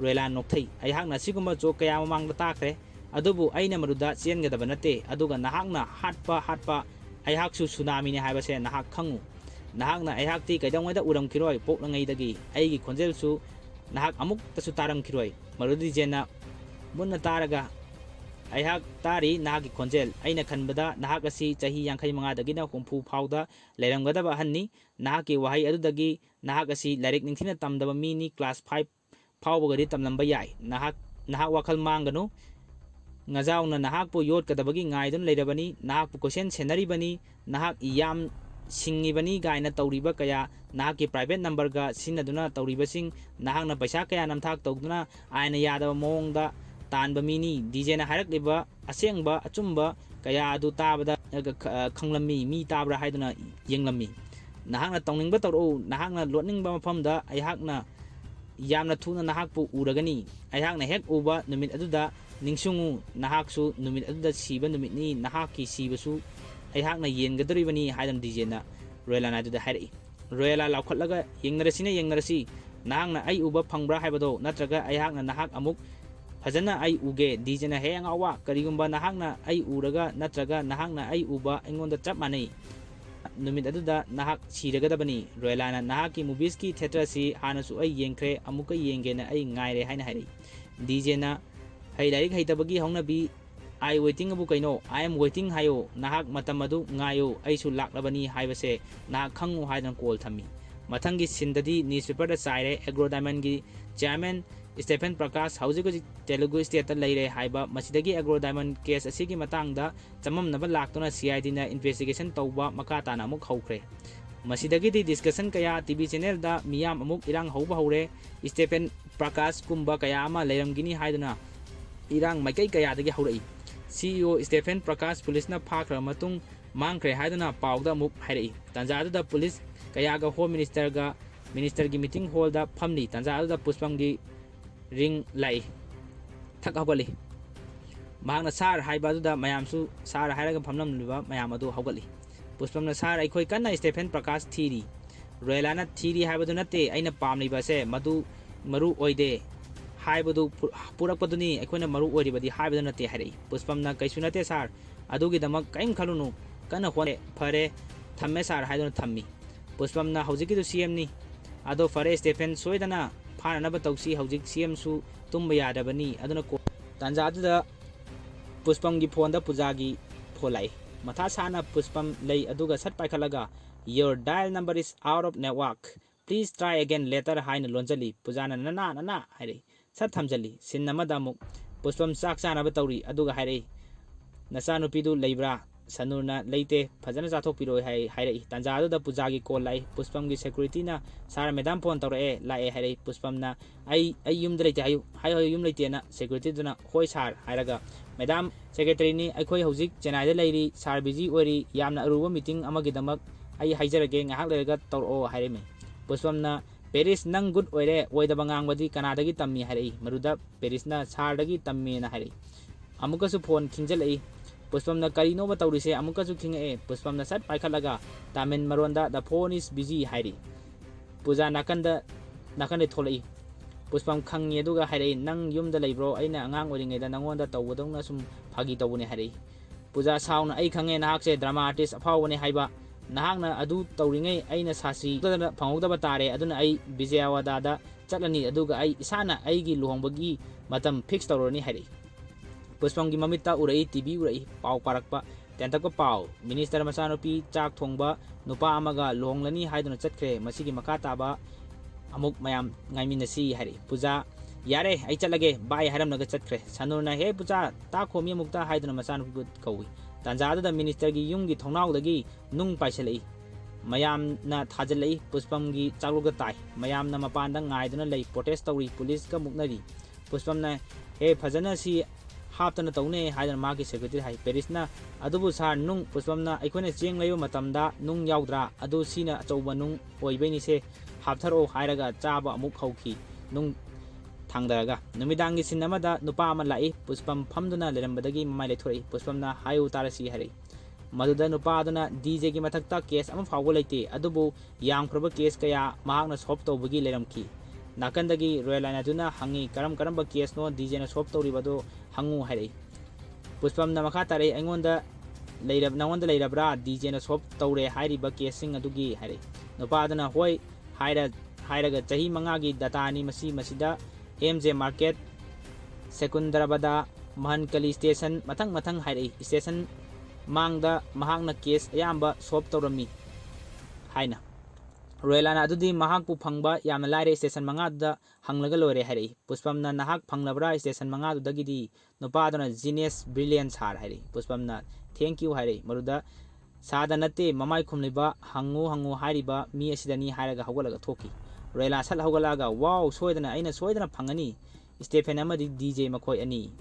Speaker 2: ꯔꯣꯌꯦꯂꯥ ꯅꯣꯛꯊꯩ ꯑꯩꯍꯥꯛꯅ ꯑꯁꯤꯒꯨꯝꯕ ꯖꯣꯛꯀꯌꯥ ꯃꯃꯥꯡꯗ ꯇꯥꯈ꯭ꯔꯦ ꯑꯗꯨꯕꯨ ꯑꯩꯅ ꯃꯗꯨꯗ ꯆꯦꯟꯒꯗꯕ ꯅꯠꯇꯦ ꯑꯗꯨꯒ ꯅꯍꯥꯛꯅ ꯍꯥꯠꯄ ꯑꯩꯍꯥꯛꯁꯨ ꯁꯨꯅꯥꯃꯤꯅꯤ ꯍꯥꯏꯕꯁꯦ ꯅꯍꯥꯛ ꯈꯪꯉꯨ ꯅꯍꯥꯛꯅ ꯑꯩꯍꯥꯛꯇꯤ ꯀꯩꯗꯧꯉꯩꯗ ꯎꯔꯝꯈꯤꯔꯣꯏ ꯄꯣꯛꯂꯤꯉꯩꯗꯒꯤ ꯑꯩꯒꯤ ꯈꯣꯟꯖꯦꯜꯁꯨ ꯅꯍꯥꯛ ꯑꯃꯨꯛꯇꯁꯨ ꯇꯥꯔꯝꯈꯤꯔꯣꯏ ꯃꯗꯨꯗ ꯗꯤꯖꯦꯅ ꯃꯨꯟꯅ ꯇꯥꯔꯒ ꯑꯩꯍꯥꯛ ꯇꯥꯔꯤ ꯅꯍꯥꯛꯀꯤ ꯈꯣꯟꯖꯦꯜ ꯑꯩꯅ ꯈꯟꯕꯗ ꯅꯍꯥꯛ ꯑꯁꯤ ꯆꯍꯤ 55ꯗꯒꯤꯅ 70 ꯐꯥꯎꯗ ꯂꯩꯔꯝꯒꯗꯕ ꯑꯍꯟꯅꯤ ꯅꯍꯥꯛꯀꯤ ꯋꯥꯍꯩ ꯑꯗꯨꯗꯒꯤ ꯅꯍꯥꯛ ꯑꯁꯤ ꯂꯥꯏꯔꯤꯛ ꯅꯤꯡꯊꯤꯅ ꯇꯝꯗꯕ ꯃꯤꯅꯤ ꯀ꯭ꯂꯥꯁ 5 ꯐꯥꯎꯕꯒꯗꯤ ꯇꯝꯂꯝꯕ ꯌꯥꯏ ꯅꯍꯥꯛ ꯋꯥꯈꯜ ꯃꯥꯡꯒꯅꯨ ꯉꯖꯥꯎꯅ ꯅꯍꯥꯛꯄꯨ ꯌꯣꯠꯀꯗꯕꯒꯤ ꯉꯥꯏꯗꯨꯅ ꯂꯩꯔꯕꯅꯤ ꯅꯍꯥꯛꯄꯨ ꯀꯣꯏꯁꯦꯟ ꯁꯦꯟꯅꯔꯤꯕꯅꯤ ꯅꯍꯥꯛ ꯌꯥꯝ ꯁꯤꯡꯉꯤꯕꯅꯤ ꯒꯥꯏꯅ ꯇꯧꯔꯤꯕ ꯀꯌꯥ ꯅꯍꯥꯛꯀꯤ ꯄ꯭ꯔꯥꯏꯚꯦꯠ ꯅꯝꯕꯔꯒ ꯁꯤꯖꯤꯟꯅꯗꯨꯅ ꯇꯧꯔꯤꯕꯁꯤꯡ ꯅꯍꯥꯛꯅ ꯄꯩꯁꯥ ꯀꯌꯥ ꯅꯝꯊꯥꯛ ꯇꯧꯗꯨꯅ ꯑꯥꯏꯟꯅ ꯌꯥꯗꯕ ꯃꯑꯣꯡꯗ ꯇꯥꯟꯕ ꯃꯤꯅꯤ ꯗꯤꯖꯦꯅ ꯍꯥꯏꯔꯛꯂꯤꯕ ꯑꯁꯦꯡꯕ ꯑꯆꯨꯝꯕ ꯀꯌꯥ ꯑꯗꯨ ꯇꯥꯕꯗ ꯈꯪꯂꯝꯃꯤ ꯃꯤ ꯇꯥꯕ꯭ꯔꯥ ꯍꯥꯏꯗꯨꯅ ꯌꯦꯡꯂꯝꯃꯤ ꯅꯍꯥꯛꯅ ꯇꯧꯅꯤꯡꯕ ꯇꯧꯔꯛꯎ ꯅꯍꯥꯛꯅ ꯂꯣꯠꯅꯤꯡꯕ ꯃꯐꯝꯗ ꯑꯩꯍꯥꯛꯅ ꯌꯥꯝꯅ ꯊꯨꯅ ꯅꯍꯥꯛꯄꯨ ꯎꯔꯒꯅꯤ ꯑꯩꯍꯥꯛꯅ ꯍꯦꯛ ꯎꯕ ꯅꯨꯃꯤꯠ ꯑꯗꯨꯗ ꯅꯤꯡꯁꯤꯡꯉꯨ ꯅꯍꯥꯛꯁꯨ ꯅꯨꯃꯤꯠ ꯑꯗꯨꯗ ꯁꯤꯕ ꯅꯨꯃꯤꯠꯅꯤ ꯅꯍꯥꯛꯀꯤ ꯁꯤꯕꯁꯨ ꯑꯩꯍꯥꯛꯅ ꯌꯦꯟꯒꯗꯧꯔꯤꯕꯅꯤ ꯍꯥꯏꯗꯨꯅ ꯗꯤꯖꯦꯅ ꯔꯣꯌꯦꯂꯥꯅ ꯑꯗꯨꯗ ꯍꯥꯏꯔꯛꯏ ꯔꯣꯌꯦꯂꯥ ꯂꯥꯎꯈꯠꯂꯒ ꯌꯦꯡꯅꯔꯁꯤ ꯅꯍꯥꯛꯅ ꯑꯩ ꯎꯕ ꯐꯪꯕ꯭ꯔꯥ ꯍꯥꯏꯕꯗꯣ ꯅꯠꯇ꯭ꯔꯒ ꯑꯩꯍꯥꯛꯅ ꯅꯍꯥꯛ ꯑꯃꯨꯛ ꯐꯖꯅ ꯑꯩ ꯎꯒꯦ ꯗꯤꯖꯦꯅ ꯍꯦ ꯑꯉꯥꯎꯕ ꯀꯔꯤꯒꯨꯝꯕ ꯅꯍꯥꯛꯅ ꯑꯩ ꯎꯔꯒ ꯅꯠꯇ꯭ꯔꯒ ꯅꯍꯥꯛꯅ ꯑꯩ ꯎꯕ ꯑꯩꯉꯣꯟꯗ ꯆꯞ ꯃꯥꯟꯅꯩ ꯅꯨꯃꯤꯠ ꯑꯗꯨꯗ ꯅꯍꯥꯛ ꯁꯤꯔꯒꯗꯕꯅꯤ ꯔꯣꯌꯦꯂꯥꯅ ꯅꯍꯥꯛꯀꯤ ꯃꯨꯚꯤꯁꯀꯤ ꯊꯤꯌꯦꯇꯔꯁꯤ ꯍꯥꯟꯅꯁꯨ ꯑꯩ ꯌꯦꯡꯈ꯭ꯔꯦ ꯑꯃꯨꯛꯀ ꯌꯦꯡꯒꯦꯅ ꯑꯩ ꯉꯥꯏꯔꯦ ꯍꯥꯏꯅ ꯍꯥꯏꯔꯛꯏ ꯗꯤꯖꯦꯅ ꯂꯥꯏꯔꯤꯛ ꯍꯩꯇꯕꯒꯤ ꯍꯧꯅꯕꯤ ꯑꯥꯏ ꯋꯦꯇꯤꯡ ꯑꯕꯨ ꯀꯩꯅꯣ ꯑꯥꯏ ꯑꯦꯝ ꯋꯦꯇꯤꯡ ꯍꯥꯏꯌꯣ ꯅꯍꯥꯛ ꯃꯇꯝ ꯑꯗꯨ ꯉꯥꯏꯌꯨ ꯑꯩꯁꯨ ꯂꯥꯛꯂꯕꯅꯤ ꯍꯥꯏꯕꯁꯦ ꯅꯍꯥꯛ ꯈꯪꯉꯨ ꯍꯥꯏꯗꯨꯅ ꯀꯣꯜ ꯊꯝꯃꯤ ꯃꯊꯪꯒꯤ ꯁꯤꯟꯗꯗꯤ ꯅ꯭ꯌꯨꯁꯄꯦꯄꯔꯗ ꯆꯥꯏꯔꯦ ꯑꯦꯒ꯭ꯔꯣ ꯗꯥꯏꯃꯟꯒꯤ ꯆꯤꯌꯔꯃꯦꯟ ꯁ꯭ꯇꯦꯐꯦꯟ ꯄ꯭ꯔꯀꯥꯁ ꯍꯧꯖꯤꯛ ꯇꯦꯂꯨꯒꯨ ꯁ꯭ꯇꯦꯠꯇ ꯂꯩꯔꯦ ꯍꯥꯏꯕ ꯃꯁꯤꯗꯒꯤ ꯑꯦꯒ꯭ꯔꯣ ꯗꯥꯏꯃꯟ ꯀꯦꯁ ꯑꯁꯤꯒꯤ ꯃꯇꯥꯡꯗ ꯆꯃꯝꯅꯕ ꯂꯥꯛꯇꯨꯅ CIDꯅ ꯏꯟꯚꯦꯁꯇꯤꯒꯦꯁꯟ ꯇꯧꯕ ꯃꯈꯥ ꯇꯥꯅ ꯑꯃꯨꯛ ꯍꯧꯈ꯭ꯔꯦ ꯃꯁꯤꯗꯒꯤꯗꯤ ꯗꯤꯁꯀꯁꯟ ꯀꯌꯥ ꯇꯤꯚꯤ ꯆꯦꯅꯦꯜꯗ ꯃꯤꯌꯥꯝ ꯑꯃꯨꯛ ꯏꯔꯥꯡ ꯍꯧꯕ ꯍꯧꯔꯦ ꯁ꯭ꯇꯦꯐꯦꯟ ꯄ꯭ꯔꯀꯥꯁ ꯀꯨꯝꯕ ꯀꯌꯥ ꯑꯃ ꯂꯩꯔꯝꯒꯅꯤ ꯍꯥꯏꯗꯨꯅ ꯏꯔꯥꯡ ꯃꯥꯏꯀꯩ ꯀꯌꯥꯗꯒꯤ ꯍꯧꯔꯛꯏ CEO ꯁ꯭ꯇꯦꯐꯦꯟ ꯄ꯭ꯔꯀꯥꯁ ꯄꯨꯂꯤꯁꯅ ꯐꯥꯈ꯭ꯔꯕ ꯃꯇꯨꯡ ꯃꯥꯡꯈ꯭ꯔꯦ ꯍꯥꯏꯗꯨꯅ ꯄꯥꯎꯗ ꯑꯃꯨꯛ ꯍꯥꯏꯔꯛꯏ ꯇꯥꯟꯖꯥ ꯑꯗꯨꯗ ꯄꯨꯂꯤꯁ ꯀꯌꯥꯒ ꯍꯣꯝ ꯃꯤꯅꯤꯁꯇꯔꯒꯤ ꯃꯤꯇꯤꯡ ꯍꯣꯜꯗ ꯐꯝꯂꯤ ꯇꯥꯟꯖꯥ ꯑꯗꯨꯗ ꯄꯨꯁꯄꯝꯒꯤ ꯔꯤꯡ ꯂꯥꯛꯏ ꯊꯛ ꯍꯧꯒꯠꯂꯤ ꯃꯍꯥꯛꯅ ꯁꯥꯔ ꯍꯥꯏꯕ ꯑꯗꯨꯗ ꯃꯌꯥꯝꯁꯨ ꯁꯥꯔ ꯍꯥꯏꯔꯒ ꯐꯝꯂꯝꯂꯤꯕ ꯃꯌꯥꯝ ꯑꯗꯨ ꯍꯧꯒꯠꯂꯤ ꯄꯨꯁꯄꯝꯅ ꯁꯥꯔ ꯑꯩꯈꯣꯏ ꯀꯟꯅ ꯁ꯭ꯇꯦꯐꯦꯟ ꯄ꯭ꯔꯀꯥꯁ ꯊꯤꯔꯤ ꯔꯣꯌꯦꯂꯥꯅ ꯊꯤꯔꯤ ꯍꯥꯏꯕꯗꯨ ꯅꯠꯇꯦ ꯑꯩꯅ ꯄꯥꯝꯂꯤꯕꯁꯦ ꯃꯗꯨ ꯃꯔꯨ ꯑꯣꯏꯗꯦ ꯍꯥꯏꯕꯗꯨ ꯄꯨꯔꯛꯄꯗꯨꯅꯤ ꯑꯩꯈꯣꯏꯅ ꯃꯔꯨ ꯑꯣꯏꯔꯤꯕꯗꯤ ꯍꯥꯏꯕꯗꯨ ꯅꯠꯇꯦ ꯍꯥꯏꯔꯛꯏ ꯄꯨꯁꯄꯝꯅ ꯀꯩꯁꯨ ꯅꯠꯇꯦ ꯁꯥꯔ ꯑꯗꯨꯒꯤꯗꯃꯛ ꯀꯔꯤꯝ ꯈꯜꯂꯨꯅꯨ ꯀꯟꯅ ꯍꯣꯠꯅꯦ ꯐꯔꯦ ꯊꯝꯃꯦ ꯁꯥꯔ ꯍꯥꯏꯗꯨꯅ ꯊꯝꯃꯤ ꯄꯨꯁꯄꯝꯅ ꯍꯧꯖꯤꯛꯀꯤꯗꯨ CMꯅꯤ ꯑꯗꯣ ꯐꯔꯦ ꯁ꯭ꯇꯦꯐꯦꯟ ꯁꯣꯏꯗꯅ ꯐꯥꯅꯅꯕ ꯇꯧꯁꯤ ꯍꯧꯖꯤꯛ CMꯁꯨ ꯇꯨꯝꯕ ꯌꯥꯗꯕꯅꯤ ꯑꯗꯨꯅ ꯇꯥꯟꯖꯥ ꯑꯗꯨꯗ ꯄꯨꯁꯄꯝꯒꯤ ꯐꯣꯟꯗ ꯄꯨꯖꯥꯒꯤ ꯐꯣꯟ ꯂꯥꯛꯏ ꯃꯊꯥ ꯁꯥꯅ ꯄꯨꯁꯄꯝ ꯂꯩ ꯑꯗꯨꯒ ꯁꯠ ꯄꯥꯏꯈꯠꯂꯒ your dial number is out of network please try again later ꯍꯥꯏꯅ ꯂꯣꯟꯖꯜꯂꯤ ꯄꯨꯖꯥꯅ ꯅꯅꯥ ꯍꯥꯏꯔꯛꯏ ꯁꯠ ꯊꯝꯖꯜꯂꯤ ꯁꯤꯟ ꯑꯃꯗ ꯑꯃꯨꯛ ꯄꯨꯁꯄꯝ ꯆꯥꯛ ꯆꯥꯅꯕ ꯇꯧꯔꯤ ꯑꯗꯨꯒ ꯍꯥꯏꯔꯛꯏ ꯅꯆꯥꯅꯨꯄꯤꯗꯨ ꯂꯩꯕ꯭ꯔꯥ ꯁꯅꯨꯔꯅ ꯂꯩꯇꯦ ꯐꯖꯅ ꯆꯥꯊꯣꯛꯄꯤꯔꯣꯏ ꯍꯥꯏꯔꯛꯏ ꯇꯥꯟꯖꯥ ꯑꯗꯨꯗ ꯄꯨꯖꯥꯒꯤ ꯀꯣꯜ ꯂꯥꯛꯏ ꯄꯨꯁꯄꯝꯒꯤ ꯁꯦꯀ꯭ꯌꯨꯔꯤꯇꯤꯅ ꯁꯥꯔ ꯃꯦꯗꯥꯝ ꯐꯣꯟ ꯇꯧꯔꯛꯑꯦ ꯂꯥꯛꯑꯦ ꯍꯥꯏꯔꯛꯏ ꯄꯨꯁꯄꯝꯅ ꯑꯩ ꯌꯨꯝꯗ ꯂꯩꯇꯦ ꯍꯥꯏꯌꯨ ꯌꯨꯝ ꯂꯩꯇꯦꯅ ꯁꯦꯀ꯭ꯌꯨꯔꯤꯇꯤꯗꯨꯅ ꯍꯣꯏ ꯁꯥꯔ ꯍꯥꯏꯔꯒ ꯃꯦꯗꯥꯝ ꯁꯦꯀ꯭ꯔꯦꯇꯔꯤꯅꯤ ꯑꯩꯈꯣꯏ ꯍꯧꯖꯤꯛ ꯆꯦꯟꯅꯥꯏꯗ ꯂꯩꯔꯤ ꯁꯥꯔ ꯕꯤꯖꯤ ꯑꯣꯏꯔꯤ ꯌꯥꯝꯅ ꯑꯔꯨꯕ ꯃꯤꯇꯤꯡ ꯑꯃꯒꯤꯗꯃꯛ ꯑꯩ ꯍꯥꯏꯖꯔꯒꯦ ꯉꯥꯏꯍꯥꯛ ꯂꯩꯔꯒ ꯇꯧꯔꯛꯑꯣ ꯍꯥꯏꯔꯝꯃꯤ ꯄꯨꯁꯄꯝꯅ ꯄꯦꯔꯤꯁ ꯅꯪ ꯒꯨꯗ ꯑꯣꯏꯔꯦ ꯑꯣꯏꯗꯕ ꯉꯥꯡꯕꯗꯤ ꯀꯅꯥꯗꯒꯤ ꯇꯝꯃꯤ ꯍꯥꯏꯔꯛꯏ ꯃꯗꯨꯗ ꯄꯦꯔꯤꯁꯅ ꯁꯥꯔꯗꯒꯤ ꯇꯝꯃꯦꯅ ꯍꯥꯏꯔꯛꯏ ꯑꯃꯨꯛꯀꯁꯨ ꯐꯣꯟ ꯈꯤꯡꯖꯤꯜꯂꯛꯏ ꯄꯨꯁꯄꯝꯅ ꯀꯔꯤꯅꯣꯕ ꯇꯧꯔꯤꯁꯦ ꯑꯃꯨꯛꯀꯁꯨ ꯈꯤꯡꯉꯛꯑꯦ ꯄꯨꯁꯄꯝꯅ ꯁꯠ ꯄꯥꯏꯈꯠꯂꯒ ꯇꯥꯃꯤꯜ ꯃꯔꯣꯟꯗ ꯗ ꯐꯣꯟ ꯏꯁ ꯕꯤꯖꯤ ꯍꯥꯏꯔꯤ ꯄꯨꯖꯥ ꯅꯥꯀꯟꯗ ꯊꯣꯛꯂꯛꯏ ꯄꯨꯁꯄꯝ ꯈꯪꯉꯤ ꯑꯗꯨꯒ ꯍꯥꯏꯔꯛꯏ ꯅꯪ ꯌꯨꯝꯗ ꯂꯩꯕ꯭ꯔꯣ ꯑꯩꯅ ꯑꯉꯥꯡ ꯑꯣꯏꯔꯤꯉꯩꯗ ꯅꯪꯉꯣꯟꯗ ꯇꯧꯕꯗꯧꯅ ꯁꯨꯝ ꯐꯥꯒꯤ ꯇꯧꯕꯅꯦ ꯍꯥꯏꯔꯛꯏ ꯄꯨꯖꯥ ꯁꯥꯎꯅ ꯑꯩ ꯈꯪꯉꯦ ꯅꯍꯥꯛꯁꯦ ꯗ꯭ꯔꯃꯥ ꯑꯥꯔꯇꯤꯁ ꯑꯐꯥꯎꯕꯅꯦ ꯍꯥꯏꯕ ꯅꯍꯥꯛꯅ ꯑꯗꯨ ꯇꯧꯔꯤꯉꯩ ꯑꯩꯅ ꯁꯥꯁꯤ ꯐꯪꯍꯧꯗꯕ ꯇꯥꯔꯦ ꯑꯗꯨꯅ ꯑꯩ ꯕꯤꯖꯌꯋꯥꯗꯥꯗ ꯆꯠꯂꯅꯤ ꯑꯗꯨꯒ ꯑꯩ ꯏꯁꯥꯅ ꯑꯩꯒꯤ ꯂꯨꯍꯣꯡꯕꯒꯤ ꯃꯇꯝ ꯐꯤꯛꯁ ꯇꯧꯔꯅꯤ ꯍꯥꯏꯔꯛꯏ Puspam gi mamita urai TV urai pau parakpa tentakpa pau minister masanupi chak thongba nupa amaga longlani haiduna chatkre masigi makha taba amuk mayam ngaiminasi hari puja yare ai chatlage bai haram naga chatkre sanurna he puja ta khomi mukta haiduna masanupi kawi tanjada da minister gi yum gi thongnau dagi nung paisalai mayam na thajalai puspam gi chakluga tai mayam na mapanda ngaiduna lei protest tawri police ka muknari puspam na he phajana si haptana tawne haidana magi secretary hai paris na adubu sar nung puspam na aikone cheng leiba matamda nung yaudra adu sina achauba nung oibaini se haptharo hairaga chaba amuk khauki nung thangdaraga numidangi sinamada nupa ama lai puspam phamduna lerambadagi mamai lethoi puspam na hayu tarasi hari maduda nupa aduna dj gi mathakta case ama phawgo leite adubu yangkhroba case kaya mahakna solve tawbagi leramki nakandagi royal line aduna hangi karamba case no dj na solve tawribado hangu hari puspam na makha tare aingonda leirab nangonda leirabra dj na solve tawre hairiba case sing adugi hari nupa aduna hoi hairaga chahi mangagi data ni masida MJ Market Secunderabad Mahankali Station matang hairi station mangda mahakna case ayamba solve tawrami haina royalana adudi mahakpu phangba yamna laire station manga da hanglaga lore hairi puspam na nahak phanglabra station manga du dagidi nupa dana genius brilliance har hairi puspam na thank you hairi maruda sada nate mamai khumliba hangu hairiba mi asidani hairaga hawalaga thoki royala sal hawgalaga wow soidana aina soidana phangani Stephen amadi DJ makhoi ani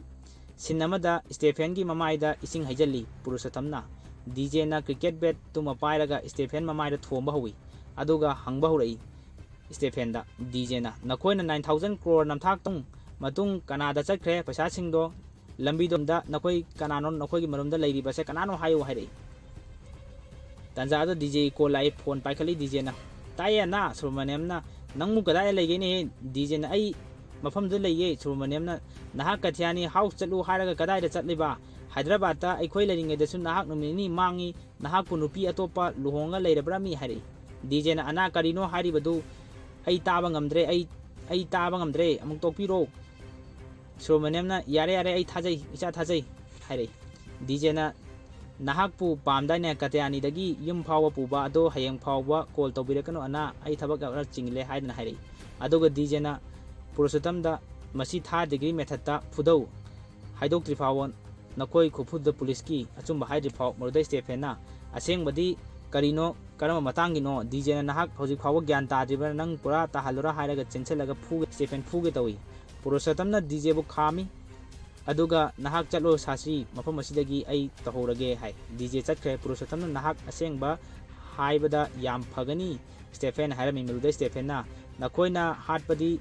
Speaker 2: sinamada Stephen gi mamaida ising haijalli Purushottamna DJ na cricket bat tuma pairaga Stephen mamaida thomba hawi aduga hangba hurai Stephen da DJ na nakoina 9000 crore namthak tung matung kanada chakre paisa singdo lambi domda nakoi kanano nakoi gi marumda leiri base kanano hayo haire tanja da DJ ko lai phone paikhali DJ na taya na surmanemna nangmu kadai lege ne DJ na ai mafam du leye surmanemna nahak kathiani house chalu haraga kadai da chatliba Hyderabad ta aikhoi leringe da sun nahak numini mangi nahak pu nupi atopa luhonga leirabra mi hari DJ na ana karino hari badu ai taba ngamdre ai taba ngamdre amuk tokpiro surmanemna yare ai thajai icha thajai hari DJ na nahakpu pamdane katyani dagi yum phawa puba ado hayeng phawa call tobirakano ana ai thabak ga chingle haidna hairi adoga DJ na Purushottam da masi tha degree method ta phudau haidok trifawon nakoi khufud da police ki achumba haidri phaw morda Stephen na aseng badi karino karama matangi no DJ na nahak hojik phawa gyan ta driba nang pura ta halura hairaga chenchelaga phuge Stephen phuge tawi Purushottam na DJ bu khami aduga nahak chalo sasi mafam asidagi ai tahorage hai DJ chatkre Purushottam na nahak asengba haibada yam phagani Stephen hairami miruda Stephen na nakoina hatpadi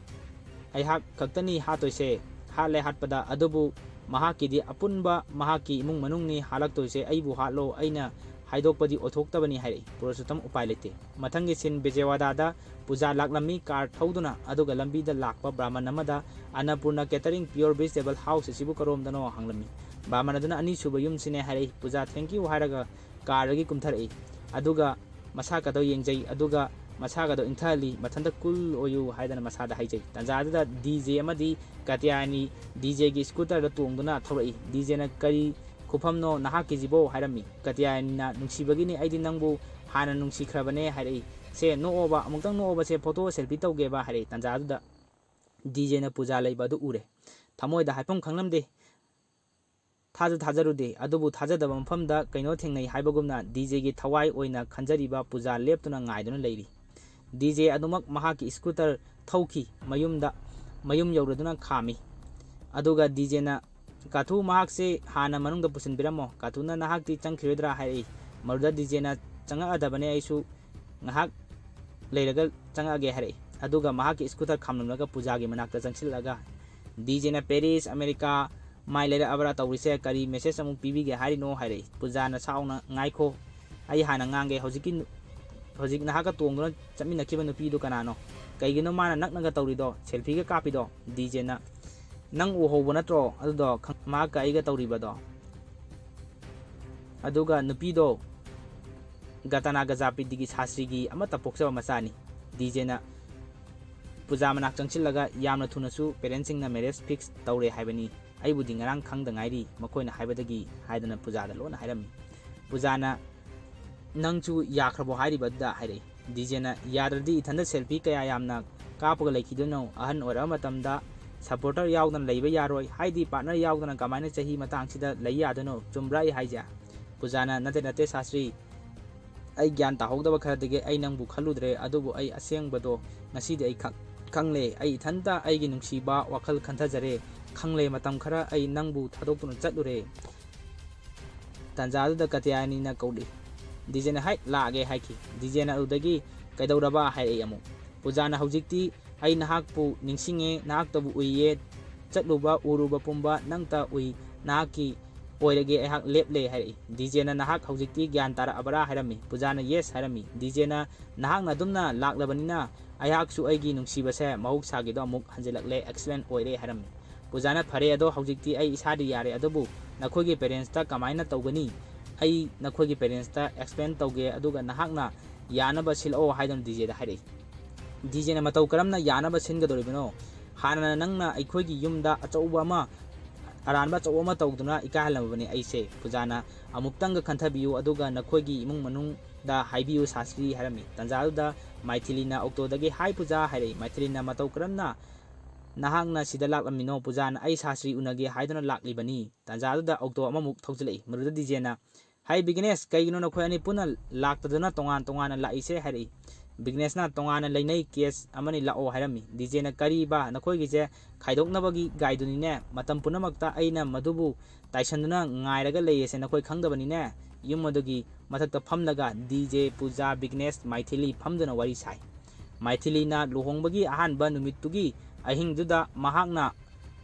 Speaker 2: ai hak kaktani hatoise hale hatpada adubu mahakidi apunba mahaki imung manungni halak toise aibu hatlo aina haidokpadi othoktabani hairi Purushottam upai lete mathangi sin Vijayawada da puja laklami car thauduna aduga lambi da lakpa brahman amada Annapurna catering pure vegetable house sibu karom dano hanglami brahman aduna ani suba yum sine hairi puja thank you hairaga car gi kumtharai aduga masaka do yengjai aduga masaka do inthali mathanda kul oyu haidana masada haijai tanjada da DJ amadi katyani DJ gi scooter da tongduna thorai DJ na kari khufamno nahaki jibo hairami katyani na nungsibagini aidi nangbu hana nungsikhrabane hairi se no oba amutang no oba se photo selfie tawge ba hairi tanjada da DJ na puja leiba du ure thamoi da haipam khangnamde thajarude adubu thajadaba mafamda kaino thengnai haibagumna DJ gi thawai oina khanjariba puja leptuna ngaiduna leiri DJ adumak mahaki scooter thauki mayum yauraduna khami aduga DJ na kathu mahak se hana manungda pusin biramo kathuna nahakti changkhridra hai maruda DJ na changa adabane aisu ngahak leiraga changa ge hari aduga mahaki scooter khamnamlaga puja gi manakta changsilaga DJ na Paris America mai leira abra tawrise kari message amu pibi ge hari no hari puja na sauna ngaikho ai hana ngange hojik nahaka tongduna chamina kiba nupi du kanano kaigino mana naknaga tawrido selfie ga kapido DJ na nang uhobo natro adudo ma kaiga tawribado aduga nupido gatana gazapi digi sasrigi amata poksaba masani DJ na puja manak changchilaga yamna thunasu parentsing na marriage fix tawre haibani ꯑꯩꯕꯨꯗꯤ ꯉꯔꯥꯡ ꯈꯪꯗ ꯉꯥꯏꯔꯤ ꯃꯈꯣꯏꯅ ꯍꯥꯏꯕꯗꯒꯤ ꯍꯥꯏꯗꯅ ꯄꯨꯖꯥꯗ ꯂꯣꯟꯅ ꯍꯥꯏꯔꯝꯃꯤ꯫ ꯄꯨꯖꯥꯅ ꯅꯪꯁꯨ ꯌꯥꯈ꯭ꯔꯕꯣ ꯍꯥꯏꯔꯤꯕꯗꯨꯗ ꯍꯥꯏꯔꯛꯏ꯫ ꯗꯤꯖꯦꯅ ꯌꯥꯗ꯭ꯔꯗꯤ ꯏꯊꯟꯗ ꯁꯦꯜꯐꯤ ꯀꯌꯥ ꯌꯥꯝꯅ ꯀꯥꯞꯄꯒ ꯂꯩꯈꯤꯗꯣꯏꯅꯣ, ꯑꯍꯟ ꯑꯣꯏꯔꯕ ꯃꯇꯝꯗ ꯁꯄꯣꯔꯇꯔ ꯌꯥꯎꯗꯅ ꯂꯩꯕ ꯌꯥꯔꯣꯏ, ꯍꯥꯏꯗꯤ ꯄꯥꯔꯠꯅꯔ ꯌꯥꯎꯗꯅ ꯀꯃꯥꯏꯅ ꯆꯍꯤ ꯃꯇꯥꯡꯁꯤꯗ ꯂꯩ ꯌꯥꯗꯣꯏꯅꯣ, ꯆꯨꯝꯕ꯭ꯔꯥ ꯑꯩ ꯍꯥꯏꯁꯦ? ꯄꯨꯖꯥꯅ ꯅꯠꯇꯦ ꯁꯥꯁꯇ꯭ꯔꯤ, ꯑꯩ ꯒ꯭ꯌꯥꯟ ꯇꯥꯍꯧꯗꯕ ꯈꯔꯗꯒꯤ ꯑꯩ ꯅꯪꯕꯨ ꯈꯜꯂꯨꯗ꯭ꯔꯦ, ꯑꯗꯨꯕꯨ ꯑꯩ ꯑꯁꯦꯡꯕꯗꯣ ꯉꯁꯤꯗꯤ ꯑꯩ ꯈꯪꯂꯦ, ꯑꯩ ꯏꯊꯟꯇ ꯑꯩꯒꯤ ꯅꯨꯡꯁꯤꯕ ꯋꯥꯈꯜ ꯈꯟꯊꯖꯔꯦ, ꯈꯪꯂꯦ, ꯃꯇꯝ ꯈꯔ ꯑꯩ ꯅꯪꯕꯨ ꯊꯥꯗꯣꯛꯇꯨꯅ ꯆꯠꯂꯨꯔꯦ꯫ ꯇꯥꯟꯖꯥꯗꯨꯗ ꯀꯇꯌꯥꯅꯤꯅ ꯀꯧꯔꯛꯏ꯫ ꯗꯤꯖꯦꯅ ꯍꯥꯏ ꯂꯥꯛꯑꯒꯦ ꯍꯥꯏꯈꯤ꯫ ꯗꯤꯖꯦꯅ ꯑꯗꯨꯗꯒꯤ ꯀꯩꯗꯧꯔꯕ ꯍꯥꯏꯔꯛꯏ ꯑꯃꯨꯛ꯫ ꯄꯨꯖꯥꯅ ꯍꯧꯖꯤꯛꯇꯤ ꯑꯩ ꯅꯍꯥꯛꯄꯨ ꯅꯤꯡꯁꯤꯡꯉꯦ, ꯅꯍꯥꯛꯇꯕꯨ ꯎꯏꯌꯦ, ꯆꯠꯂꯨꯕ ꯎꯔꯨꯕ ꯄꯨꯝꯕ ꯅꯪꯇ ꯎꯏ, ꯅꯍꯥꯛꯀꯤ ꯑꯣꯏꯔꯒꯦ ꯑꯩꯍꯥꯛ ꯂꯦꯞꯂꯦ ꯍꯥꯏꯔꯛꯏ꯫ ꯗꯤꯖꯦꯅ ꯅꯍꯥꯛ ꯍꯧꯖꯤꯛꯇꯤ ꯒ꯭ꯌꯥꯟ ꯇꯥꯔꯛꯑꯕ꯭ꯔꯥ ꯍꯥꯏꯔꯝꯃꯤ꯫ ꯄꯨꯖꯥꯅ ꯌꯦꯁ ꯍꯥꯏꯔꯝꯃꯤ꯫ ꯗꯤꯖꯦꯅ ꯅꯍꯥꯛꯅ ꯑꯗꯨꯝꯅ ꯂꯥꯛꯂꯕꯅꯤꯅ ꯑꯩꯍꯥꯛꯁꯨ ꯑꯩꯒꯤ ꯅꯨꯡꯁꯤꯕꯁꯦ ꯃꯍꯧꯁꯥꯒꯤꯗꯣ ꯑꯃꯨꯛ ꯍꯟꯖꯤꯜꯂꯛꯂꯦ, ꯑꯦꯛꯁꯄ꯭ꯂꯦꯟ ꯑꯣꯏꯔꯦ ꯍꯥꯏꯔꯝꯃꯤ꯫ ꯄꯨꯖꯥꯅ ꯐꯔꯦ, ꯑꯗꯣ ꯍꯧꯖꯤꯛꯇꯤ ꯑꯩ ꯏꯁꯥꯗꯤ ꯌꯥꯔꯦ, ꯑꯗꯨꯕꯨ ꯅꯈꯣꯏꯒꯤ ꯄꯦꯔꯦꯟꯁꯇ ꯀꯃꯥꯏꯅ ꯇꯧꯒꯅꯤ? ꯑꯩ ꯅꯈꯣꯏꯒꯤ ꯄꯦꯔꯦꯟꯁꯇ ꯑꯦꯛꯁꯄ꯭ꯂꯦꯟ ꯇꯧꯒꯦ, ꯑꯗꯨꯒ ꯅꯍꯥꯛꯅ ꯌꯥꯅꯕ ꯁꯤꯜꯂꯛꯑꯣ ꯍꯥꯏꯗꯨꯅ ꯗꯤꯖꯦꯗ ꯍꯥꯏꯔꯛꯏ꯫ ꯗꯤꯖꯦꯅ ꯃꯇꯧ ꯀꯔꯝꯅ ꯌꯥꯅꯕ ꯁꯤꯟꯒꯗꯧꯔꯤꯕꯅꯣ? ꯍꯥꯟꯅ ꯅꯪꯅ ꯑꯩꯈꯣꯏꯒꯤ ꯌꯨꯝꯗ ꯑꯔꯥꯟꯕ ꯑꯆꯧꯕ ꯑꯃ ꯇꯧꯗꯨꯅ ꯏꯀꯥꯏꯍꯜꯂꯝꯃꯕꯅꯤ ꯑꯩꯁꯦ꯫ ꯄꯨꯖꯥꯅ ꯑꯃꯨꯛꯇꯪꯒ ꯈꯟꯊꯕꯤꯌꯨ, ꯑꯗꯨꯒ ꯅꯈꯣꯏꯒꯤ ꯏꯃꯨꯡ ꯃꯅꯨꯡꯗ ꯍꯥꯏꯕꯤꯌꯨ ꯁꯥꯁꯇ꯭ꯔꯤ ꯍꯥꯏꯔꯝꯃꯤ꯫ ꯇꯥꯟꯖꯥꯗꯨꯗ ꯃꯥꯏꯊꯤꯂꯤꯅ ꯑꯣꯛꯇꯣꯗꯒꯤ ꯍꯥꯏ ꯄꯨꯖꯥ ꯍꯥꯏꯔꯛꯏ꯫ ꯃꯥꯏꯊꯤꯂꯤꯅ ꯃꯇꯧ ꯀꯔꯝꯅ ꯅꯍꯥꯛꯅ ꯁꯤꯗ ꯂꯥꯛꯂꯝꯃꯤꯅꯣ? ꯄꯨꯖꯥꯅ ꯑꯩ ꯁꯥꯁꯇ꯭ꯔꯤ ꯎꯅꯒꯦ ꯍꯥꯏꯗꯨꯅ ꯂꯥꯛꯂꯤꯕꯅꯤ꯫ ꯇꯥꯟꯖꯥꯗꯨꯗ ꯑꯣꯛꯇꯣ ꯑꯃꯃꯨꯛ ꯊꯧꯖꯤꯜꯂꯛꯏ꯫ ꯃꯗꯨꯗ ꯗꯤꯖꯦꯅ ꯍꯥꯏ ꯕꯤꯒꯅꯦꯁ, ꯀꯩꯒꯤꯅꯣ ꯅꯈꯣꯏ ꯑꯅꯤ ꯄꯨꯟꯅ ꯂꯥꯛꯇꯗꯨꯅ ꯇꯣꯉꯥꯟ ꯇꯣꯉꯥꯟꯅ ꯂꯥꯛꯏꯁꯦ ꯍꯥꯏꯔꯛꯏ꯫ ꯕꯤꯒꯅꯦꯁꯅ ꯇꯣꯉꯥꯟꯅ ꯂꯩꯅꯩ ꯀꯦꯁ ꯑꯃꯅꯤ ꯂꯥꯛꯑꯣ ꯍꯥꯏꯔꯝꯃꯤ꯫ ꯗꯤꯖꯦꯅ ꯀꯔꯤꯕ ꯅꯈꯣꯏꯒꯤꯁꯦ? ꯈꯥꯏꯗꯣꯛꯅꯕꯒꯤ ꯒꯥꯏꯗꯨꯅꯤꯅꯦ, ꯃꯇꯝ ꯄꯨꯝꯅꯃꯛꯇ ꯑꯩꯅ ꯃꯗꯨꯕꯨ ꯇꯥꯏꯁꯟꯗꯨꯅ ꯉꯥꯏꯔꯒ ꯂꯩꯌꯦꯁꯦ ꯅꯈꯣꯏ ꯈꯪꯗꯕꯅꯤꯅꯦ꯫ ꯌꯨꯝ ꯑꯗꯨꯒꯤ ꯃꯊꯛꯇ ꯐꯝꯂꯒ ꯗꯤꯖꯦ, ꯄꯨꯖꯥ, ꯕꯤꯒꯅꯦꯁ, ꯃꯥꯏꯊꯤꯂꯤ ꯐꯝꯗꯨꯅ ꯋꯥꯔꯤ ꯁꯥꯏ꯫ ꯃꯥꯏꯊꯤꯂꯤꯅ ꯂꯨꯍꯣꯡꯕꯒꯤ ꯑꯍꯥꯟꯕ ꯅꯨꯃꯤꯠꯇꯨꯒꯤ ꯑꯍꯤꯡꯗꯨꯗ ꯃꯍꯥꯛꯅ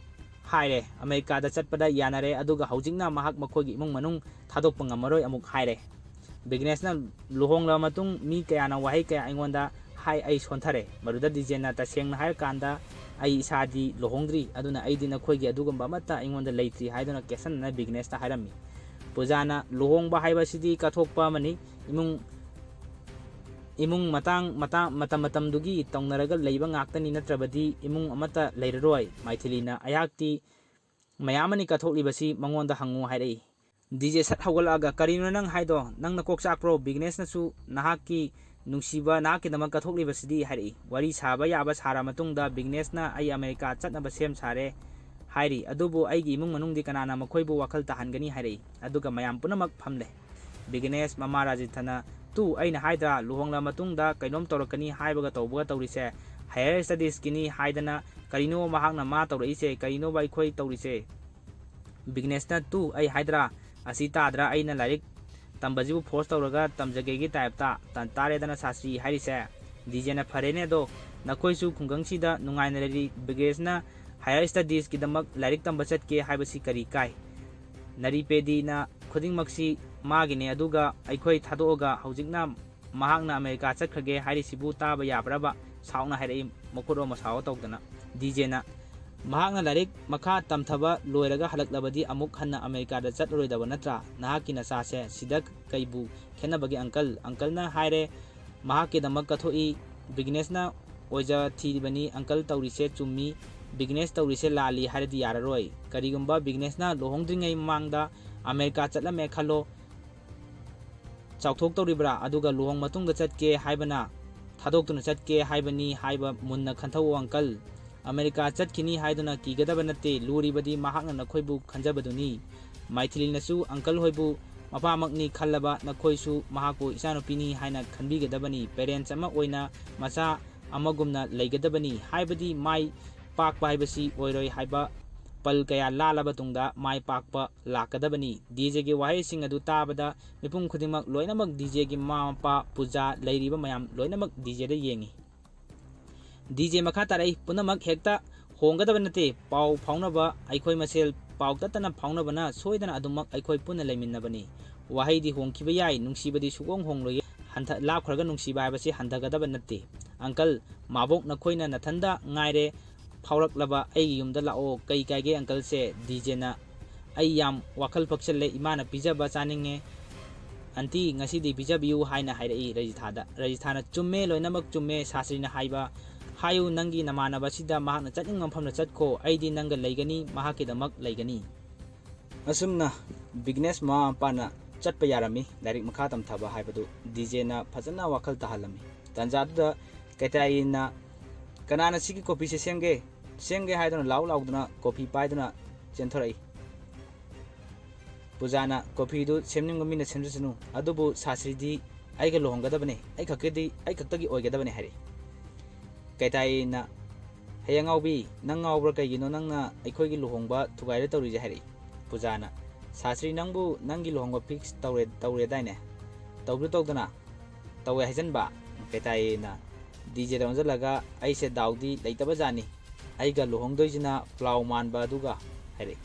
Speaker 2: ꯍꯥꯏꯔꯦ ꯑꯃꯦꯔꯤꯀꯥꯗ ꯆꯠꯄꯗ ꯌꯥꯅꯔꯦ, ꯑꯗꯨꯒ ꯍꯧꯖꯤꯛꯅ ꯃꯍꯥꯛ ꯃꯈꯣꯏꯒꯤ ꯏꯃꯨꯡ ꯃꯅꯨꯡ ꯊꯥꯗꯣꯛꯄ ꯉꯝꯃꯔꯣꯏ ꯑꯃꯨꯛ ꯍꯥꯏꯔꯦ꯫ ꯕꯤꯒꯅꯦꯁꯅ ꯂꯨꯍꯣꯡꯂꯕ ꯃꯇꯨꯡ ꯃꯤ ꯀꯌꯥꯅ ꯋꯥꯍꯩ ꯀꯌꯥ ꯑꯩꯉꯣꯟꯗ ꯍꯥꯏ, ꯑꯩ ꯁꯣꯟꯊꯔꯦ꯫ ꯃꯗꯨꯗ ꯗꯤꯖꯦꯅ ꯇꯁꯦꯡꯅ ꯍꯥꯏꯔꯀꯥꯟꯗ ꯑꯩ ꯏꯁꯥꯗꯤ ꯂꯨꯍꯣꯡꯗ꯭ꯔꯤ, ꯑꯗꯨꯅ ꯑꯩꯗꯤ ꯅꯈꯣꯏꯒꯤ ꯑꯗꯨꯒꯨꯝꯕ ꯑꯃꯠꯇ ꯑꯩꯉꯣꯟꯗ ꯂꯩꯇ꯭ꯔꯤ ꯍꯥꯏꯗꯨꯅ ꯀꯦꯁꯟꯅꯅ ꯕꯤꯒꯅꯦꯁꯇ ꯍꯥꯏꯔꯝꯃꯤ꯫ ꯄꯨꯖꯥꯅ ꯂꯨꯍꯣꯡꯕ ꯍꯥꯏꯕꯁꯤꯗꯤ ꯀꯠꯊꯣꯛꯄ ꯑꯃꯅꯤ, ꯏꯃꯨꯡ ꯃꯇꯝꯗꯨꯒꯤ ꯇꯧꯅꯔꯒ ꯂꯩꯕ ꯉꯥꯛꯇꯅꯤ, ꯅꯠꯇ꯭ꯔꯕꯗꯤ ꯏꯃꯨꯡ ꯑꯃꯠꯇ ꯂꯩꯔꯔꯣꯏ꯫ ꯃꯥꯏꯊꯤꯂꯤꯅ ꯑꯩꯍꯥꯛꯇꯤ ꯃꯌꯥꯝ ꯑꯃꯅꯤ ꯀꯠꯊꯣꯛꯂꯤꯕꯁꯤ, ꯃꯉꯣꯟꯗ ꯍꯪꯉꯨ ꯍꯥꯏꯔꯛꯏ꯫ ꯗꯤꯖꯦ ꯁꯠ ꯍꯧꯒꯠꯂꯛꯑꯒ ꯀꯔꯤꯅꯣ ꯅꯪ ꯍꯥꯏꯗꯣ? ꯅꯪ ꯅꯀꯣꯛ ꯆꯥꯛꯄ꯭ꯔꯣ? ꯕꯤꯒꯅꯦꯁꯅꯁꯨ ꯅꯍꯥꯛꯀꯤ ꯅꯨꯡꯁꯤꯕ ꯅꯍꯥꯛꯀꯤꯗꯃꯛ ꯀꯠꯊꯣꯛꯂꯤꯕꯁꯤꯗꯤ ꯍꯥꯏꯔꯛꯏ꯫ ꯋꯥꯔꯤ ꯁꯥꯕ ꯌꯥꯕ ꯁꯥꯔ ꯃꯇꯨꯡꯗ ꯕꯤꯒꯅꯦꯁꯅ ꯑꯩ ꯑꯃꯦꯔꯤꯀꯥ ꯆꯠꯅꯕ ꯁꯦꯝ ꯁꯥꯔꯦ ꯍꯥꯏꯔꯤ, ꯑꯗꯨꯕꯨ ꯑꯩꯒꯤ ꯏꯃꯨꯡ ꯃꯅꯨꯡꯗꯤ ꯀꯅꯥꯅ ꯃꯈꯣꯏꯕꯨ ꯋꯥꯈꯜ ꯇꯥꯍꯟꯒꯅꯤ ꯍꯥꯏꯔꯛꯏ꯫ ꯑꯗꯨꯒ ꯃꯌꯥꯝ ꯄꯨꯝꯅꯃꯛ ꯐꯝꯂꯦ꯫ ꯕꯤꯒꯅꯦꯁ ꯃꯃꯥ ꯔꯥꯖꯤꯊꯅ ꯑꯩꯅ ꯍꯥꯏꯗ꯭ꯔꯥ ꯂꯨꯍꯣꯡꯂꯕ ꯃꯇꯨꯡꯗ ꯀꯩꯅꯣꯝ ꯇꯧꯔꯛꯀꯅꯤ ꯍꯥꯏꯕꯒ ꯇꯧꯕꯒ ꯇꯧꯔꯤꯁꯦ, ꯍꯥꯌꯔ ꯁ꯭ꯇꯗꯤꯁꯀꯤꯅꯤ ꯍꯥꯏꯗꯅ ꯀꯔꯤꯅꯣ ꯃꯍꯥꯛꯅ ꯃꯥ ꯇꯧꯔꯛꯏꯁꯦ, ꯀꯔꯤꯅꯣꯕ ꯑꯩꯈꯣꯏ ꯇꯧꯔꯤꯁꯦ? ꯕꯤꯒꯅꯦꯁꯅ ꯑꯩ ꯍꯥꯏꯗ꯭ꯔꯥ, ꯑꯁꯤ ꯇꯥꯗ꯭ꯔꯥ ꯑꯩꯅ ꯂꯥꯏꯔꯤꯛ ꯇꯝꯕꯁꯤꯕꯨ ꯐꯣꯔꯁ ꯇꯧꯔꯒ ꯇꯝꯖꯒꯦꯒꯤ ꯇꯥꯏꯞꯇ, ꯇꯥꯔꯦꯗꯅ ꯁꯥꯁꯇ꯭ꯔꯤ ꯍꯥꯏꯔꯤꯁꯦ? ꯗꯤꯖꯦꯅ ꯐꯔꯦꯅꯦ, ꯑꯗꯣ ꯅꯈꯣꯏꯁꯨ ꯈꯨꯡꯒꯪꯁꯤꯗ ꯅꯨꯡꯉꯥꯏꯅ ꯂꯩꯔꯤ, ꯕꯤꯒꯅꯦꯁꯅ ꯍꯥꯌꯔ ꯁ꯭ꯇꯗꯤꯁꯀꯤꯗꯃꯛ ꯂꯥꯏꯔꯤꯛ ꯇꯝꯕ ꯆꯠꯀꯦ ꯍꯥꯏꯕꯁꯤ ꯀꯔꯤ ꯀꯥꯏ? ꯅꯔꯤꯄꯦꯗꯤꯅ ꯈꯨꯗꯤꯡꯃꯛꯁꯤ ꯃꯥꯒꯤꯅꯦ, ꯑꯗꯨꯒ ꯑꯩꯈꯣꯏ ꯊꯥꯗꯣꯛꯑꯒ ꯍꯧꯖꯤꯛꯅ ꯃꯍꯥꯛꯅ ꯑꯃꯦꯔꯤꯀꯥ ꯆꯠꯈ꯭ꯔꯒꯦ ꯍꯥꯏꯔꯤꯁꯤꯕꯨ ꯇꯥꯕ ꯌꯥꯕ꯭ꯔꯕ? ꯁꯥꯎꯅ ꯍꯥꯏꯔꯛꯏ, ꯃꯈꯨꯠ ꯃꯁꯥꯎ ꯇꯧꯗꯅ꯫ ꯗꯤꯖꯦꯅ ꯃꯍꯥꯛꯅ ꯂꯥꯏꯔꯤꯛ ꯃꯈꯥ ꯇꯝꯊꯕ ꯂꯣꯏꯔꯒ ꯍꯜꯂꯛꯂꯕꯗꯤ ꯑꯃꯨꯛ ꯍꯟꯅ ꯑꯃꯦꯔꯤꯀꯥꯗ ꯆꯠꯂꯔꯣꯏꯗꯕ ꯅꯠꯇ꯭ꯔꯥ? ꯅꯍꯥꯛꯀꯤ ꯅꯆꯥꯁꯦ ꯁꯤꯗ ꯀꯩꯕꯨ ꯈꯦꯠꯅꯕꯒꯦ ꯑꯪꯀꯜꯅ ꯍꯥꯏꯔꯦ ꯃꯍꯥꯛꯀꯤꯗꯃꯛ ꯀꯠꯊꯣꯛꯏ, ꯕꯤꯒꯅꯦꯁꯅ ꯑꯣꯏꯖ ꯊꯤꯔꯤꯕꯅꯤ, ꯑꯪꯀꯜ ꯇꯧꯔꯤꯁꯦ ꯆꯨꯝꯃꯤ, ꯕꯤꯒꯅꯦꯁ ꯇꯧꯔꯤꯁꯦ ꯂꯥꯜꯂꯤ ꯍꯥꯏꯔꯗꯤ ꯌꯥꯔꯔꯣꯏ꯫ ꯀꯔꯤꯒꯨꯝꯕ ꯕꯤꯒꯅꯦꯁꯅ ꯂꯨꯍꯣꯡꯗ꯭ꯔꯤꯉꯩ ꯃꯃꯥꯡꯗ ꯑꯃꯦꯔꯤꯀꯥ ꯆꯠꯂꯝꯃꯦ ꯈꯜꯂꯣ, ꯆꯥꯎꯊꯣꯛꯇꯧꯔꯤꯕ꯭ꯔꯥ? ꯑꯗꯨꯒ ꯂꯨꯍꯣꯡ ꯃꯇꯨꯡꯗ ꯆꯠꯀꯦ ꯍꯥꯏꯕꯅ ꯊꯥꯗꯣꯛꯇꯨꯅ ꯆꯠꯀꯦ ꯍꯥꯏꯕꯅꯤ ꯍꯥꯏꯕ ꯃꯨꯟꯅ ꯈꯟꯊꯧꯑꯣ ꯑꯪꯀꯜ꯫ ꯑꯃꯦꯔꯤꯀꯥ ꯆꯠꯈꯤꯅꯤ ꯍꯥꯏꯗꯨꯅ ꯀꯤꯒꯗꯕ ꯅꯠꯇꯦ, ꯂꯨꯔꯤꯕꯗꯤ ꯃꯍꯥꯛꯅ ꯅꯈꯣꯏꯕꯨ ꯈꯟꯖꯕꯗꯨꯅꯤ꯫ ꯃꯥꯏꯊꯤꯂꯤꯅꯁꯨ ꯑꯪꯀꯜ ꯍꯣꯏꯕꯨ ꯃꯄꯥꯃꯛꯅꯤ ꯈꯜꯂꯕ ꯅꯈꯣꯏꯁꯨ ꯃꯍꯥꯛꯄꯨ ꯏꯆꯥꯅꯨꯄꯤꯅꯤ ꯍꯥꯏꯅ ꯈꯟꯕꯤꯒꯗꯕꯅꯤ, ꯄꯦꯔꯦꯟꯁ ꯑꯃ ꯑꯣꯏꯅ ꯃꯆꯥ ꯑꯃꯒꯨꯝꯅ ꯂꯩꯒꯗꯕꯅꯤ, ꯍꯥꯏꯕꯗꯤ ꯃꯥꯏ ꯄꯥꯛꯄ ꯍꯥꯏꯕꯁꯤ ꯑꯣꯏꯔꯣꯏ ꯍꯥꯏꯕ ꯄꯜ ꯀꯌꯥ ꯂꯥꯜꯂꯕ ꯇꯨꯡꯗ ꯃꯥꯏ ꯄꯥꯛꯄ ꯂꯥꯛꯀꯗꯕꯅꯤ꯫ ꯗꯤꯖꯦꯒꯤ ꯋꯥꯍꯩꯁꯤꯡ ꯑꯗꯨ ꯇꯥꯕꯗ ꯃꯤꯄꯨꯝ ꯈꯨꯗꯤꯡꯃꯛ, ꯂꯣꯏꯅꯃꯛ ꯗꯤꯖꯦꯒꯤ ꯃꯃꯥ ꯃꯄꯥ, ꯄꯨꯖꯥ, ꯂꯩꯔꯤꯕ ꯃꯌꯥꯝ ꯂꯣꯏꯅꯃꯛ ꯗꯤꯖꯦꯗ ꯌꯦꯡꯉꯤ꯫ ꯗꯤꯖꯦ ꯃꯈꯥ ꯇꯥꯔꯛꯏ, ꯄꯨꯝꯅꯃꯛ ꯍꯦꯛꯇ ꯍꯣꯡꯒꯗꯕ ꯅꯠꯇꯦ, ꯄꯥꯎ ꯐꯥꯎꯅꯕ, ꯑꯩꯈꯣꯏ ꯃꯁꯦꯜ ꯄꯥꯎ ꯇꯠꯇꯅ ꯐꯥꯎꯅꯕꯅ ꯁꯣꯏꯗꯅ ꯑꯗꯨꯃꯛ ꯑꯩꯈꯣꯏ ꯄꯨꯟꯅ ꯂꯩꯃꯤꯟꯅꯕꯅꯤ꯫ ꯋꯥꯍꯩꯗꯤ ꯍꯣꯡꯈꯤꯕ ꯌꯥꯏ, ꯅꯨꯡꯁꯤꯕꯗꯤ ꯁꯨꯛꯍꯣꯡ ꯍꯣꯡꯂꯣꯏ, ꯂꯥꯞꯈ꯭ꯔꯒ ꯅꯨꯡꯁꯤꯕ ꯍꯥꯏꯕꯁꯤ ꯍꯟꯊꯒꯗꯕ ꯅꯠꯇꯦ꯫ ꯑꯪꯀꯜ, ꯃꯥꯕꯣꯛ ꯅꯈꯣꯏꯅ ꯅꯊꯟꯗ ꯉꯥꯏꯔꯦ, ꯐꯥꯎꯔꯛꯂꯕ ꯑꯩꯒꯤ ꯌꯨꯝꯗ ꯂꯥꯛꯑꯣ, ꯀꯩ ꯀꯥꯏꯒꯦ ꯑꯪꯀꯜꯁꯦ? ꯗꯤꯖꯦꯅ ꯑꯩ ꯌꯥꯝ ꯋꯥꯈꯜ ꯐꯛꯆꯜꯂꯦ, ꯏꯃꯥꯅ ꯄꯤꯖꯕ ꯆꯥꯅꯤꯡꯉꯦ, ꯑꯟꯇꯤ ꯉꯁꯤꯗꯤ ꯄꯤꯖꯕꯤꯌꯨ ꯍꯥꯏꯅ ꯍꯥꯏꯔꯛꯏ ꯔꯥꯖꯤꯊꯥꯗ꯫ ꯔꯥꯖꯤꯊꯥꯅ ꯆꯨꯝꯃꯦ, ꯂꯣꯏꯅꯃꯛ ꯆꯨꯝꯃꯦ, ꯁꯥꯁꯇ꯭ꯔꯤꯅ hayu nangi namanaba sida mahakna chatning mafamna chatko aidi nanga leigani mahakidamak leigani asumna business ma pana chatpa yarami direct makha tamthaba haibadu DJ na phajana wakhal tahalami tanjada kaitaina kanana sigi copy se senge haidana lauduna copy paiduna chenthoi pujana copy du semning mina semjunu adubu sasridi aiga lohongadabane ai khaktagi oigadabane hari kaitaina hayangaubi nangawbra kaigino nangna aikhoigi lohongba thugaire tawrije hari pujana sasri nangbu nangi lohongba fix tawre daine tawdana tawe hajanba kaitaina DJ ronjalaga aise daudi leitaba jani aiga lohongdoijina plau manba duga hari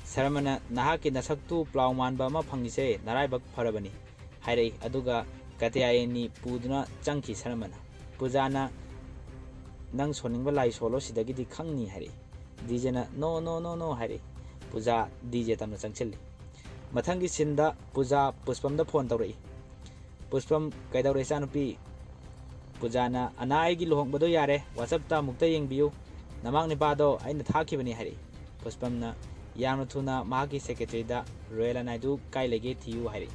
Speaker 2: saramana nahaki nasaktu plau manba ma phangise naraibak pharabani hari aduga katayani puduna changki saramana pujana nang soningba lai solo sidagidi khangni hari DJ na no hari puja DJ tamna changchili mathangi sinda puja puspam da phone tawrei puspam kaidawre sanupi pujana anai gi lohongbado yare whatsapp ta mukta yengbiu namak ni pado aina thakibani hari puspam na yamna thuna mahaki secretary da royal naidu kai lege thiu hari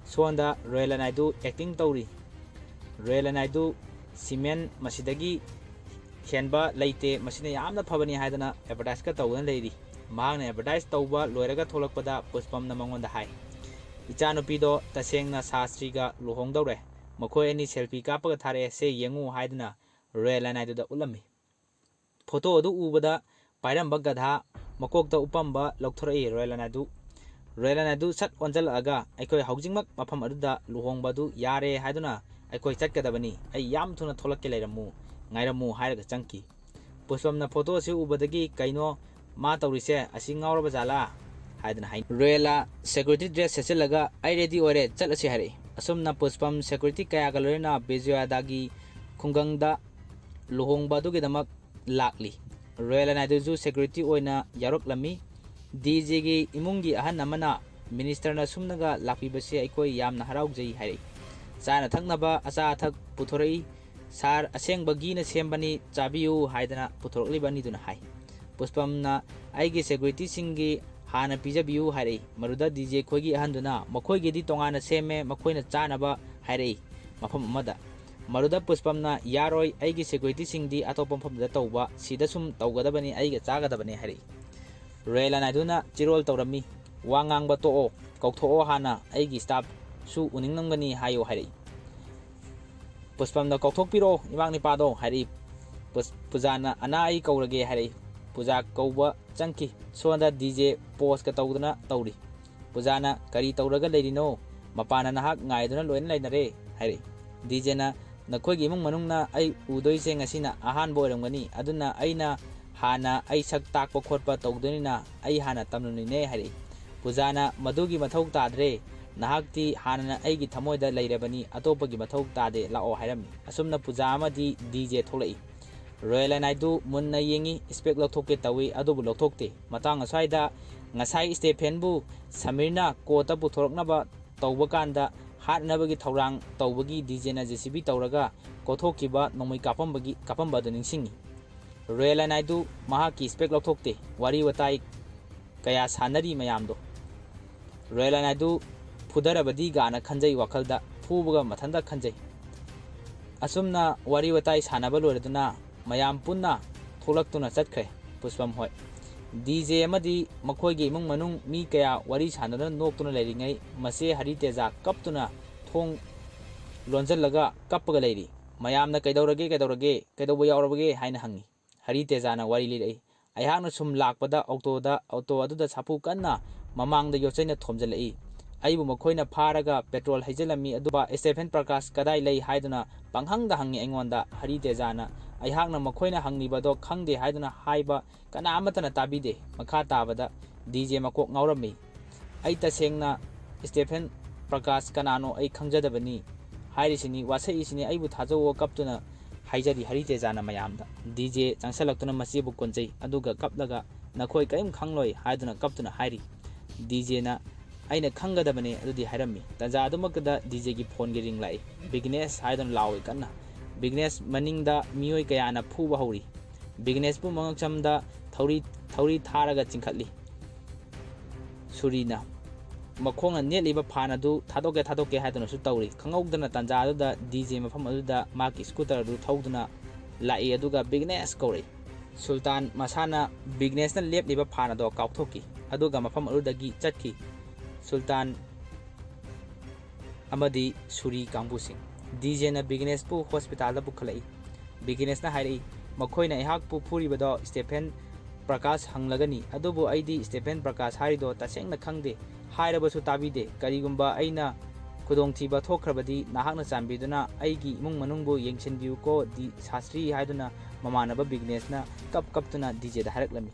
Speaker 2: sonda royal naidu acting tawri royal naidu cement masidagi khenba leite masina yamna phabani haidana advertise ka tawna leiri mahakna advertise tawba loiraga tholakpada puspam na mangonda hai ichanupi do tasengna sastri ga lohongdawre makhoi ani selfie kapaga thare se yengu haidana royal naidu da ulami photo adu ubada pairamba gadha makokta upamba lokthorei royal naidu sat onjal aga aikoi haujingmak mafam aduda luhongba du yare haiduna aikoi chatkadabani ai yam thuna tholakke leiramu ngairamu hairaga changki puspamna photo se ubadagi kaino ma tawrise asi ngawraba jala haidana hai royal security dress sesilaga ai ready ore chalasi hari asumna puspam security kaya galorena Vijayawada gi khungangda luhongba du gidamak lakli royal naidu security oina yaroklami DJ gi imungi ahan amana minister na sumnaga lakpibase aikoi yamna haraujai hari chana thaknaba acha thak puthorei sar asengbagi na sembani chabiu haidana puthoroklibani duna hai puspamna aigi security singi hana pijabiu hari maruda DJ khoigi ahanduna makhoigi di tongana seme makhoina chanaba hari mafam amada maruda puspamna yaroi aigi security singdi atopam famda tawba sida sum tawgadabani aiga chagadabani hari royal naiduna chirol tawrami wangangba to kautho hana aigi staff su uningnamgani hayo hari puspamna kauthokpiro imangni pado hari pujana ana ai kaurage hari puja kauba changki sonda DJ post ka tawduna tawri pujana kari tawraga leirino mapana nahak ngaiduna loin lainare hari DJ na nakhoigi imung manungna ai udoise ngasina ahan boiramgani aduna aina hana ai sak takpa khotpa tawdonina ai hana tamnunine hari pujana madugi mathau tadre nahakti hana aigi thamoida leirabani atopagi mathau tade lao hairami asumna puja amadi DJ tholai royal naidu munna yengi spec lokhokke tawi adubu lokhokte matang aswaida ngasai Stephen bu Samirna kota bu thoroknaba tawba kanda hatnabagi thorang tawbagi DJ na JCB tawraga kothokiba nomoi kapamba du ningsingi royal naidu mahaki spec lokhokte wari watai kaya sanari mayamdo royal naidu fudarabadi gana khanjai wakhalda fubuga mathanda khanjai asumna wari watai sanaba loreduna mayam punna tholaktuna chatkre puspam hoi DJ amadi makhoigi imung manung mi kaya wari sanadana noktuna leiringai mase hari teja kaptuna thong lonjalaga kappaga leiri mayamna kaidawba yaurabage haina hangi hari tejana wari lirei aihakna sum lakpada auto aduda sapu kanna mamangda yochaina thomjalai aibu makhoina pharaga petrol haijalami aduba Stephen Prakash kadai lei haiduna panghangda hangi aingonda hari tejana aihakna makhoina hangnibado khangde haiduna haiba kana amatana tabide makha tabada DJ makok ngaurami ai tasengna Stephen Prakash kanano ai khangjadabani hairisini wasai aibu thajawo kaptuna haijari hari tejana mayamda DJ changsalaktuna masibu konjai aduga kaplaga nakhoi kaim khangloi haiduna kaptuna hairi DJ na aina khangadabane adudi hairami tanja adumakda DJ gi phone gi ring lai business haidun lawi kanna ꯕꯤꯒꯅꯦꯁ ꯃꯅꯤꯡꯗ ꯃꯤꯑꯣꯏ ꯀꯌꯥꯅ ꯐꯨꯕ ꯍꯧꯔꯤ꯫ ꯕꯤꯒꯅꯦꯁꯄꯨ ꯃꯉꯛꯁꯝꯗ ꯊꯧꯔꯤ ꯊꯥꯔꯒ ꯆꯤꯡꯈꯠꯂꯤ꯫ ꯁꯨꯔꯤꯅ ꯃꯈꯣꯡꯅ ꯅꯦꯠꯂꯤꯕ ꯐꯥꯟ ꯑꯗꯨ ꯊꯥꯗꯣꯛꯀꯦ ꯍꯥꯏꯗꯨꯅꯁꯨ ꯇꯧꯔꯤ꯫ ꯈꯪꯍꯧꯗꯅ ꯇꯥꯟꯖꯥ ꯑꯗꯨꯗ ꯗꯤꯖꯦ ꯃꯐꯝ ꯑꯗꯨꯗ ꯃꯍꯥꯛꯀꯤ ꯁ꯭ꯀꯨꯇꯔ ꯑꯗꯨ ꯊꯧꯗꯨꯅ ꯂꯥꯛꯏ ꯑꯗꯨꯒ ꯕꯤꯒꯅꯦꯁ ꯀꯧꯔꯛꯏ꯫ ꯁꯨꯜꯇꯥꯟ ꯃꯁꯥꯅ ꯕꯤꯒꯅꯦꯁꯅ ꯂꯦꯞꯂꯤꯕ ꯐꯥꯟ ꯑꯗꯨ ꯀꯥꯎꯊꯣꯛꯈꯤ ꯑꯗꯨꯒ ꯃꯐꯝ ꯑꯗꯨꯗꯒꯤ ꯆꯠꯈꯤ꯫ ꯁꯨꯜꯇꯥꯟ ꯑꯃꯗꯤ ꯁꯨꯔꯤ ꯀꯥꯡꯕꯨꯁꯤꯡ ꯗꯤꯖꯦꯅ ꯕꯤꯒꯅꯦꯁꯄꯨ ꯍꯣꯁꯄꯤꯇꯥꯜꯗ ꯄꯨꯈꯠꯂꯛꯏ꯫ ꯕꯤꯒꯅꯦꯁꯅ ꯍꯥꯏꯔꯛꯏ, ꯃꯈꯣꯏꯅ ꯑꯩꯍꯥꯛꯄꯨ ꯐꯨꯔꯤꯕꯗꯣ ꯁ꯭ꯇꯦꯐꯦꯟ ꯄ꯭ꯔꯀꯥꯁ ꯍꯪꯂꯒꯅꯤ, ꯑꯗꯨꯕꯨ ꯑꯩꯗꯤ ꯁ꯭ꯇꯦꯐꯦꯟ ꯄ꯭ꯔꯀꯥꯁ ꯍꯥꯏꯔꯤꯗꯣ ꯇꯁꯦꯡꯅ ꯈꯪꯗꯦ, ꯍꯥꯏꯔꯕꯁꯨ ꯇꯥꯕꯤꯗꯦ꯫ ꯀꯔꯤꯒꯨꯝꯕ ꯑꯩꯅ ꯈꯨꯗꯣꯡꯊꯤꯕ ꯊꯣꯛꯈ꯭ꯔꯕꯗꯤ ꯅꯍꯥꯛꯅ ꯆꯥꯟꯕꯤꯗꯨꯅ ꯑꯩꯒꯤ ꯏꯃꯨꯡ ꯃꯅꯨꯡꯕꯨ ꯌꯦꯡꯁꯤꯟꯕꯤꯌꯨꯀꯣ ꯁꯥꯁꯇ꯭ꯔꯤ ꯍꯥꯏꯗꯨꯅ ꯃꯃꯥꯟꯅꯕ ꯕꯤꯒꯅꯦꯁꯅ ꯀꯞꯇꯨꯅ ꯗꯤꯖꯦꯗ ꯍꯥꯏꯔꯛꯂꯝꯃꯤ꯫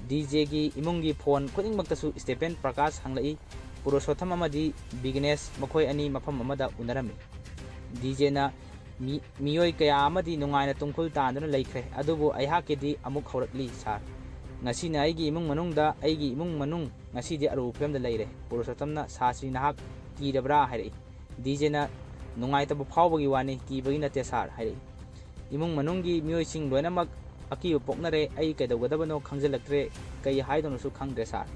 Speaker 2: ꯗꯤꯖꯦꯒꯤ ꯏꯃꯨꯡꯒꯤ ꯐꯣꯟ ꯈꯨꯗꯤꯡꯃꯛꯇꯁꯨ ꯁ꯭ꯇꯦꯐꯦꯟ ꯄ꯭ꯔꯀꯥꯁ ꯍꯪꯂꯛꯏ꯫ ꯄꯨꯔꯨꯁꯣꯠꯇꯝ ꯑꯃꯗꯤ ꯕꯤꯒꯅꯦꯁ ꯃꯈꯣꯏ ꯑꯅꯤ ꯃꯐꯝ ꯑꯃꯗ ꯎꯅꯔꯝꯃꯤ꯫ ꯗꯤꯖꯦꯅ ꯃꯤꯑꯣꯏ ꯀꯌꯥ ꯑꯃꯗꯤ ꯅꯨꯡꯉꯥꯏꯅ ꯇꯨꯝꯈꯨꯜ ꯇꯥꯟꯗꯨꯅ ꯂꯩꯈ꯭ꯔꯦ, ꯑꯗꯨꯕꯨ ꯑꯩꯍꯥꯛꯀꯤꯗꯤ ꯑꯃꯨꯛ ꯍꯧꯔꯛꯂꯤ ꯁꯥꯔ꯫ ꯉꯁꯤꯅ ꯑꯩꯒꯤ ꯏꯃꯨꯡ ꯃꯅꯨꯡ ꯉꯁꯤꯗꯤ ꯑꯔꯨꯕ ꯐꯤꯕꯝꯗ ꯂꯩꯔꯦ꯫ ꯄꯨꯔꯨꯁꯣꯠꯇꯝꯅ ꯁꯥꯁꯇ꯭ꯔꯤ ꯅꯍꯥꯛ ꯀꯤꯔꯕ꯭ꯔꯥ ꯍꯥꯏꯔꯛꯏ꯫ ꯗꯤꯖꯦꯅ ꯅꯨꯡꯉꯥꯏꯇꯕ ꯐꯥꯎꯕꯒꯤ ꯋꯥꯅꯤ, ꯀꯤꯕꯒꯤ ꯅꯠꯇꯦ ꯁꯥꯔ ꯍꯥꯏꯔꯛꯏ꯫ ꯏꯃꯨꯡ ꯃꯅꯨꯡꯒꯤ ꯃꯤꯑꯣꯏꯁꯤꯡ ꯂꯣꯏꯅꯃꯛ ꯑꯀꯤꯕ ꯄꯣꯛꯅꯔꯦ, ꯑꯩ ꯀꯩꯗꯧꯒꯗꯕꯅꯣ ꯈꯪꯖꯤꯜꯂꯛꯇ꯭ꯔꯦ, ꯀꯩ ꯍꯥꯏꯗꯣꯏꯅꯣꯁꯨ ꯈꯪꯗ꯭ꯔꯦ ꯁꯥꯔ꯫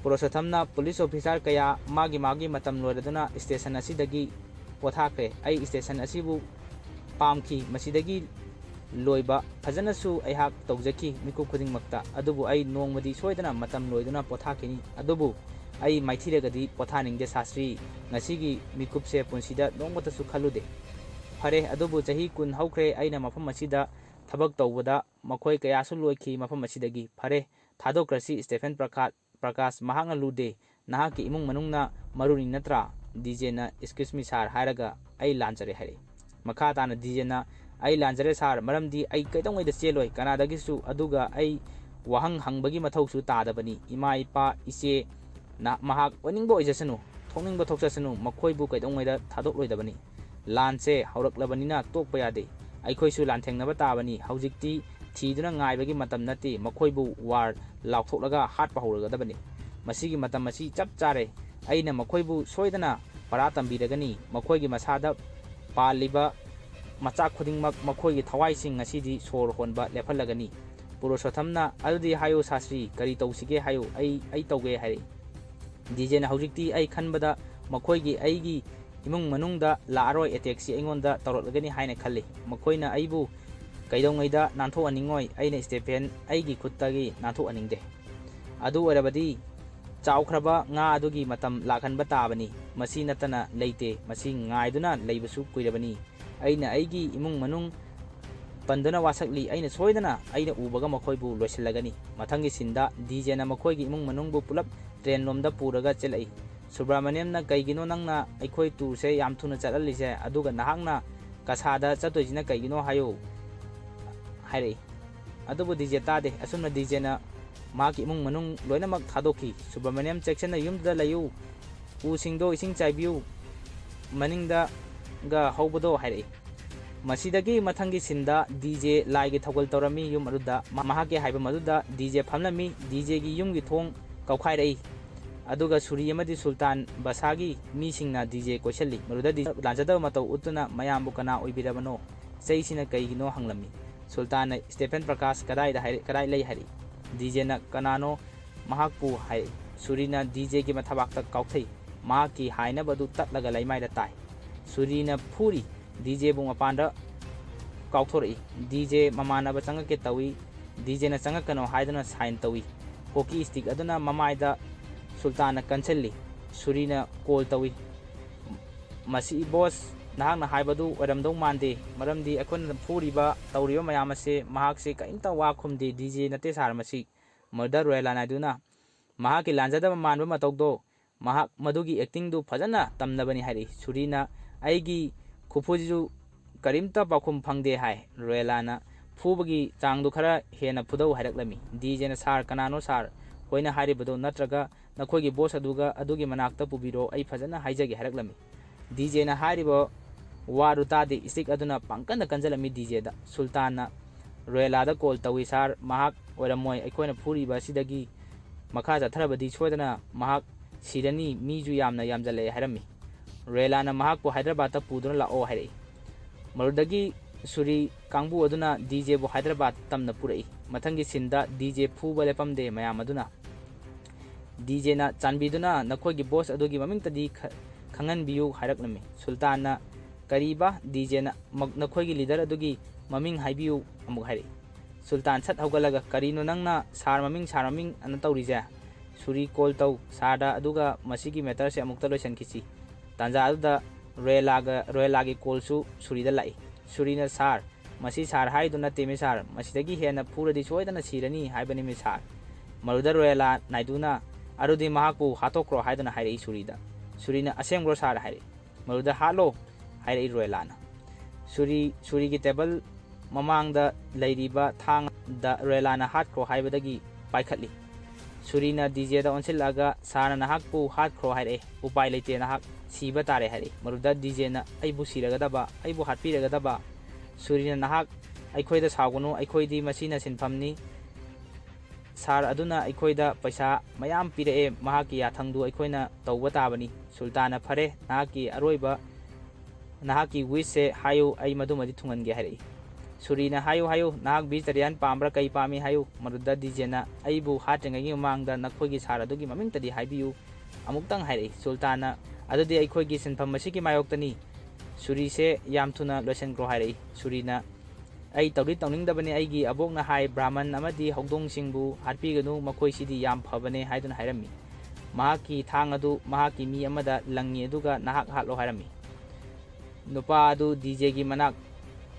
Speaker 2: ꯄꯨꯔꯨꯁꯣꯠꯇꯝꯅ ꯄꯨꯂꯤꯁ ꯑꯣꯐꯤꯁꯥꯔ ꯀꯌꯥ ꯃꯥꯒꯤ ꯃꯇꯝ ꯂꯣꯏꯔꯗꯨꯅ ꯁ꯭ꯇꯦꯁꯟ ꯑꯁꯤꯗꯒꯤ ꯄꯣꯊꯥꯈ꯭ꯔꯦ꯫ ꯑꯩ ꯁ꯭ꯇꯦꯁꯟ ꯑꯁꯤꯕꯨ ꯄꯥꯝꯈꯤ, ꯃꯁꯤꯗꯒꯤ ꯂꯣꯏꯕ ꯐꯖꯅꯁꯨ ꯑꯩꯍꯥꯛ ꯇꯧꯖꯈꯤ ꯃꯤꯀꯨꯞ ꯈꯨꯗꯤꯡꯃꯛꯇ, ꯑꯗꯨꯕꯨ ꯑꯩ ꯅꯣꯡꯃꯗꯤ ꯁꯣꯏꯗꯅ मतम लोइदुना पोथाखिनी अदुबु आई माइथिरगदी पोथानिंगदे Shastri ngasi mikupse punsida nongmatasu khallude फरे अदुबु चही कुन हौख्रे अइना मफम असिदा थबक तौबदा मखोय कयासु लोइखि मफम असिदगी फरे थादोक्रसि स्टेफेन प्रकाश महांगना लुदे नाहाकी इमुंग मनुंगना मरुनी नत्रा डीजेना एक्सक्यूज मी सार हायरगा अइ लांजरे हायरे मखा ताना डीजेना अइ लांजरे सार मरमदी अइ कैदोंगैदा चेलोय कनादगिसु अदुगा अइ वाहंग हंगबगी मथौसु तादबनी इमा इपा इचे ना महाक ओनिंगबो ओइजसनु थोंनिंगबो थोक्ससनु मखोयबु कैदोंगैदा थादोक्लोइदबनी लानसे हौरक्लबनिना तोकपा यादे अइखोइसु लानथेंगनबा ताबनी हौजिक्ति थीदुना ngaibagi matam nate मखोयबु वार लाउथोक्लगा हाटपा हौरगदबनी मसिगी matam मसी चप चारे अइना मखोयबु सोइदना परा तंबीरगनी मखोयगी मसादा पालिबा मचा खुदिंगमक मखोयगी थवाइसिंग ngasiदी सोर होनबा लेफलगनी पुरुषोत्तमना अदुदी हायो शास्त्री करी तौसिगे हायो अइ तौगे हाय डीजेना हौजिक्ति अइ खनबदा मखोयगी अइगी इमुंग मनुंगदा लारोय एटेक्सी अइंगोंदा तौरलगनी हायने खल्ले मखोयना अइबु कैदोंगैदा नांथो अनिंगोय अइना स्टेफेन अइगी खुत्तगी नांथो अनिंगदे अदु ओरबदी चावख्रबा nga adugi matam lakhanba tabani masi natana leite masi ngaiduna leibsu kuirabani aina aigi imung manung panduna wasakli aina soidana aina ubaga makhoibu loisilagani mathangi sinda dj na makhoigi imung manungbu pulap train lomda puraga chelai subramaniam na kaigino nangna aikhoi turse yam thuna chalalise aduga nahangna kasada chatoijina kaigino hayo haire adubu dj tade asumna dj na माकी इमुंग मनुंग लोइनमक थादोखी Subramaniam section युमदा लयु उसिंगदो इसिंग चाइबियु मनिंगदा गा हौबदो हाइरे मसीदगी मथंगी सिंदा डीजे लाइगे थगल तौरमी युम अरुदा महाके हाइबा मदुदा डीजे फमलमी डीजे गी युमगी थोंग कौखाइरई अदुगा सुरी अमदी सुल्तान बसागी मीसिंगना डीजे कोइसली मरुदा डी लांजदा मतौ उतुना मयामबु कना ओइबिरबनो सैसिना कइगिनो हंगलमी सुल्तान स्टेफेन प्रकाश कदाई लई हाइरे डीजे ना कनानो महाकपु हाय सुरीना डीजे की मथाबाक्ता काउथै महाकी हायना बदु तटलगा लैमाइदा ताई सुरीना फूरी डीजे बु मपांदा काउथोरई डीजे ममाना बचंगा के तवी डीजे ना चंगा कनो हायदना साइन तवी होकी स्टिक अदुना ममाइदा सुल्तान कंसल्ली सुरीना कॉल तवी मसी बॉस नाहना हायबदु ओरमदौ मानदे मरमदी अखोन फूरीबा तौरीबा मयामसे महाकसे कइंता वाखुमदे डीजे नते सार मसी मर्डर रोयला नायदुना महाकी लांजदब मानबा मतौदो महाक मदुगी एक्टिंग दु फजना तमनबनी हायरी सुरीना आइगी खुफुजु करिमता पाखुम फंगदे हाय रोयलाना फुबगी चांगदु खरा हेना फुदौ हायरकलमी डीजे ना सार कनानो सार होइना हायरिबदो नत्रगा नखोगी बॉस अदुगी मनाक्ता पुबिरो आई फजना हाइजगे हायरकलमी डीजे ना हायरिबो वारु तादे स्टिक अदुना पंकन कंजलमी डीजे दा सुल्तान रोयला दा कॉल तवी सार महाक ओरमोय अखोयना फुरीबा सिदगी मखा जाथरबदी सोदना महाक सिरनी मीजु यामना यामजले हायरमी रोयला ना महाक को हैदराबाद ता पुदुना लाओ हायरे Marudagi Suri Kangbu aduna DJ bu Hyderabad tamna purai mathangi sinda DJ phuba lepamde mayam aduna DJ na chanbiduna nakhoi boss adugi mamingtadi khangan biu hairaknami Sultan na kariba DJ na nakhoi leader adugi maming haibiu amuk hairi Sultan sat hawgalaga karino nangna sar maming ana tawrija Suri call taw sarda aduga masigi matter se amukta loisan kichi tanja aduda royala gi call su Suri da lai Suri na sar masi sar haiduna teme sar masidagi hena puradi soidana sirani haibani me sar maruda royala naiduna arudi mahaku hatokro haiduna hairi Surida Surina asengro sar hairi maruda halo hairi royalana Suri gi table mamangda leiriba thang da royalana hatkro haibadagi paikhatli Surina DJ da onsilaga sarna nahakpu hatkro hairi upai leite nahak siba tare hairi maruda DJ na aibu siragadaba aibu hatpiragadaba Surina nahak aikhoida sagunu aikhoidi masina sinphamni sar aduna aikhoida paisa mayam pire mahaki yathangdu aikhoina tawba tabani Sultana phare nahaki aroiba nahaki wise hayu ai madumadi thungange hairi Surina hayu nahak vegetarian pambra kai pami hayu maruda DJ na aibu hatengagi mangda nakhoigi sar adugi mamingtadi haibiu amuktang hairi Sultana adudi aikhoigi sinpham masiki mayoktani Suri se yam thuna loisen gro hairi Surina ai tawdi tawningdabani aigi abokna hai brahman amadi hogdong singbu hatpiganu makoi sidi yam phabane haiduna hairami mahaki thang adu mahaki mi amada langi aduga nahak hatlo hairami nupa adu DJ gi manak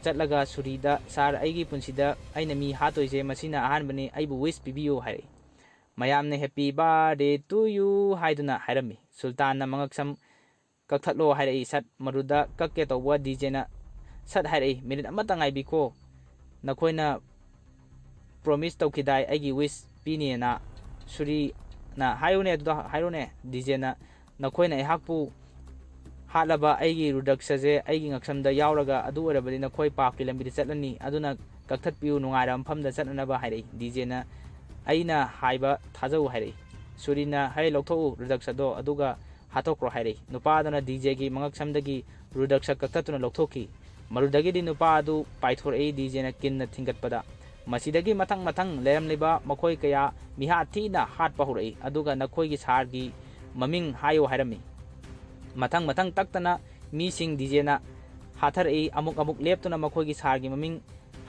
Speaker 2: chatlaga Surida sar aigi punsida aina mi hatoise masina ahanbani aibu wish pibiyo hairi mayamne happy birthday to you haiduna hairami Sultan na mangaksam kakthalo hairi sat maruda kakke tawwa DJ na sat hairi minute amata ngaibiko nakhoina promise tawkhidai aigi wish pini na Suri na hayone aduda hairone DJ na nakhoina ehakpu halaba aigi rudaksaje aigi ngaksamda yauraga adu orabadi nakhoi paapki lambi chatlani aduna kakthatpiu nungairam phamda chatnaba hairi DJ na aina haiba thajau hairi Surina hai lokthau rudaksado aduga hatokro hairi nupadana DJ gi mangaksamdagi rudaksa kaktatuna lokthoki marudagi di nupa adu paithor ei DJ na kinna thingatpada masidagi mathang leram liba makhoi kaya miha thina hatpa hurai aduga nakhoi gi sargi maming hayo hairami mathang taktana mi sing DJ na hathar ei amuk leptuna makhoi gi sargi maming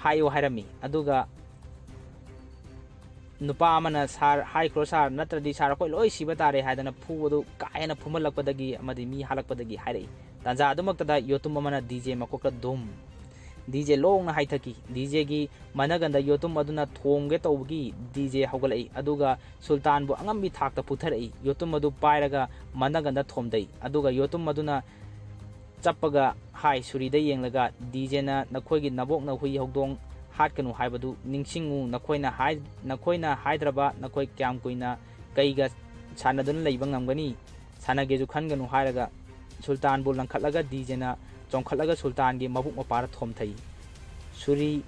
Speaker 2: hayo hairami aduga nupa amana sar hai crosar natradi sar koi loi siba tare haidana phudu kaina phumalakpadagi amadi mi halakpadagi hairei tanja adumaktada yotum amana DJ makokta dum DJ long na haithaki DJ gi managanda yotum aduna thongge tawgi DJ hawgalai aduga Sultan bu angambi thakta putharai yotum adu pairaga managanda thomdai aduga yotum aduna chappaga hai Surida yenglaga DJ na nakhoigi nabok na hui hogdong hatkanu haibadu ningsingu nakhoina haidraba nakhoi kyam kuina kaiga sanadun leiba ngamgani sanageju khanganu hairaga Sultan bu langkhatlaga DJ na chongkhatlaga Sultan gi mabuk mapara thomthai Suri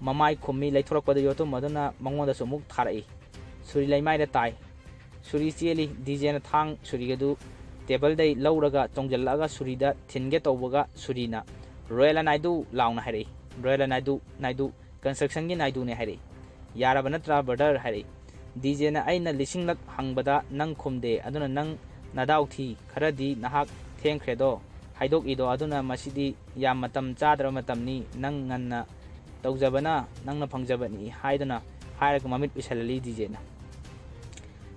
Speaker 2: mamai khommi leithorakpada yotum maduna mangonda sumuk tharai Suri leimai da tai Suri cheli DJ na thang Suri gadu table dai lauraga chongjallaga Suri da thinge tawbaga Suri na Royal Naidu launa hairi Royal Naidu construction gi Naidu ne hairi yaraba natra brother hairi DJ na aina lisinglak hangbada nang khomde aduna nang nadau thi kharadi nahak thengkhredo haidok ido aduna masidi yam matam chadra matamni nang nganna tawjabana nangna phangjabani haiduna hairaga mamit pisalali DJ na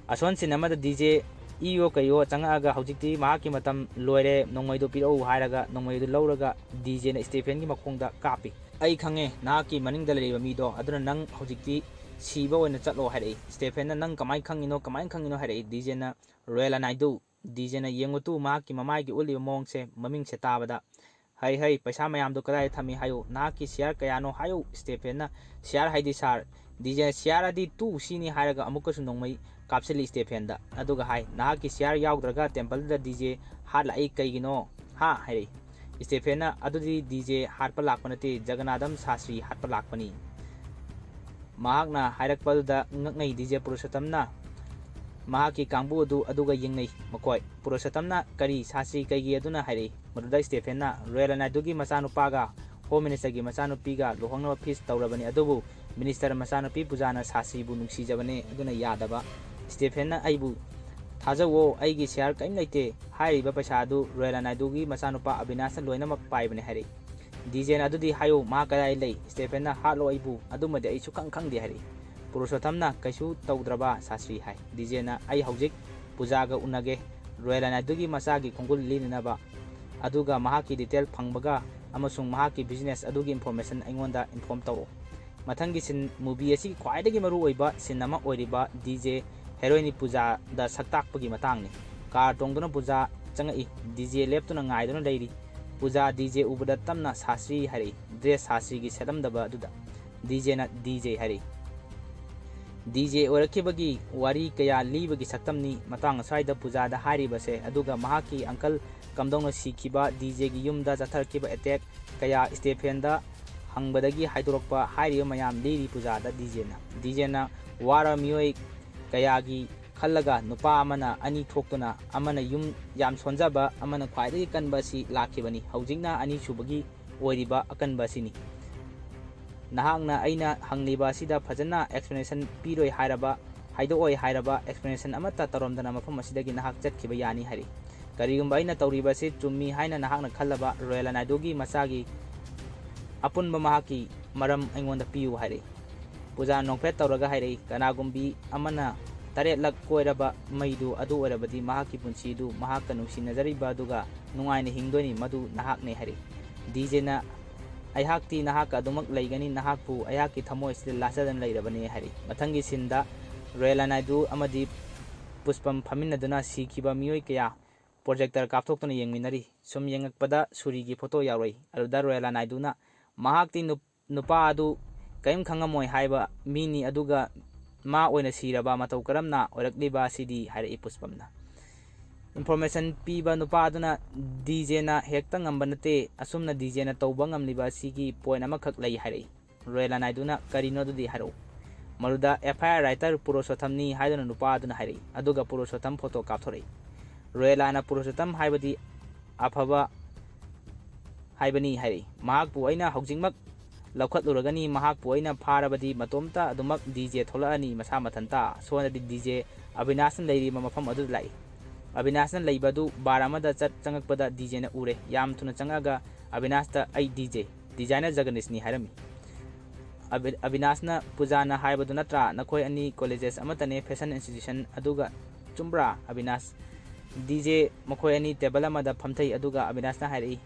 Speaker 2: ason cinema da DJ iyo kayo changaga hojikti mahaki matam loire nongmaido pirau hairaga nongmaido lauraga DJ na Stephen gi makhongda kapi ai khange naki maningda leiba mido aduna nang hojikti siba oina chatlo hairei Stephen na nang kamai khangino hairei DJ na Royal Naidu DJ na yengutu mahaki mamai gi uli mongse maming se tabada hai paisa mayam do kadai thami hayo naki share kayano hayo Stephen na share haidi sar DJ share adi tu sini hairaga amukasu nongmai kapseli Stephen da aduga hai naki share yaugdraga temple da DJ hala ai kaigino ha hairei Stephen na adudi DJ harpa lakpanati Jagannadham Sastri harpa lakpani mahakna hairakpalda ngakngai DJ Purushottam na mahaki kangbu aduga yengnai makoi Purushottam na kari Sastri kaigi aduna hairei maduda Stephen na Royal Naidu gi machanupaga home ꯃꯤꯅꯤꯁꯇꯔꯒꯤ ꯃꯆꯥꯅꯨꯄꯤꯒ ꯂꯨꯍꯣꯡꯅꯕ fix ꯇꯧꯔꯕꯅꯤ ꯑꯗꯨꯕꯨ minister ꯃꯆꯥꯅꯨꯄꯤ ꯄꯨꯖꯥꯅ ꯁꯥꯁꯤꯕꯨ ꯅꯨꯡꯁꯤꯖꯕꯅꯦ ꯑꯗꯨꯅ ꯌꯥꯗꯕ ꯁ꯭ꯇꯦꯐꯦꯟꯅ ꯑꯩꯕꯨ ꯊꯥꯖꯧꯋꯣ ꯑꯩꯒꯤ share ꯀꯔꯤꯝ ꯂꯩꯇꯦ ꯍꯥꯏꯔꯤꯕ ꯄꯩꯁꯥ ꯑꯗꯨ ꯔꯣꯌꯦꯜ ꯅꯥꯏꯗꯨꯒꯤ ꯃꯆꯥꯅꯨꯄꯥ ꯑꯕꯤꯅꯥꯁꯅ ꯂꯣꯏꯅꯃꯛ ꯄꯥꯏꯕꯅꯦ ꯍꯥꯏꯔꯛꯏ ꯗꯤꯖꯦꯅ ꯑꯗꯨꯗꯤ ꯍꯥꯏꯌꯨ ꯃꯍꯥꯛ ꯀꯗꯥꯏ ꯂꯩ ꯁ꯭ꯇꯦꯐꯦꯟꯅ ꯍꯥꯠꯂꯣ ꯑꯩꯕꯨ ꯑꯗꯨꯃꯗꯤ ꯑꯩ ꯁꯨꯈꯪ ꯈꯪꯗꯦ ꯍꯥꯏꯔꯛꯏ ꯄꯨꯔꯨꯁꯣꯠꯇꯝꯅ ꯀꯩꯁꯨ ꯇꯧꯗ꯭ꯔꯕ ꯁꯥꯁ꯭ꯔꯤ ꯍꯥꯏ ꯗꯤꯖꯦꯅ ꯑꯩ ꯍꯧꯖꯤꯛ ꯄꯨꯖꯥꯒ ꯎꯅꯒꯦ ꯔꯣꯌꯦꯜ ꯅꯥꯏꯗꯨꯒꯤ ꯃꯆꯥꯒꯤ ꯈꯣꯡꯒꯨꯜ ꯂꯤꯅꯅꯕ ꯑꯗꯨꯒ ꯃꯍꯥꯛꯀꯤ ꯗꯤꯇꯦꯜ ꯐꯪꯕꯒ ꯑꯃꯁꯨꯡ ꯃꯍꯥꯛꯀꯤ ꯕꯤꯖꯤꯅꯦꯁ ꯑꯗꯨꯒꯤ ꯏꯟꯐꯣꯔꯃꯦꯁꯟ ꯑꯩꯉꯣꯟꯗ ꯏꯟꯐꯣꯔꯝ ꯇꯧꯔꯛꯑꯣ ꯃꯊꯪꯒꯤ ꯁꯤꯟ ꯃꯨꯚꯤ ꯑꯁꯤꯒꯤ ꯈ꯭ꯋꯥꯏꯗꯒꯤ ꯃꯔꯨꯑꯣꯏꯕ ꯁꯤꯟ ꯑꯃ ꯑꯣꯏꯔꯤꯕ ꯗꯤꯖꯦ ꯍꯦꯔꯣꯏꯅꯤ ꯄꯨꯖꯥꯗ ꯁꯛꯇꯥꯛꯄꯒꯤ ꯃꯇꯥꯡꯅꯤ ꯀꯥꯔ ꯇꯣꯡꯗꯨꯅ ꯄꯨꯖꯥ ꯆꯪꯉꯛꯏ ꯗꯤꯖꯦ ꯂꯦꯞꯇꯨꯅ ꯉꯥꯏꯗꯨꯅ ꯂꯩꯔꯤ ꯄꯨꯖꯥ ꯗꯤꯖꯦ ꯎꯕꯗ ꯇꯞꯅ ꯁꯥꯁ꯭ꯔꯤ ꯍꯥꯏꯔꯛꯏ ꯗ꯭ꯔꯦꯁ ꯁꯥꯁ꯭ꯔꯤꯒꯤ ꯁꯦꯠꯂꯝꯗꯕ ꯑꯗꯨꯗ ꯗꯤꯖꯦꯅ ꯗꯤꯖꯦ ꯍꯥꯏꯔꯛꯏ ꯗꯤꯖꯦ ꯑꯣꯏꯔꯛꯈꯤꯕꯒꯤ ꯋꯥꯔꯤ ꯀꯌꯥ ꯂꯤꯕꯒꯤ ꯁꯛꯇꯝꯅꯤ ꯃꯇꯥꯡ ꯑꯁ꯭ꯋꯥꯏꯗ ꯄꯨꯖꯥꯗ ꯍꯥꯏꯔꯤꯕꯁꯦ ꯑꯗꯨꯒ ꯃꯍꯥꯛꯀꯤ ꯑꯪꯀꯜ ꯀꯝꯗꯧꯅ ꯁꯤꯈꯤꯕ ꯗꯤꯖꯦꯒꯤ ꯌꯨꯝꯗ ꯆꯠꯊꯔꯛꯈꯤꯕ ꯑꯦꯇꯦꯛ ꯀꯌꯥ ꯁ꯭ꯇꯦꯐꯦꯟꯗ ꯍꯪꯕꯗꯒꯤ ꯍꯥꯏꯗꯣꯔꯛꯄ ꯍꯥꯏꯔꯤꯕ ꯃꯌꯥꯝ ꯂꯤꯔꯤ ꯄꯨꯖꯥꯗ ꯗꯤꯖꯦꯅ ꯋꯥꯔꯕ ꯃꯤꯑꯣꯏ ꯀꯌꯥꯒꯤ ꯈꯜꯂꯒ ꯅꯨꯄꯥ ꯑꯃꯅ ꯑꯅꯤ ꯊꯣꯛꯇꯨꯅ ꯑꯃꯅ ꯌꯨꯝ ꯌꯥꯝ ꯁꯣꯟꯖꯕ ꯑꯃꯅ ꯈ꯭ꯋꯥꯏꯗꯒꯤ ꯀꯟꯕ ꯑꯁꯤ ꯂꯥꯛꯈꯤꯕꯅꯤ ꯍꯧꯖꯤꯛꯅ ꯑꯅꯤꯁꯨꯕꯒꯤ ꯑꯣꯏꯔꯤꯕ ꯑꯀꯟꯕ ꯑꯁꯤꯅꯤ ꯅꯍꯥꯛꯅ ꯑꯩꯅ ꯍꯪꯂꯤꯕ ꯑꯁꯤꯗ ꯐꯖꯅ ꯑꯦꯛꯁꯄ꯭ꯂꯦꯅꯦꯁꯟ ꯄꯤꯔꯣꯏ ꯍꯥꯏꯔꯕ ꯍꯥꯏꯗꯣꯛꯑꯣꯏ ꯍꯥꯏꯔꯕ ꯑꯦꯛꯁꯄ꯭ꯂꯦꯅꯦꯁꯟ ꯑꯃꯠꯇ ꯇꯧꯔꯝꯗꯅ ꯃꯐꯝ ꯑꯁꯤꯗꯒꯤ ꯅꯍꯥꯛ ꯆꯠꯈꯤꯕ ꯌꯥꯅꯤ ꯍꯥꯏꯔꯤ ꯀꯔꯤꯒꯨꯝꯕ ꯑꯩꯅ ꯇꯧꯔꯤꯕ ꯑꯁꯤ ꯆꯨꯝꯃꯤ ꯍꯥꯏꯅ ꯅꯍꯥꯛꯅ ꯈꯜꯂꯕ ꯔꯣꯌꯦꯜ ꯅꯥꯏꯗꯨꯒꯤ ꯃꯆꯥꯒꯤ ꯑꯄꯨꯟꯕ ꯃꯍꯥꯛꯀꯤ ꯃꯔꯝ ꯑꯩꯉꯣꯟꯗ ꯄꯤꯌꯨ ꯍꯥꯏꯔꯛꯏ ꯄꯨꯖꯥ ꯅꯣꯛꯐꯦꯠ ꯇꯧꯔꯒ ꯍꯥꯏꯔꯛꯏ ꯀꯅꯥꯒꯨꯝꯕꯤ ꯑꯃꯅ 7ꯂꯛ ꯀꯣꯏꯔꯕ ꯃꯩꯗꯨ ꯑꯗꯨ ꯑꯣꯏꯔꯕꯗꯤ ꯃꯍꯥꯛꯀꯤ ꯄꯨꯟꯁꯤꯗꯨ ꯃꯍꯥꯛꯀ ꯅꯨꯡꯁꯤꯅꯖꯔꯤꯕ ꯑꯗꯨꯒ ꯅꯨꯡꯉꯥꯏꯅ ꯍꯤꯡꯗꯣꯏꯅꯤ ꯃꯗꯨ ꯅꯍꯥꯛꯅꯦ ꯍꯥꯏꯔꯛꯏ ꯗꯤꯖꯦꯅ ꯑꯩꯍꯥꯛꯇꯤ ꯅꯍꯥꯛꯀ ꯑꯗꯨꯃꯛ ꯂꯩꯒꯅꯤ ꯅꯍꯥꯛꯄꯨ ꯑꯩꯍꯥꯛꯀꯤ ꯊꯃꯣꯏ ꯑꯁꯤꯗ ꯂꯥꯠꯆꯗꯨꯅ ꯂꯩꯔꯕꯅꯤ ꯍꯥꯏꯔꯛꯏ ꯃꯊꯪꯒꯤ ꯁꯤꯟꯗ ꯔꯣꯌꯦꯜ ꯅꯥꯏꯗꯨ ꯑꯃꯗꯤ ꯄꯨꯁꯄꯝ ꯐꯝꯃꯤꯟꯅꯗꯨꯅ ꯁꯤꯈꯤꯕ ꯃꯤꯑꯣꯏ ꯀꯌꯥ ꯄ꯭ꯔꯣꯖꯦꯛꯇꯔ ꯀꯥꯞꯊꯣꯛꯇꯨꯅ ꯌꯦꯡꯃꯤꯟꯅꯔꯤ ꯁꯨꯝ ꯌꯦꯡꯉꯛꯄꯗ ꯁꯨꯔꯤꯒꯤ ꯐꯣꯇꯣ ꯌꯥꯎꯔꯛꯏ ꯑꯗꯨꯗ ꯔꯣꯌꯦꯜ ꯅꯥꯏꯗꯨꯅ ꯃꯍꯥꯛꯇꯤ ꯅꯨꯄꯥ ꯑꯗꯨ ꯀꯔꯤꯝ ꯈꯪꯉꯝꯃꯣꯏ ꯍꯥꯏꯕ ꯃꯤꯅꯤ ꯑꯗꯨꯒ ꯃꯥ ꯑꯣꯏꯅ ꯁꯤꯔꯕ ꯃꯇꯧ ꯀꯔꯝꯅ ꯑꯣꯏꯔꯛꯂꯤꯕ ꯑꯁꯤꯗꯤ ꯍꯥꯏꯔꯛꯏ ꯄꯨꯁꯄꯝꯅ ꯏꯟꯐꯣꯔꯃꯦꯁꯟ ꯄꯤꯕ ꯅꯨꯄꯥ ꯑꯗꯨꯅ ꯗꯤꯖꯦꯅ ꯍꯦꯛꯇ ꯉꯝꯕ ꯅꯠꯇꯦ ꯑꯁꯨꯝꯅ ꯗꯤꯖꯦꯅ ꯇꯧꯕ ꯉꯝꯂꯤꯕ ꯑꯁꯤꯒꯤ ꯄꯣꯏꯟ ꯑꯃꯈꯛ ꯂꯩ ꯍꯥꯏꯔꯛꯏ ꯔꯣꯌꯦꯜ ꯅꯥꯏꯗꯨꯅ ꯀꯔꯤꯅꯣ ꯑꯗꯨꯗꯤ ꯍꯥꯏꯔꯛꯎ ꯃꯗꯨꯗ FIR ꯔꯥꯏꯇꯔ ꯄꯨꯔꯨꯁꯣꯠꯇꯝꯅꯤ ꯍꯥꯏꯗꯨꯅ ꯅꯨꯄꯥ ꯑꯗꯨꯅ ꯍꯥꯏꯔꯛꯏ ꯑꯗꯨꯒ ꯄꯨꯔꯨꯁꯣꯠꯇꯝ ꯐꯣꯇꯣ ꯀꯥꯞꯊꯣꯔꯛꯏ ꯔꯣꯌꯦꯂꯥꯅ ꯄꯨꯔꯨꯁꯣꯠꯇꯝ ꯍꯥꯏꯕꯗꯤ ꯑꯐꯕ ꯍꯥꯏꯕꯅꯤ ꯍꯥꯏꯔꯛꯏ ꯃꯍꯥꯛꯄꯨ ꯑꯩꯅ ꯍꯧꯖꯤꯛꯃꯛ ꯂꯧꯈꯠꯂꯨꯔꯒꯅꯤ ꯃꯍꯥꯛꯄꯨ ꯑꯩꯅ ꯐꯥꯔꯕꯗꯤ ꯃꯇꯣꯝꯇ ꯑꯗꯨꯃꯛ ꯗꯤꯖꯦ ꯊꯣꯛꯂꯛꯑꯅꯤ ꯃꯁꯥ ꯃꯊꯟꯇ ꯁꯣꯝꯗꯗꯤ ꯗꯤꯖꯦ ꯑꯕꯤꯅꯥꯁꯅ ꯂꯩꯔꯤꯕ ꯃꯐꯝ ꯑꯗꯨꯗ ꯂꯥꯛꯏ ꯑꯕꯤꯅꯥꯁꯅ ꯂꯩꯕ ꯑꯗꯨ ꯕꯥꯔ ꯑꯃꯗ ꯆꯪꯉꯛꯄꯗ ꯗꯤꯖꯦꯅ ꯎꯔꯦ ꯌꯥꯝ ꯊꯨꯅ ꯆꯪꯉꯛꯑꯒ ꯑꯕꯤꯅꯥꯁꯇ ꯑꯩ ꯗꯤꯖꯦ ꯗꯤꯖꯥꯏꯅꯔ ꯖꯒꯅꯤꯁꯅꯤ ꯍꯥꯏꯔꯝꯃꯤ ꯑꯕꯤꯅꯥꯁꯅ ꯄꯨꯖꯥꯅ ꯍꯥꯏꯕꯗꯨ ꯅꯠꯇ꯭ꯔꯥ ꯅꯈꯣꯏ ꯑꯅꯤ ꯀꯣꯂꯦꯖꯦꯁ ꯑꯃꯠꯇꯅꯦ ꯐꯦꯁꯟ ꯏꯟꯁꯇꯤꯇ꯭ꯌꯨꯁꯟ ꯑꯗꯨꯒ ꯆꯨꯝꯕ꯭ꯔꯥ ꯑꯕꯤꯅꯥꯁ ꯗꯤꯖꯦ ꯃꯈꯣꯏ ꯑꯅꯤ ꯇꯦꯕꯜ ꯑꯃꯗ ꯐꯝꯊꯩ ꯑꯗꯨꯒ ꯑꯕꯤꯅꯥꯁꯅ ꯍꯥꯏꯔꯛꯏ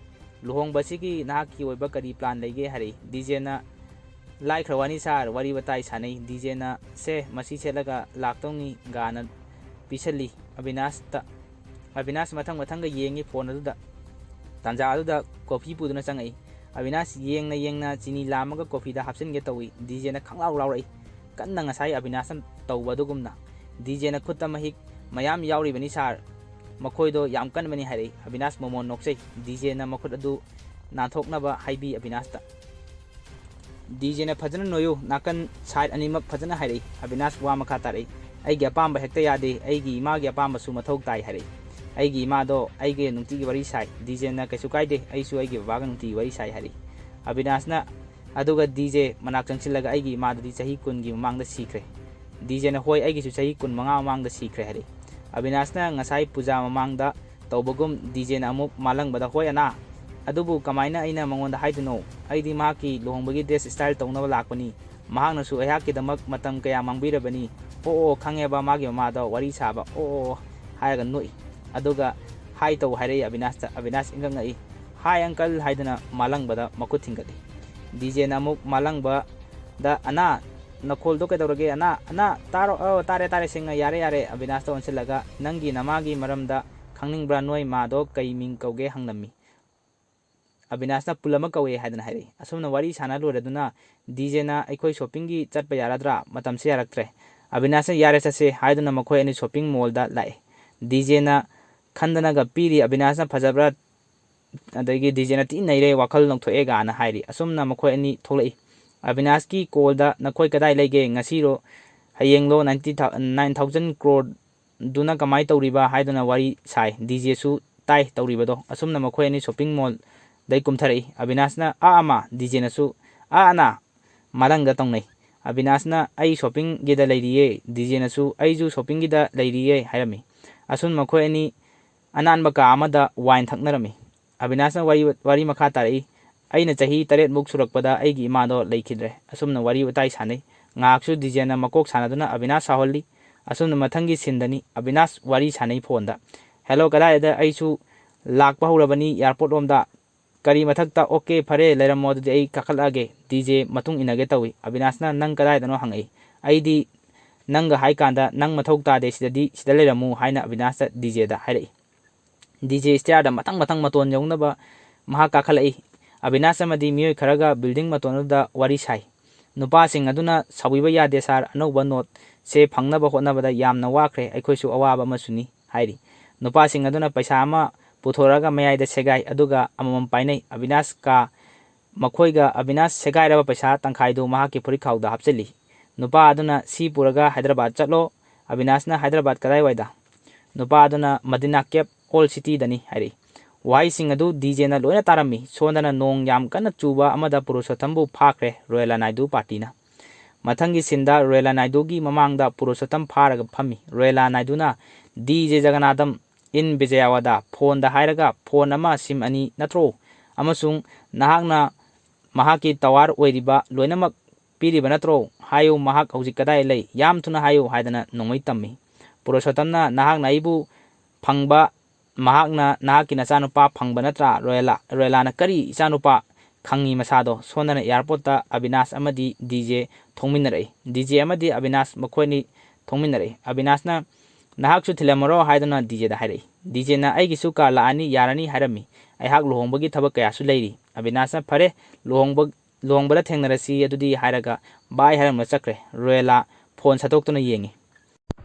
Speaker 2: ꯂꯨꯍꯣꯡꯕ ꯑꯁꯤꯒꯤ ꯅꯍꯥꯛꯀꯤ ꯑꯣꯏꯕ ꯀꯔꯤ ꯄ꯭ꯂꯥꯟ ꯂꯩꯒꯦ ꯍꯥꯏꯔꯛꯏ ꯗꯤꯖꯦꯅ ꯂꯥꯏꯈ꯭ꯔ ꯋꯥꯅꯤ ꯁꯥꯔ ꯋꯥꯔꯤ ꯋꯥꯇꯥꯏ ꯁꯥꯟꯅꯩ ꯗꯤꯖꯦꯅ ꯁꯦ ꯃꯁꯤ ꯁꯦꯠꯂꯒ ꯂꯥꯛꯇꯧꯅꯤ ꯒꯥꯅ ꯄꯤꯁꯜꯂꯤ ꯑꯕꯤꯅꯥꯁ ꯃꯊꯪꯒ ꯌꯦꯡꯉꯤ ꯐꯣꯟ ꯑꯗꯨꯗ ꯇꯥꯟꯖꯥ ꯑꯗꯨꯗ ꯀꯣꯐꯤ ꯄꯨꯗꯨꯅ ꯆꯪꯉꯛꯏ ꯑꯕꯤꯅꯥꯁ ꯌꯦꯡꯅ ꯆꯤꯅꯤ ꯂꯥꯝꯃꯒ ꯀꯣꯐꯤꯗ ꯍꯥꯞꯆꯤꯟꯒꯦ ꯇꯧꯏ ꯗꯤꯖꯦꯅ ꯈꯪꯂꯥꯎ ꯂꯥꯎꯔꯛꯏ ꯀꯟꯅ ꯉꯁꯥꯏ ꯑꯕꯤꯅꯥꯁꯅ ꯇꯧꯕ ꯑꯗꯨꯒꯨꯝꯅ ꯗꯤꯖꯦꯅ ꯈꯨꯠꯇ ꯃꯍꯤꯛ ꯃꯌꯥꯝ ꯌꯥꯎꯔꯤꯕꯅꯤ ꯁꯥꯔ ꯃꯈꯣꯏꯗꯣ ꯌꯥꯝ ꯀꯟꯕꯅꯤ ꯍꯥꯏꯔꯛꯏ ꯑꯕꯤꯅꯥꯁ ꯃꯣꯃꯣꯟ ꯅꯣꯛꯆꯩ ꯗꯤꯖꯦꯅ ꯃꯈꯨꯠ ꯑꯗꯨ ꯅꯥꯟꯊꯣꯛꯅꯕ ꯍꯥꯏꯕꯤ ꯑꯕꯤꯅꯥꯁꯇ ꯗꯤꯖꯦꯅ ꯐꯖꯅ ꯅꯣꯏꯌꯨ ꯅꯥꯀꯟ ꯁꯥꯏꯠ ꯑꯅꯤꯃꯛ ꯐꯖꯅ ꯍꯥꯏꯔꯛꯏ ꯑꯕꯤꯅꯥꯁ ꯋꯥ ꯃꯈꯥ ꯇꯥꯔꯛꯏ ꯑꯩꯒꯤ ꯑꯄꯥꯝꯕ ꯍꯦꯛꯇ ꯌꯥꯗꯦ ꯑꯩꯒꯤ ꯏꯃꯥꯒꯤ ꯑꯄꯥꯝꯕꯁꯨ ꯃꯊꯧ ꯇꯥꯏ ꯍꯥꯏꯔꯛꯏ ꯑꯩꯒꯤ ꯏꯃꯥꯗꯣ ꯑꯩꯒ ꯅꯨꯡꯇꯤꯒꯤ ꯋꯥꯔꯤ ꯁꯥꯏ ꯗꯤꯖꯦꯅ ꯀꯩꯁꯨ ꯀꯥꯏꯗꯦ ꯑꯩꯁꯨ ꯑꯩꯒꯤ ꯕꯕꯥꯒ ꯅꯨꯡꯇꯤꯒꯤ ꯋꯥꯔꯤ ꯁꯥꯏ ꯍꯥꯏꯔꯛꯏ ꯑꯕꯤꯅꯥꯁꯅ ꯑꯗꯨꯒ ꯗꯤꯖꯦ ꯃꯅꯥꯛ ꯆꯪꯁꯤꯜꯂꯒ ꯑꯩꯒꯤ ꯏꯃꯥꯗꯨꯗꯤ ꯆꯍꯤ 10ꯒꯤ ꯃꯃꯥꯡꯗ ꯁꯤꯈ꯭ꯔꯦ ꯗꯤꯖꯦꯅ ꯍꯣꯏ ꯑꯩꯒꯤꯁꯨ ꯆꯍꯤ 15 ꯃꯃꯥꯡꯗ ꯁꯤꯈ꯭ꯔꯦ ꯍꯥꯏꯔꯛꯏ ꯑꯕꯤꯅꯥꯁꯅ ꯉꯁꯥꯏ ꯄꯨꯖꯥ ꯃꯃꯥꯡꯗ ꯇꯧꯕꯒꯨꯝ ꯗꯤꯖꯦꯅ ꯑꯃꯨꯛ ꯃꯥꯂꯪꯕꯗ ꯍꯣꯏ ꯑꯅꯥ ꯑꯗꯨꯕꯨ ꯀꯃꯥꯏꯅ ꯑꯩꯅ ꯃꯉꯣꯟꯗ ꯍꯥꯏꯗꯣꯏꯅꯣ ꯑꯩꯗꯤ ꯃꯍꯥꯛꯀꯤ ꯂꯨꯍꯣꯡꯕꯒꯤ ꯗ꯭ꯔꯦꯁ ꯁ꯭ꯇꯥꯏꯜ ꯇꯧꯅꯕ ꯂꯥꯛꯄꯅꯤ ꯃꯍꯥꯛꯅꯁꯨ ꯑꯩꯍꯥꯛꯀꯤꯗꯃꯛ ꯃꯇꯝ ꯀꯌꯥ ꯃꯥꯡꯕꯤꯔꯕꯅꯤ ꯑꯣ ꯈꯪꯉꯦꯕ ꯃꯥꯒꯤ ꯃꯃꯥꯗꯣ ꯋꯥꯔꯤ ꯁꯥꯕ ꯑꯣ ꯍꯥꯏꯔꯒ ꯅꯣꯛꯏ ꯑꯗꯨꯒ ꯍꯥꯏ ꯇꯧ ꯍꯥꯏꯔꯛꯏ ꯑꯕꯤꯅꯥꯁꯇ ꯑꯕꯤꯅꯥꯁ ꯏꯪꯉꯛꯉꯛꯏ ꯍꯥꯏ ꯑꯪꯀꯜ ꯍꯥꯏꯗꯨꯅ ꯃꯥꯂꯪꯕꯗ ꯃꯈꯨꯠ ꯊꯤꯡꯒꯠꯂꯤ ꯗꯤꯖꯦꯅ ꯑꯃꯨꯛ ꯃꯥꯂꯪꯕꯗ ꯑꯅꯥ ꯅꯈꯣꯜꯗꯣ ꯀꯩꯗꯧꯔꯒꯦ ꯑꯅꯥ ꯇꯥꯔꯣ ꯇꯥꯔꯦ ꯁꯦꯡꯅ ꯌꯥꯔꯦ ꯑꯕꯤꯅꯥꯁꯇ ꯑꯣꯟꯁꯤꯜꯂꯒ ꯅꯪꯒꯤ ꯅꯃꯥꯒꯤ ꯃꯔꯝꯗ ꯈꯪꯅꯤꯡꯕ꯭ꯔꯥ ꯅꯣꯏ ꯃꯥꯗꯣ ꯀꯩ ꯃꯤꯡ ꯀꯧꯒꯦ ꯍꯪꯂꯝꯃꯤ ꯑꯕꯤꯅꯥꯁꯅ ꯄꯨꯜꯂꯃꯛ ꯀꯧꯋꯦ ꯍꯥꯏꯗꯅ ꯍꯥꯏꯔꯛꯏ ꯑꯁꯨꯝꯅ ꯋꯥꯔꯤ ꯁꯥꯟꯅ ꯂꯣꯏꯔꯗꯨꯅ ꯗꯤꯖꯦꯅ ꯑꯩꯈꯣꯏ ꯁꯣꯞꯄꯤꯡꯒꯤ ꯆꯠꯄ ꯌꯥꯔꯗ꯭ꯔꯥ ꯃꯇꯝꯁꯦ ꯌꯥꯔꯛꯇ꯭ꯔꯦ ꯑꯕꯤꯅꯥꯁꯅ ꯌꯥꯔꯦ ꯆꯠꯁꯦ ꯍꯥꯏꯗꯨꯅ ꯃꯈꯣꯏ ꯑꯅꯤ ꯁꯣꯞꯄꯤꯡ ꯃꯣꯜꯗ ꯂꯥꯛꯑꯦ ꯗꯤꯖꯦꯅ ꯈꯟꯗꯅꯒ ꯄꯤꯔꯤ ꯑꯕꯤꯅꯥꯁꯅ ꯐꯖꯕ꯭ꯔꯥ ꯑꯗꯒꯤ ꯗꯤꯖꯦꯅ ꯊꯤ ꯅꯩꯔꯦ ꯋꯥꯈꯜ ꯅꯧꯊꯣꯛꯑꯦ ꯒꯥꯅ ꯍꯥꯏꯔꯤ ꯑꯁꯨꯝꯅ ꯃꯈꯣꯏ ꯑꯅꯤ ꯊꯣꯛꯂꯛꯏ ꯑꯕꯤꯅꯥꯁꯀꯤ ꯀꯣꯜꯗ ꯅꯈꯣꯏ ꯀꯗꯥꯏ ꯂꯩꯒꯦ ꯉꯁꯤꯔꯣ ꯍꯌꯦꯡꯂꯣ 9,000 crore ꯗꯨꯅ ꯀꯃꯥꯏ ꯇꯧꯔꯤꯕ ꯍꯥꯏꯗꯨꯅ ꯋꯥꯔꯤ ꯁꯥꯏ ꯗꯤꯖꯦꯁꯨ ꯇꯥꯏ ꯇꯧꯔꯤꯕꯗꯣ ꯑꯁꯨꯝꯅ ꯃꯈꯣꯏ ꯑꯅꯤ shopping mall dai kumthari Avinashna ama DJ nasu ana malangda tongnai Avinashna ai shopping gida leiriye DJ nasu aiju shopping gida leiriye hairami asun makhoi ani ananba ka amada wine thaknarami Avinashna wari makha tarai aina chahi 8 muk surakpada aigi imado leikidre asumna wari utai sanai ngaksu DJ na makok sanaduna Avinash saholi asumna mathangi sindani Avinash wari sanai phonda hello kada da aisu lakpa hurabani airport omda kari mathakta okay phare leramo de ai kakhalage DJ matung inage tawi Avinashna nang kada dano hangai aidi nang hai kanda nang mathok ta de sidadi sida leramu haina Avinash DJ da hairi DJ star da matang maton yaunaba maha kakhalai Avinash amadi mioi kharaga building matonuda wari sai nupa sing aduna sawiba yade sar anoba not se phangnaba hotnabada yamna wakhre aikhoisu awaba masuni hairi nupa sing aduna paisa ama puthoraka mayai da segai aduga amamam painai Avinash ka makhoiga Avinash segai raba paisa tangkhai du maha ki puri khawda hapcheli nupa aduna si puraga Hyderabad chatlo Avinashna Hyderabad kadai waida nupa aduna Madina Cape Old City dani hairi wai sing adu DJ na loina tarami sondana nong yam kana chuba amada Purushottam bu phakre Royal Naidu party na mathangi sinda Royal Naidu gi mamangda Purushottam pharaga phami Royal Naidu na DJ Jagannadham in Vijayawada phone da hairaga phone ama sim ani natro amasung nahakna mahaki tawar oiriba loinamak piriba natro hayo mahak hojik kadai lei yam thuna hayo haidana nongoi tammi Purushottam na nahakna ibu phangba mahakna nahaki nachanupa phangba natra Royal na kari ichanupa khangi masado sonana airport ta Avinash amadi DJ thongminarai DJ amadi Avinash makhoini thongminarai Avinash na nahaksu thilamaro haidana DJ da hairai DJ na aigi su ka laani yarani hairami aihak lohongbagi thabak kaya su leiri Avinash na phare lohongbada thengnarasi adudi hairaga bai hairam chakre Royal phone satoktuna yengi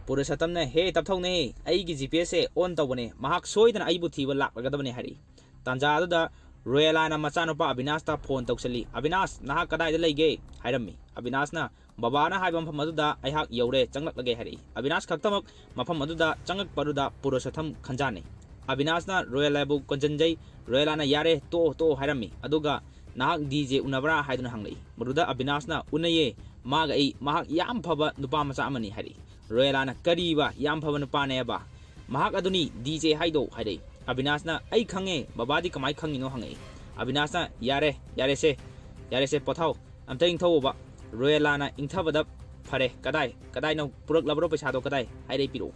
Speaker 2: Purushottam na he tapthone aigi GPS on tawbane mahak soidana aibu thiba laklagadabane hari tanja aduda Royal na machanupa Avinash ta phone tawsali Avinash nahak kadai da leige hairami Avinash na babana haiba mafam aduda aihak yaure changlak hari Avinash khaktamak mafam aduda changlak paruda Purushottam khanjane Avinash na Royal bu konjanjai Royal na yare to hairami aduga nahak DJ unabra haiduna hanglai maruda Avinash na unaye maga ai mahak yam phaba nupa macha amani hari Royal na kariba yam phaba nupa ne ba mahak aduni DJ haido haidai Avinash na ai khange babadi kamai khangino hangai Avinash na yare se pothau amta ingtho ba Royal na ingthabada phare kadai no purak labro paisa do kadai haidai piro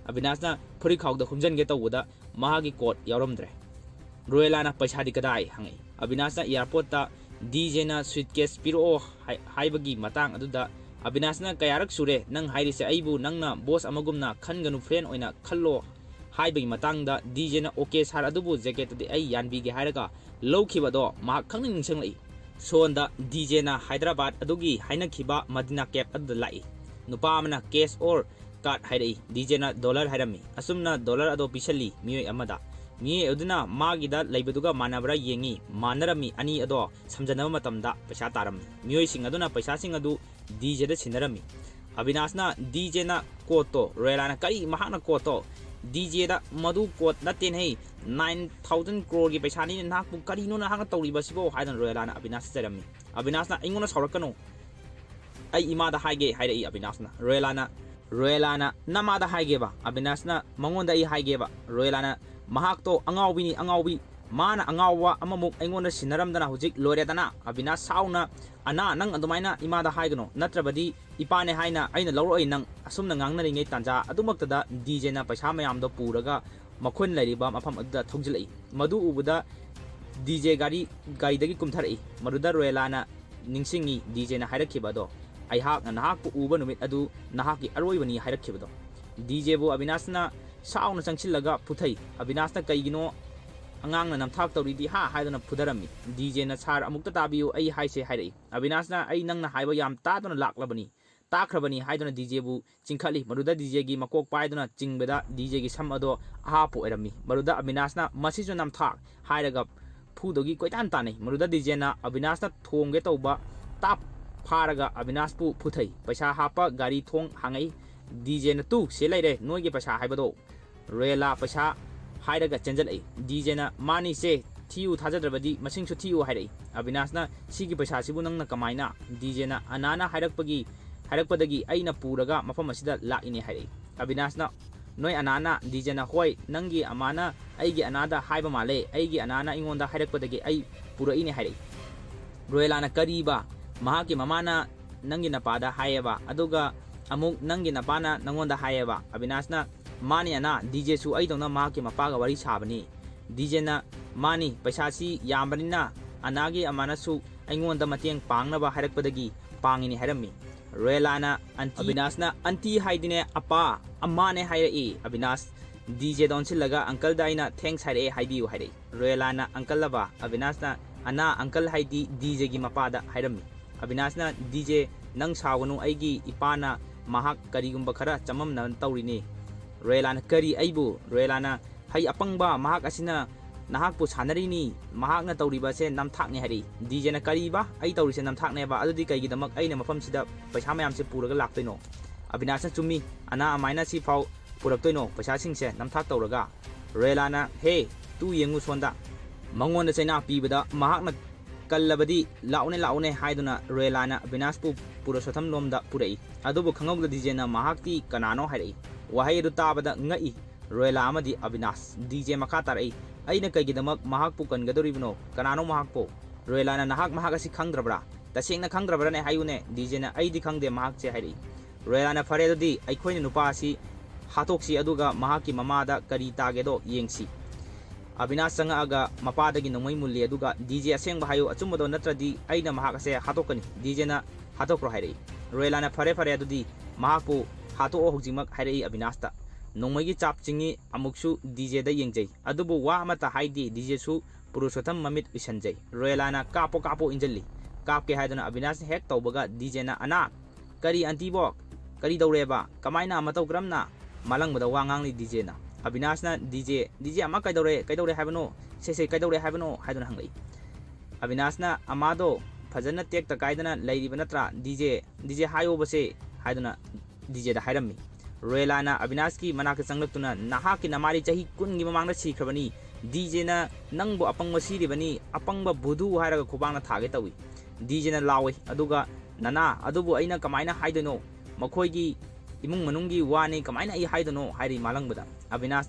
Speaker 2: Avinash na phuri khawda humjan ge tawuda mahagi court yawramdre Royal na paisa di kadai hangai Avinash na airport ta DJ na suitcase piro haibagi matang aduda Avinash na kayarak sure nang hairise aibu nangna boss amagumna khanganu friend oina khallo haibagi matangda DJ na okay sar adubu jacket di ai yanbi ge hairaga lowkhiba do ma khangning senglai sonda DJ na Hyderabad adugi haina khiba Madina Cape adu lai nupa amana cash or card hairai DJ na dollar hairami asumna dollar ado pisali mioi amada mi aduna magida leibaduga manabra yengi manarami ani ado samjanaba matamda paisa taram mioi sing aduna paisa sing adu DJ da sinarami Avinash na DJ na koto Royal na kari mahana koto DJ da madu kot natin hey 9,000 crore gi paisa ni nakpu kari no na hanga tawriba sibo haidan Royal na Avinash serami Avinash na ingona saurakano ai imada haige haidai Avinash na Royal na namada haige ba Avinash na mangonda ai haige ba Royal na mahak to angawbi mana angawa amamuk aingona sinaramdana hujik loredana Avinash sauna ana nang adumaina imada haigano natrabadi ipane haina aina lawroi nang asumna ngangnari tanja adumaktada DJ na paisa mayamdo puraga makhon lariba mafam adda thongjilai madu ubuda DJ gari dagi kumtharai maruda Royal na ningsingi DJ na hairakibado aihak na nahak pu uba numit adu nahaki aroibani hairakibado DJ bu Avinash na sauna changchillaga puthai Avinash na kaigino angang na namthak tawridi ha haidana phudarami DJ na sar amukta tabiu ai haise hairai Avinash na ai nangna haiba yam taduna laklabani takhrabani haidana DJ bu chingkhali maruda DJ gi makok paiduna chingbeda DJ gi sam ado ha pu erami maruda Avinash na masisu namthak hairaga phudogi koitan tanai maruda DJ na Avinash na thongge tawba tap pharaga Avinash pu phuthai paisa hapa gari thong hangai DJ na tu selaire noige paisa haibado Royal paisa hairaga chenjal ai DJ na mani se thiyu thajadravadi masing su thiyu hairei Avinash sigi paisa sibu nangna kamaina DJ na anana hairakpadagi aina puraga mafam asida laini hairei Avinash noi anana DJ na hoi nangi amana aigi anada haiba male aigi anana ingonda hairakpadagi ai puraini hairei Royalana kariba mahaki mamana nangi napada hayeba aduga amuk nangi napana nangonda hayeba Avinash mani ana DJ su ai dongna mahaki mapaga wari sabani DJ na mani paisa si yambanina anagi amana su aingonda mateng pangnaba hairakpadagi pangini hairami Royalana Avinash anti haidine apa amane hairei Avinash DJ don silaga uncle daina thanks hairei haibiu hairei Royalana uncle laba Avinash ana uncle haidi DJ gi mapada hairami Avinash DJ nang sawanu aigi ipana mahak karigumba khara chamam na tawrini Royalana kari aibu Royalana hai apangba mahak asina nahak pu sanarini mahak na tawriba se namthakni hari DJ na kariba ai tawri se namthakne ba adudi kai gi damak aina mafam sida paisa mayam se puraga laktoino Avinash chumi ana amaina si phau puraktoino paisa sing se namthak tawraga Royalana he tu yengu sonda mangon chaina pibada mahak na kallabadi laune haiduna Royalana Avinash pu Purushottam lomda purai adubu khangog DJ na mahakti kanano hairei wahai ru tabada ngai Royala amadi Avinash DJ makha tarai aina kaigidamak mahak pu kangadoribno kanano mahak po Royalana nahak mahak asi khangdrabra tasengna khangdrabra ne hayune DJ na aidi khangde mahak che hairei Royalana fare dodi aikhoina nupa asi hatoksi aduga mahaki mamada kari tagedo yengsi Avinash aga mapadagi nongmai mulli aduga DJ asengba hayo achumado natradi aina mahak ase hatokani DJ na hatokro hairei Royalana fare adudi mahakpu hato o hujimak hairei Avinash ta nongmai gi chap chingi amuksu DJ da yengjai adubu wa amata haidi DJ su Purushottam mamit isanjai Royalana kapo injalli kapke haiduna Avinash hek tawbaga DJ na ana kari antibo kari dawreba kamaina amataw gramna malangbada wangangli DJ na Avinash DJ ama kaidawre haibano se kaidawre haibano haiduna hanglei Avinash amado fajana tek ta kaidana lairiba natra DJ hayo base haiduna DJ da hairami Royalana Avinash ki manaka changlaktuna nahaki namari chahi kun gi mamangna sikhrabani DJ na nangbo apangma siribani apangba budu hairaga khubangna thage tawi DJ na lawi aduga nana adubu aina kamaina haidono makhoi gi imung manungi wani kamaina ai haidono hairi malangbada Avinash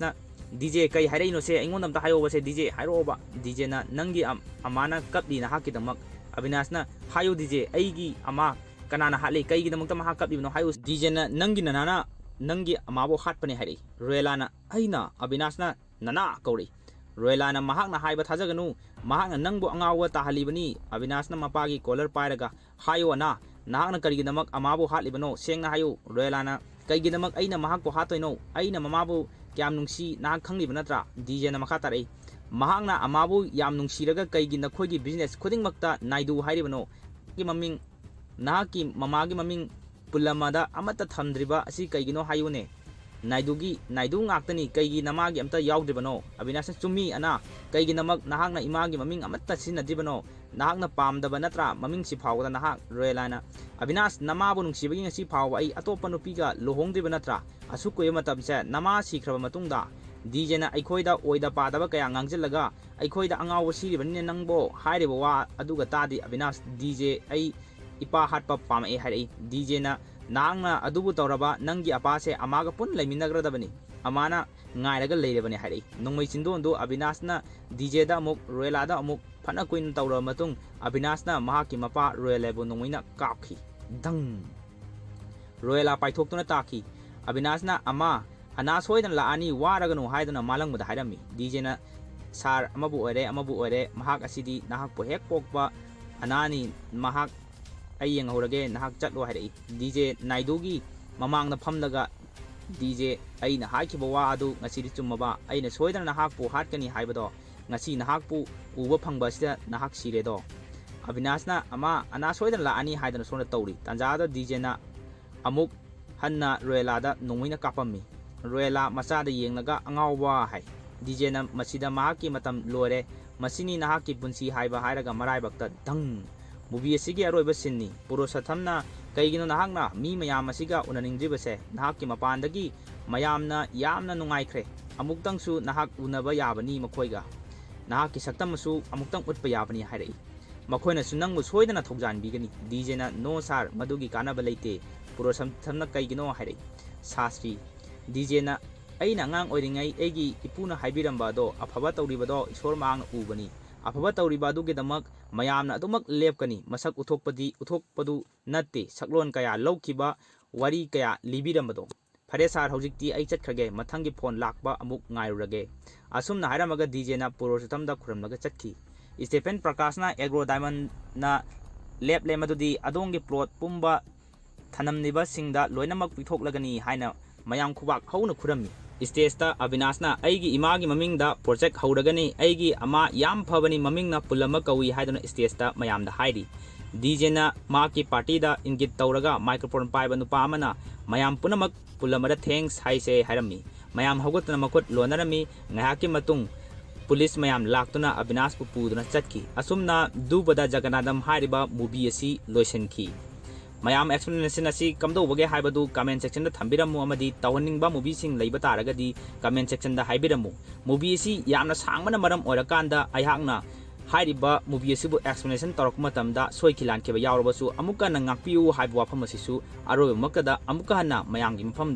Speaker 2: DJ kai hairei no se aingon amta hayo base DJ hairo ba DJ na nangi amana kapdi na haki damak Avinash hayo DJ aigi ama kanana hale kai gi damak tama hakap ibno hayo DJ na nangi nana nangi amabo hatpane hairei Royalana aina Avinash nana kauri Royalana mahak na haiba thajaganu mahak na nangbo angawa tahalibani Avinash mapagi collar pairaga hayo na nahak na karigi damak amabo hatlibano sengna hayo Royalana kai gi damak aina mahak ko hatoino aina mamabu kyam nungsi nahak khangliba natra DJ na makha tarai mahak na amabu yam nungsiraga kai gi nakhoi gi business khuding makta naidu hairibano ki maming nahaki mamagi maming pulamada amata thamdriba asi kaigino hayune naidu ngaktani kaigi namagi amta yaudribano Avinash chumi ana kaigi namak nahakna imagi maming amata sinadribano nahakna pamdaba natra maming si phawda nahak Royalana Avinash namabu nungsibagi ngasi phawwa ai atopa nupiga lohongdriba natra asukoy matamse nama sikraba matungda DJ na aikhoida oida padaba kaya ngangjilaga aikhoida angawa siribani nangbo hairiba wa aduga tadi Avinash DJ ai ipa hatpa pama e hairei DJ na nangna adubu tawraba nangi apa se amaga pun laiminagradabani amana ngairaga leirebani hairei nongmai chindondu Avinash DJ da amuk Royala da amuk phana kuin tawra matung Avinash mahaki mapa Royala bu nongmaina kapki dang Royala paithoktuna taki Avinash ama ana soidan la ani waraganu haiduna malangmuda hairami DJ na sar amabu oire mahak asidi nahak po hek pokpa anani mahak ayeng horage nahak chatlo hairei DJ naidugi mamang na phamdaga DJ ai na hakiba wa adu ngasi chumaba ai na soidana nahak pu hatkani haibado ngasi nahak pu uba phangba sida nahak sire do Avinash ama ana soidana la ani haidana sona tawri tanjada DJ na amuk hanna Royala da nongmina kapammi Royala machada yengnaga angawwa hai DJ na masida mahaki matam lore masini nahaki punsi haiba hairaga maraibakta dang movie asigi aroiba sinni Purushottam kaigino nahakna mi mayam asiga unaningdribase nahakki mapandagi mayamna yamna nungaikhre amuktangsu nahak unaba yabani makhoiga ꯅꯍꯥꯛꯀꯤ ꯁꯛꯇꯝ ꯑꯁꯨ ꯑꯃꯨꯛꯇꯪ ꯎꯠꯄ ꯌꯥꯕꯅꯤ ꯍꯥꯏꯔꯛꯏ꯫ ꯃꯈꯣꯏꯅꯁꯨ ꯅꯪꯕꯨ ꯁꯣꯏꯗꯅ ꯊꯧꯖꯥꯟꯕꯤꯒꯅꯤ꯫ ꯗꯤꯖꯦꯅ ꯅꯣ ꯁꯥꯔ ꯃꯗꯨꯒꯤ ꯀꯥꯟꯅꯕ ꯂꯩꯇꯦ꯫ ꯄꯨꯔꯨꯁꯣꯠꯇꯝꯅ ꯀꯩꯒꯤꯅꯣ ꯍꯥꯏꯔꯛꯏ꯫ ꯁꯥꯁ꯭ꯇ꯭ꯔꯤ ꯗꯤꯖꯦꯅ ꯑꯩꯅ ꯑꯉꯥꯡ ꯑꯣꯏꯔꯤꯉꯩ ꯑꯩꯒꯤ ꯏꯄꯨꯅ ꯍꯥꯏꯕꯤꯔꯝꯕ ꯑꯗꯣ ꯑꯐꯕ ꯇꯧꯔꯤꯕꯗꯣ ꯏꯁꯣꯔ ꯃꯍꯥꯛꯅ ꯎꯕꯅꯤ꯫ ꯑꯐꯕ ꯇꯧꯔꯤꯕ ꯑꯗꯨꯒꯤꯗꯃꯛ ꯃꯌꯥꯝꯅ ꯑꯗꯨꯃꯛ ꯂꯦꯞꯀꯅꯤ꯫ ꯃꯁꯛ ꯎꯠꯊꯣꯛꯄꯗꯨ ꯅꯠꯇꯦ ꯁꯛꯂꯣꯟ ꯀꯌꯥ ꯂꯧꯈꯤꯕ ꯋꯥꯔꯤ ꯀꯌꯥ ꯂꯤꯕꯤꯔꯝꯕꯗꯣ꯫ ꯐꯔꯦ ꯁꯥꯔ ꯍꯧꯖꯤꯛꯇꯤ ꯑꯩ ꯆꯠꯈ꯭ꯔꯒꯦ ꯃꯊꯪꯒꯤ ꯐꯣꯟ ꯂꯥꯛꯄ ꯑꯃꯨꯛ ꯉꯥꯏꯔꯨꯔꯒꯦ꯫ ꯑꯁꯨꯝꯅ ꯍꯥꯏꯔꯝꯃꯒ ꯗꯤꯖꯦꯅ ꯄꯨꯔꯨꯁꯣꯠꯇꯝꯗ ꯈꯨꯔꯨꯝꯂꯒ ꯆꯠꯈꯤ꯫ ꯁ꯭ꯇꯦꯐꯦꯟ ꯄ꯭ꯔꯀꯥꯁꯅ ꯑꯦꯒ꯭ꯔꯣ ꯗꯥꯏꯃꯟꯅ ꯂꯦꯞꯂꯦ ꯃꯗꯨꯗꯤ ꯑꯗꯣꯝꯒꯤ ꯄ꯭ꯂꯣꯠ ꯄꯨꯝꯕ ꯊꯅꯝꯂꯤꯕꯁꯤꯡꯗ ꯂꯣꯏꯅꯃꯛ ꯄꯤꯊꯣꯛꯂꯒꯅꯤ ꯍꯥꯏꯅ ꯃꯌꯥꯝ ꯈꯨꯕꯥꯛ ꯍꯧꯅ ꯈꯨꯔꯝꯃꯤ꯫ ꯁ꯭ꯇꯦꯖꯇ ꯑꯕꯤꯅꯥꯁꯅ ꯑꯩꯒꯤ ꯏꯃꯥꯒꯤ ꯃꯃꯤꯡꯗ ꯄ꯭ꯔꯣꯖꯦꯛ ꯍꯧꯔꯒꯅꯤ꯫ ꯑꯩꯒꯤ ꯑꯃ ꯌꯥꯝ ꯐꯕꯅꯤ ꯃꯃꯤꯡꯅ ꯄꯨꯜꯂꯝꯕ ꯀꯧꯏ ꯍꯥꯏꯗꯨꯅ ꯁ꯭ꯇꯦꯖꯇ ꯃꯌꯥꯝꯗ ꯍꯥꯏꯔꯤ꯫ ꯗꯤꯖꯦꯅ ꯃꯍꯥꯛꯀꯤ ꯄꯥꯔꯇꯤꯗ ꯏꯪꯒꯤꯠ ꯇꯧꯔꯒ ꯃꯥꯏꯀ꯭ꯔꯣꯐꯣꯟ ꯄꯥꯏꯕ ꯅꯨꯄꯥ ꯑꯃꯅ ꯃꯌꯥꯝ ꯄꯨꯝꯅꯃꯛ ꯄꯨꯜꯂꯝꯕꯗ ꯊꯦꯡꯛꯁ ꯍꯥꯏꯁꯦ ꯍꯥꯏꯔꯝꯃꯤ꯫ ꯃꯌꯥꯝ ꯍꯧꯒꯠꯇꯨꯅ ꯃꯈꯨꯠ ꯂꯣꯟꯅꯔꯝꯃꯤ꯫ ꯉꯥꯏꯍꯥꯛꯀꯤ ꯃꯇꯨꯡ ꯄꯨꯂꯤꯁ ꯃꯌꯥꯝ ꯂꯥꯛꯇꯨꯅ ꯑꯕꯤꯅꯥꯁꯄꯨ ꯄꯨꯗꯨꯅ ꯆꯠꯈꯤ꯫ ꯑꯁꯨꯝꯅ ꯗꯨꯚꯗ ꯖꯒꯟꯅꯥꯙꯝ ꯍꯥꯏꯔꯤꯕ ꯃꯨꯚꯤ ꯑꯁꯤ ꯂꯣꯏꯁꯤꯟꯈꯤ꯫ ꯃꯌꯥꯝ ꯑꯦꯛꯁꯄ꯭ꯂꯦꯅꯦꯁꯟ ꯑꯁꯤ ꯀꯝꯗꯧꯕꯒꯦ ꯍꯥꯏꯕꯗꯨ ꯀꯃꯦꯟ ꯁꯦꯛꯁꯟꯗ ꯊꯝꯕꯤꯔꯝꯃꯨ ꯑꯃꯗꯤ ꯇꯧꯍꯟꯅꯤꯡꯕ ꯃꯨꯚꯤꯁꯤꯡ ꯂꯩꯕ ꯇꯥꯔꯒꯗꯤ ꯀꯃꯦꯟ ꯁꯦꯛꯁꯟꯗ ꯍꯥꯏꯕꯤꯔꯝꯃꯨ꯫ ꯃꯨꯚꯤ ꯑꯁꯤ ꯌꯥꯝꯅ ꯁꯥꯡꯕꯅ ꯃꯔꯝ ꯑꯣꯏꯔꯀꯥꯟꯗ ꯑꯩꯍꯥꯛꯅ ꯍꯥꯏꯔꯤꯕ ꯃꯨꯚꯤ ꯑꯁꯤꯕꯨ ꯑꯦꯛꯁꯄ꯭ꯂꯦꯅꯦꯁꯟ ꯇꯧꯔꯛꯄ ꯃꯇꯝꯗ ꯁꯣꯏꯈꯤ ꯂꯥꯟꯈꯤꯕ ꯌꯥꯎꯔꯕꯁꯨ ꯑꯃꯨꯛꯀ ꯍꯟꯅ ꯉꯥꯛꯄꯤꯌꯨ ꯍꯥꯏꯕ ꯋꯥꯐꯝ ꯑꯁꯤꯁꯨ ꯑꯔꯣꯏꯕꯃꯛꯇꯗ ꯑꯃꯨꯛꯀ ꯍꯟꯅ ꯃꯌꯥꯝꯒꯤ ꯃꯐꯝꯗ